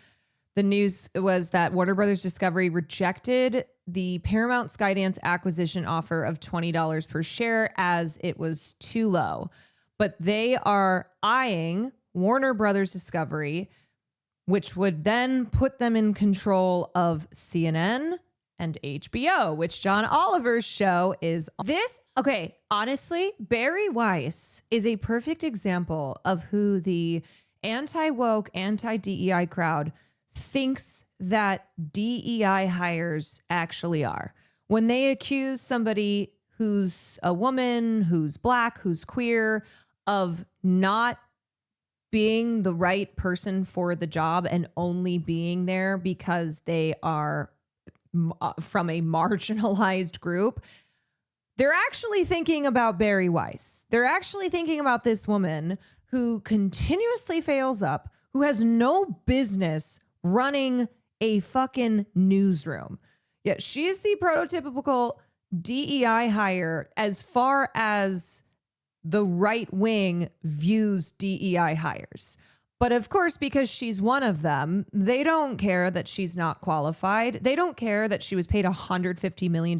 the news was that Warner Brothers Discovery rejected the Paramount Skydance acquisition offer of $20 per share as it was too low. But they are eyeing Warner Brothers Discovery, which would then put them in control of CNN and HBO, which John Oliver's show is. This, okay, honestly, Barry Weiss is a perfect example of who the anti-woke, anti-DEI crowd thinks that DEI hires actually are. When they accuse somebody who's a woman, who's black, who's queer, of not being the right person for the job and only being there because they are from a marginalized group, they're actually thinking about Barry Weiss. They're actually thinking about this woman who continuously fails up, who has no business running a fucking newsroom. Yeah, she's the prototypical DEI hire as far as the right wing views DEI hires. But of course, because she's one of them, they don't care that she's not qualified. They don't care that she was paid $150 million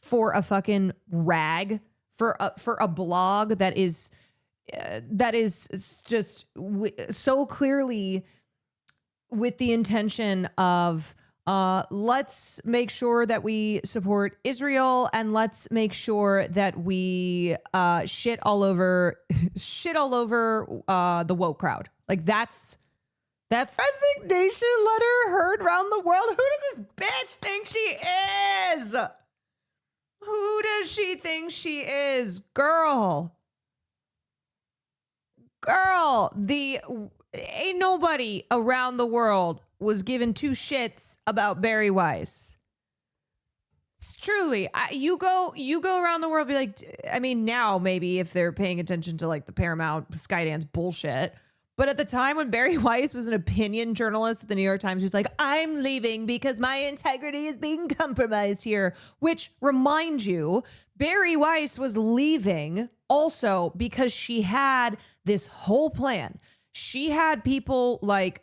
for a fucking rag, for a blog that is just so clearly with the intention of let's make sure that we support Israel and let's make sure that we shit all over the woke crowd. Like that's resignation letter heard around the world. Who does this bitch think she is? Who does she think she is? Girl, ain't nobody around the world was given two shits about Barry Weiss. It's truly, you go around the world, be like, I mean, now maybe if they're paying attention to like the Paramount Skydance bullshit, but at the time when Barry Weiss was an opinion journalist at the New York Times, who's like, I'm leaving because my integrity is being compromised here, which reminds you, Barry Weiss was leaving also because she had this whole plan. She had people like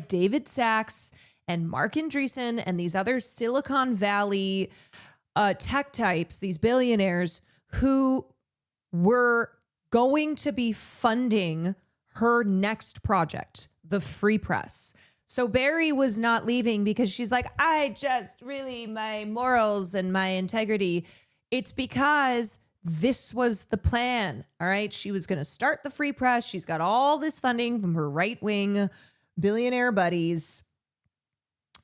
David Sachs and Mark Andreessen and these other Silicon Valley tech types, these billionaires who were going to be funding her next project, the Free Press. So Barry was not leaving because she's like, my morals and my integrity. It's because this was the plan. All right. She was going to start the Free Press. She's got all this funding from her right wing billionaire buddies.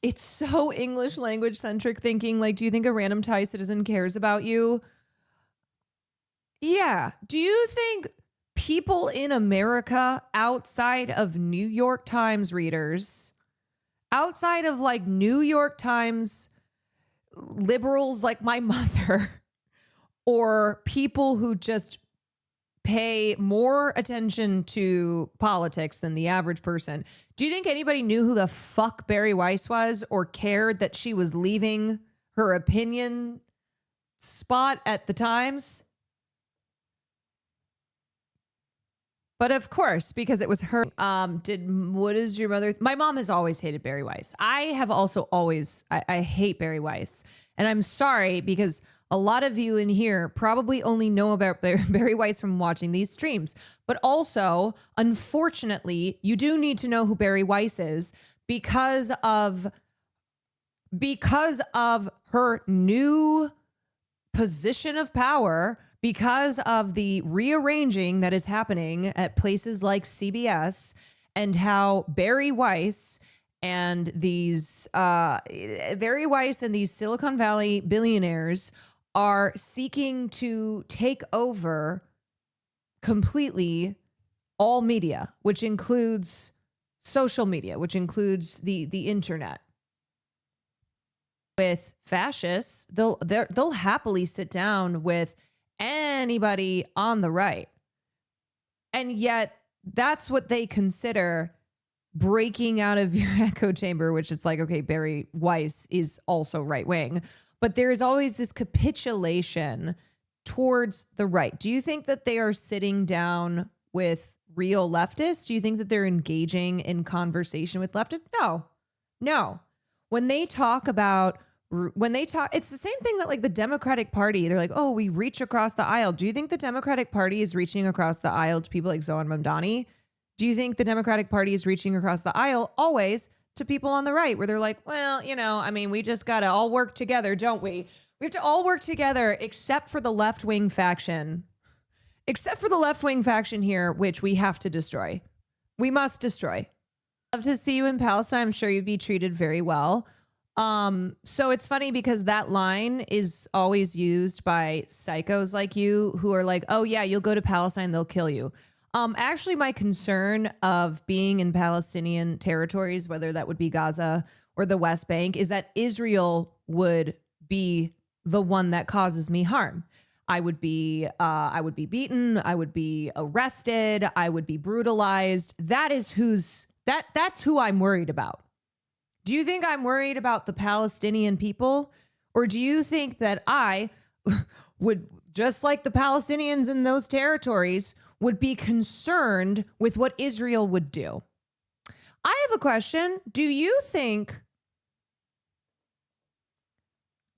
It's so English language centric thinking. Like, do you think a random Thai citizen cares about you? Yeah. Do you think people in America outside of New York Times readers, outside of like New York Times liberals like my mother, or people who just pay more attention to politics than the average person, do you think anybody knew who the fuck Barry Weiss was or cared that she was leaving her opinion spot at the Times? But of course, because it was her, what is your mother? My mom has always hated Barry Weiss. I have also always, I hate Barry Weiss. And I'm sorry because a lot of you in here probably only know about Barry Weiss from watching these streams. But also, unfortunately, you do need to know who Barry Weiss is because of her new position of power, because of the rearranging that is happening at places like CBS, and how Barry Weiss and these Silicon Valley billionaires are seeking to take over completely all media, which includes social media, which includes the internet. With fascists, they'll happily sit down with anybody on the right. And yet that's what they consider breaking out of your echo chamber, which is like, okay, Barry Weiss is also right wing, but there is always this capitulation towards the right. Do you think that they are sitting down with real leftists? Do you think that they're engaging in conversation with leftists? No. When they talk, it's the same thing that like the Democratic Party, they're like, oh, we reach across the aisle. Do you think the Democratic Party is reaching across the aisle to people like Zohan Mamdani? Do you think the Democratic Party is reaching across the aisle always to people on the right where they're like, well, I mean, we just got to all work together, don't we? We have to all work together except for the left-wing faction. Except for the left-wing faction here, which we have to destroy. We must destroy. Love to see you in Palestine. I'm sure you'd be treated very well. So it's funny because that line is always used by psychos like you who are like, oh yeah, you'll go to Palestine, they'll kill you. Actually, my concern of being in Palestinian territories, whether that would be Gaza or the West Bank, is that Israel would be the one that causes me harm. I would be beaten. I would be arrested. I would be brutalized. That's who I'm worried about. Do you think I'm worried about the Palestinian people? Or do you think that I would, just like the Palestinians in those territories, would be concerned with what Israel would do? I have a question. Do you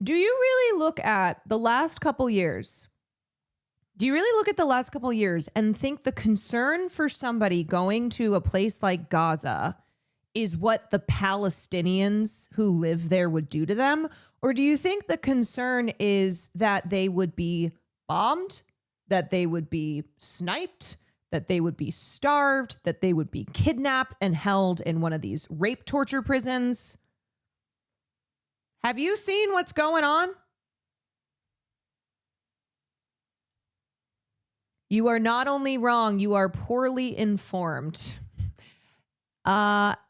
really look at the last couple years? Do you really look at the last couple years and think the concern for somebody going to a place like Gaza is what the Palestinians who live there would do to them? Or do you think the concern is that they would be bombed, that they would be sniped, that they would be starved, that they would be kidnapped and held in one of these rape torture prisons? Have you seen what's going on? You are not only wrong, you are poorly informed.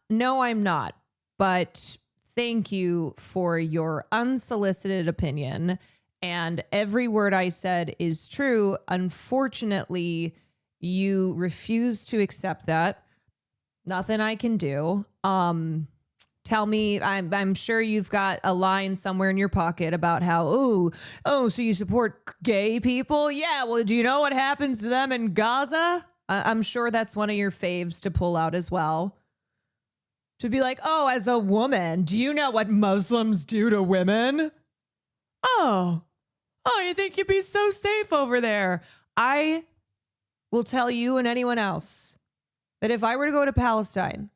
No, I'm not. But thank you for your unsolicited opinion. And every word I said is true. Unfortunately, you refuse to accept that. Nothing I can do. Tell me, I'm sure you've got a line somewhere in your pocket about how, so you support gay people? Yeah, well, do you know what happens to them in Gaza? I'm sure that's one of your faves to pull out as well. To be like, as a woman, do you know what Muslims do to women? Oh, you think you'd be so safe over there? I will tell you and anyone else that if I were to go to Palestine,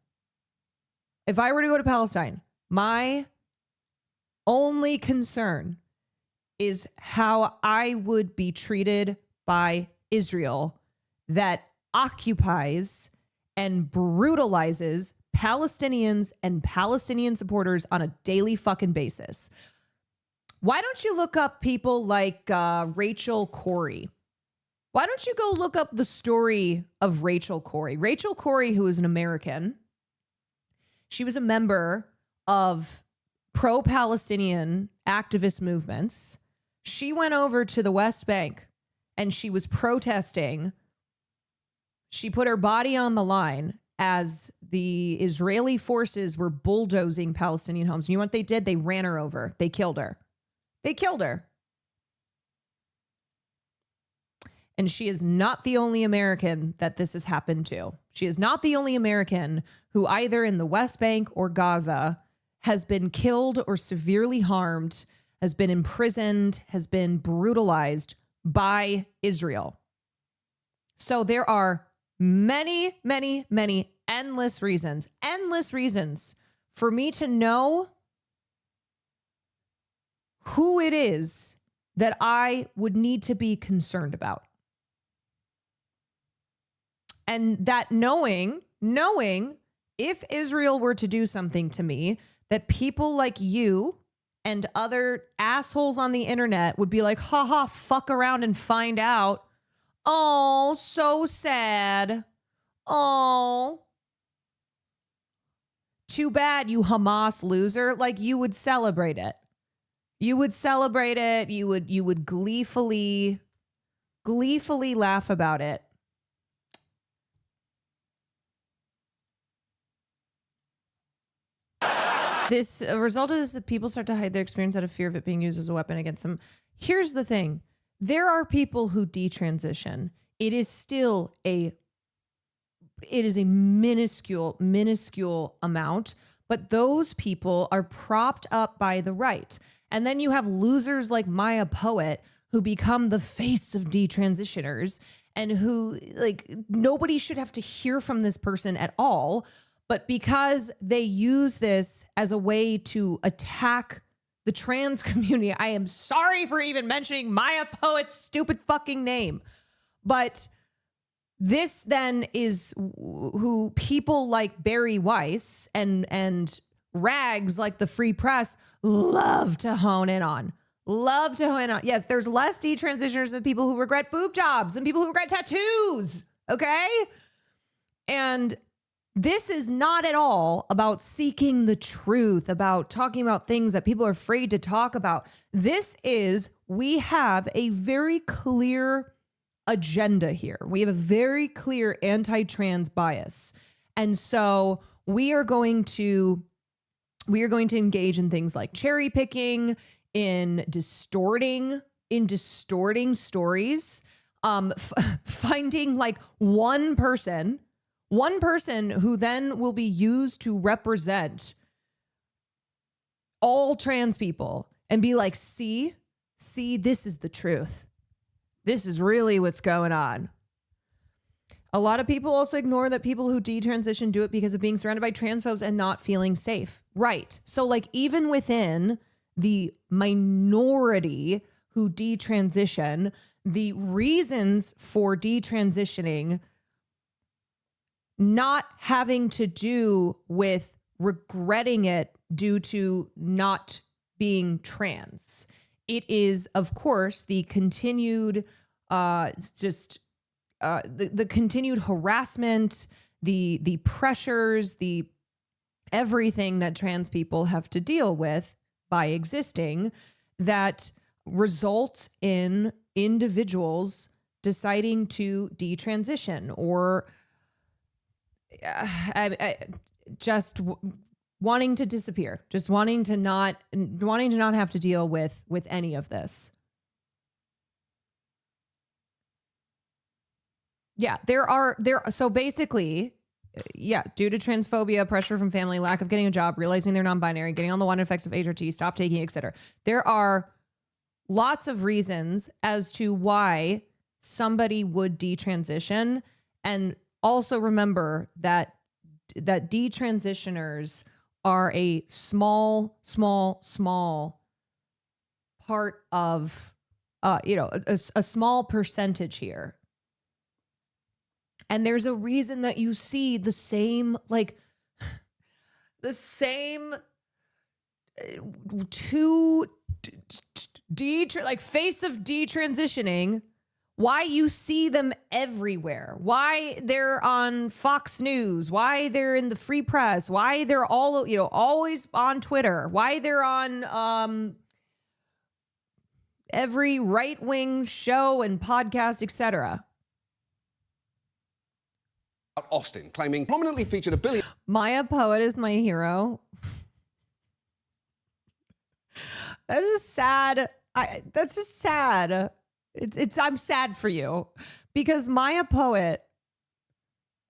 my only concern is how I would be treated by Israel that occupies and brutalizes Palestinians and Palestinian supporters on a daily fucking basis. Why don't you look up people like Rachel Corrie? Why don't you go look up the story of Rachel Corrie? Rachel Corrie, who is an American, she was a member of pro-Palestinian activist movements. She went over to the West Bank and she was protesting. She put her body on the line as the Israeli forces were bulldozing Palestinian homes. You know what they did? They ran her over. They killed her. And she is not the only American that this has happened to. She is not the only American who either in the West Bank or Gaza has been killed or severely harmed, has been imprisoned, has been brutalized by Israel. So there are many, many, many endless reasons for me to know who it is that I would need to be concerned about. And that knowing if Israel were to do something to me, that people like you and other assholes on the internet would be like, haha, fuck around and find out. Oh, so sad. Oh, too bad, you Hamas loser. Like, you would celebrate it. You would gleefully laugh about it. This result is that people start to hide their experience out of fear of it being used as a weapon against them. Here's the thing. There are people who detransition. It is still a minuscule amount, but those people are propped up by the right. And then you have losers like Maya Poet who become the face of detransitioners and who, like, nobody should have to hear from this person at all. But because they use this as a way to attack the trans community, I am sorry for even mentioning Maya Poet's stupid fucking name. But this then is who people like Barry Weiss and rags like the Free Press love to hone in on. Love to hone in on. Yes, there's less detransitioners than people who regret boob jobs and people who regret tattoos. Okay? And this is not at all about seeking the truth, about talking about things that people are afraid to talk about. This is, we have a very clear agenda here. We have a very clear anti-trans bias. And so we are going to engage in things like cherry picking, in distorting stories, finding like one person who then will be used to represent all trans people and be like, see, this is the truth. This is really what's going on. A lot of people also ignore that people who detransition do it because of being surrounded by transphobes and not feeling safe. Right. So like even within the minority who detransition, the reasons for detransitioning not having to do with regretting it due to not being trans. It is, of course, the continued the continued harassment, the pressures, the everything that trans people have to deal with by existing that results in individuals deciding to detransition or just wanting to disappear, just wanting to not have to deal with any of this. Yeah, so basically, yeah, due to transphobia, pressure from family, lack of getting a job, realizing they're non-binary, getting on the wanted effects of HRT, stop taking, etc. There are lots of reasons as to why somebody would detransition, and also remember that detransitioners are a small part of, a small percentage here. And there's a reason that you see the same two face of detransitioning, why you see them everywhere, why they're on Fox News, why they're in the Free Press, why they're all, always on Twitter, why they're on every right-wing show and podcast, etc. Austin, claiming prominently featured a billion. Maya Poet is my hero. That's just sad. That's just sad. I'm sad for you because Maya Poet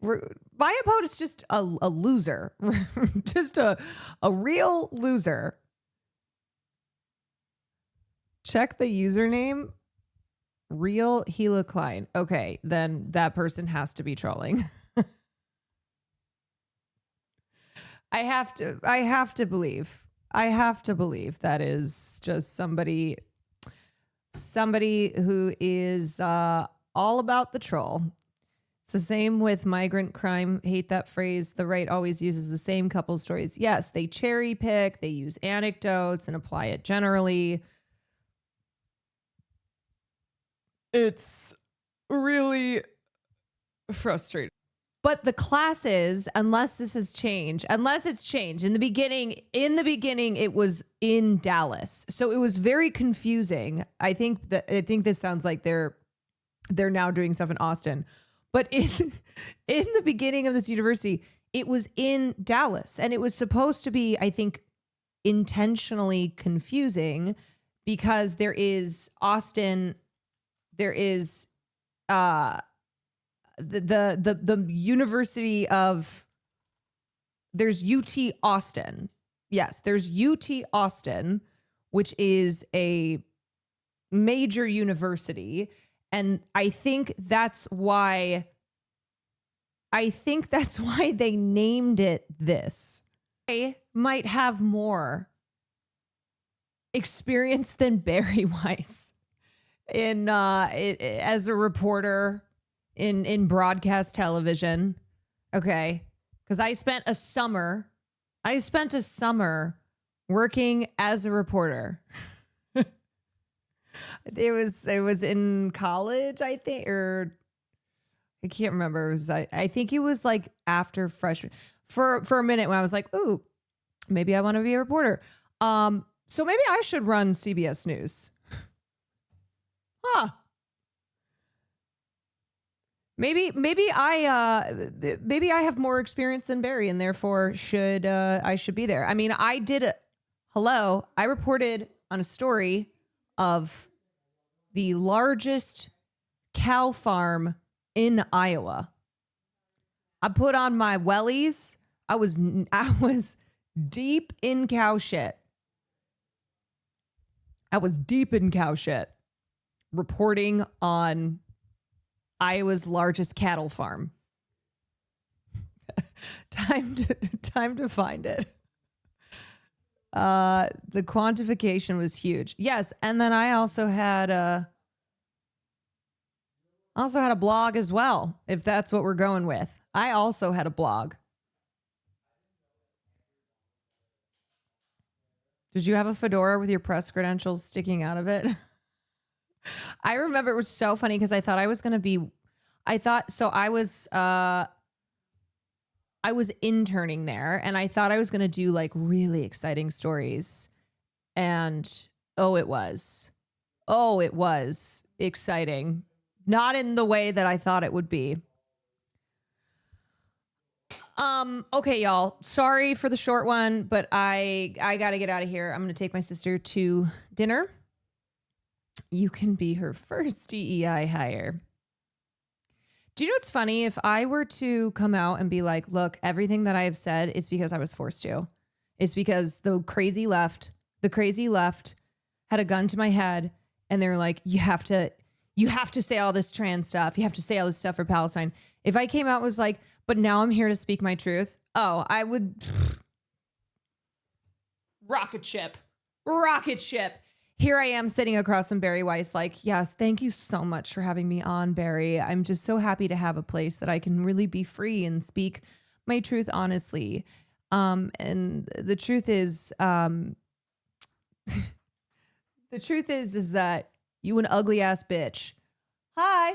is just a loser, just a real loser. Check the username. Real Hila Klein. Okay, then that person has to be trolling. I have to believe that is just somebody who is all about the troll. It's the same with migrant crime. Hate that phrase. The right always uses the same couple stories. Yes, they cherry pick, they use anecdotes and apply it generally. It's really frustrating. But the classes, unless it's changed. In the beginning it was in Dallas. So it was very confusing. I think this sounds like they're now doing stuff in Austin. But in the beginning of this university, it was in Dallas, and it was supposed to be, I think, intentionally confusing because there is Austin, there is the University of, there's UT Austin. Yes, there's UT Austin, which is a major university. And I think that's why I think that's why they named it this. I might have more experience than Barry Weiss in as a reporter in broadcast television. Okay, because I spent a summer working as a reporter. It was in college, I think, or I can't remember. It was I think it was like after freshman for a minute when I was like, ooh, maybe I want to be a reporter. So maybe I should run CBS News. Huh. Maybe I have more experience than Barry, and therefore I should be there. I mean, I reported on a story of the largest cow farm in Iowa. I put on my wellies. I was deep in cow shit. Reporting on Iowa's largest cattle farm. Time to find it. The quantification was huge. Yes, and then I also had a blog as well, if that's what we're going with. I also had a blog. Did you have a fedora with your press credentials sticking out of it? I remember it was so funny because I was interning there and I thought I was going to do like really exciting stories. And it was exciting. Not in the way that I thought it would be. Okay, y'all. Sorry for the short one, but I got to get out of here. I'm going to take my sister to dinner. You can be her first DEI hire. Do you know what's funny? If I were to come out and be like, look, everything that I have said, it's because I was forced to. It's because the crazy left had a gun to my head and they're like, you have to say all this trans stuff. You have to say all this stuff for Palestine. If I came out and was like, but now I'm here to speak my truth. Oh, I would. Rocket ship. Here I am sitting across from Barry Weiss like, yes, thank you so much for having me on, Barry. I'm just so happy to have a place that I can really be free and speak my truth honestly. And the truth is that you an ugly ass bitch. Hi.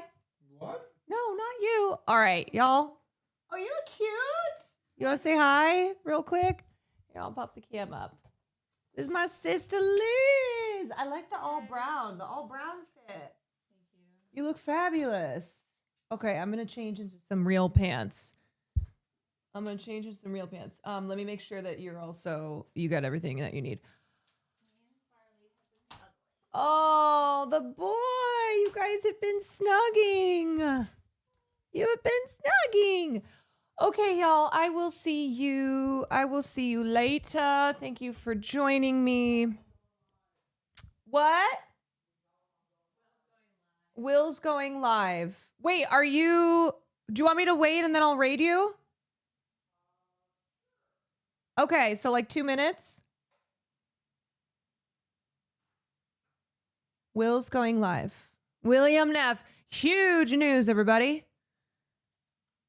What? No, not you. All right, y'all. Oh, you look cute. You want to say hi real quick? Here, I'll pop the cam up. This is my sister Liz. I like the all brown fit. Thank you. You look fabulous. Okay, I'm going to change into some real pants. Let me make sure that you got everything that you need. Oh, the boy. You guys have been snugging. Okay, y'all. I will see you later. Thank you for joining me. What? Will's going live. Wait, do you want me to wait and then I'll raid you? Okay, so like 2 minutes. Will's going live. William Neff. Huge news, everybody.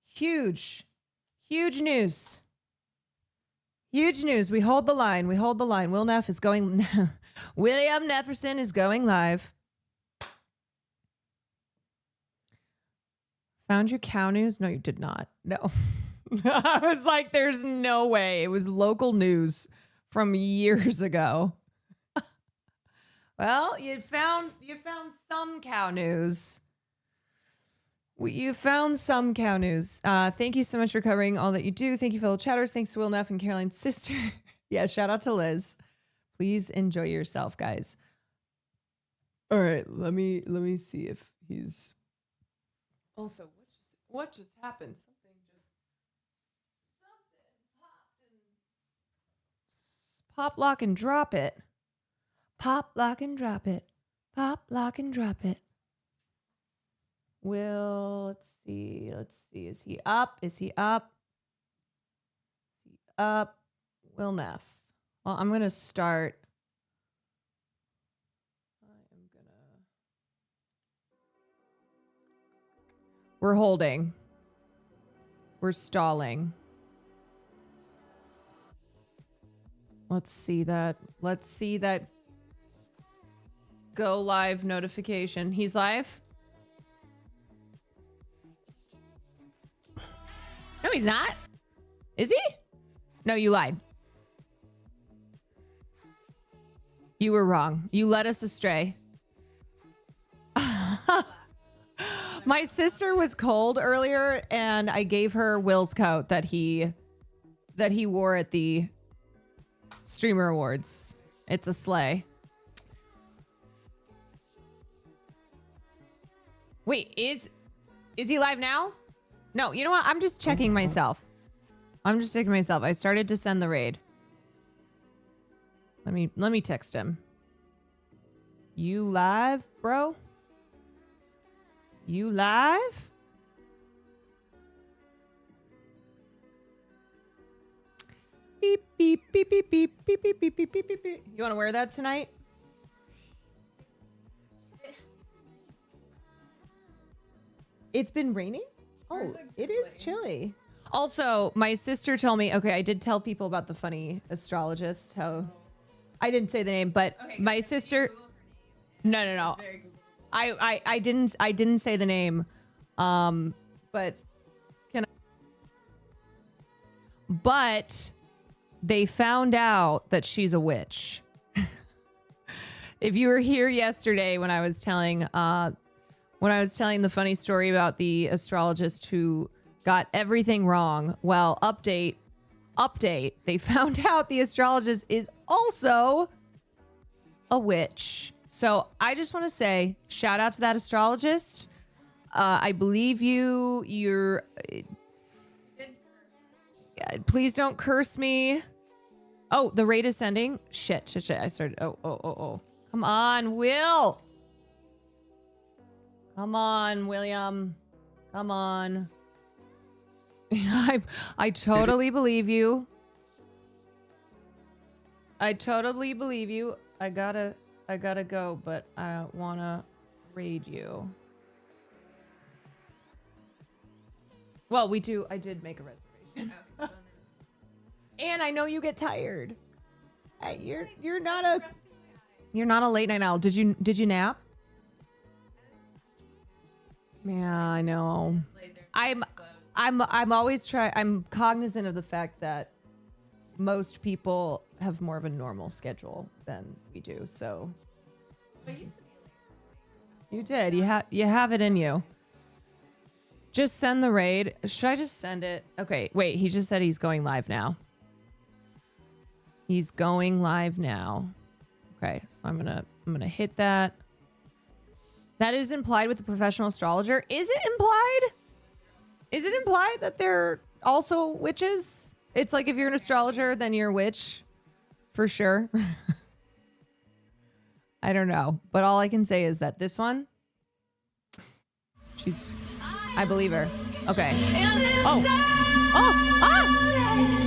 Huge news. We hold the line. Will Neff is going. William Nefferson is going live. Found your cow news? No, you did not. No. I was like, there's no way. It was local news from years ago. Well, you found some cow news. You found some cow news. Thank you so much for covering all that you do. Thank you, fellow chatters. Thanks to Will Neff and Caroline's sister. Yeah, shout out to Liz. Please enjoy yourself, guys. All right, let me see if he's. Also, what just happened? Something popped and pop, lock, and drop it. Pop, lock, and drop it. Pop, lock, and drop it. Will, let's see. Let's see. Is he up? Is he up? Is he up? Will Neff. Well, I'm gonna start. We're holding. We're stalling. Let's see that. Let's see that go live notification. He's live? No, he's not. Is he? No, you lied. You were wrong. You led us astray. My sister was cold earlier, and I gave her Will's coat that he wore at the Streamer Awards. It's a sleigh. Wait, is he live now? No, you know what? I'm just checking myself. I'm just checking myself. I started to send the raid. Let me text him. You live, bro? You live? Beep, beep, beep, beep, beep, beep, beep, beep, beep, beep, beep. You want to wear that tonight? It's been raining? Oh, it is chilly. Also, my sister told me, okay, I did tell people about the funny astrologist, how I didn't say the name, but my sister, no. I didn't say the name. But they found out that she's a witch. If you were here yesterday when I was telling the funny story about the astrologist who got everything wrong, well, update, they found out the astrologist is also a witch. So I just want to say, shout out to that astrologist. I believe you. Please don't curse me. Oh, the raid is sending. Shit. I started. Oh. Come on, Will. Come on, William. Come on. I totally believe you. I totally believe you. I gotta go, but I wanna raid you. Well, we do. I did make a reservation. And I know you get tired. You're not a late night owl. Did you nap? Yeah, I know. I'm always I'm cognizant of the fact that most people have more of a normal schedule than we do. So you did. You have it in you. Just send the raid. Should I just send it? Okay, wait. He just said he's going live now. He's going live now. Okay, so I'm gonna hit that. That is implied with the professional astrologer. Is it implied? Is it implied that they're also witches? It's like if you're an astrologer, then you're a witch. For sure. I don't know. But all I can say is that this one, I believe her. Okay. Oh. Ah!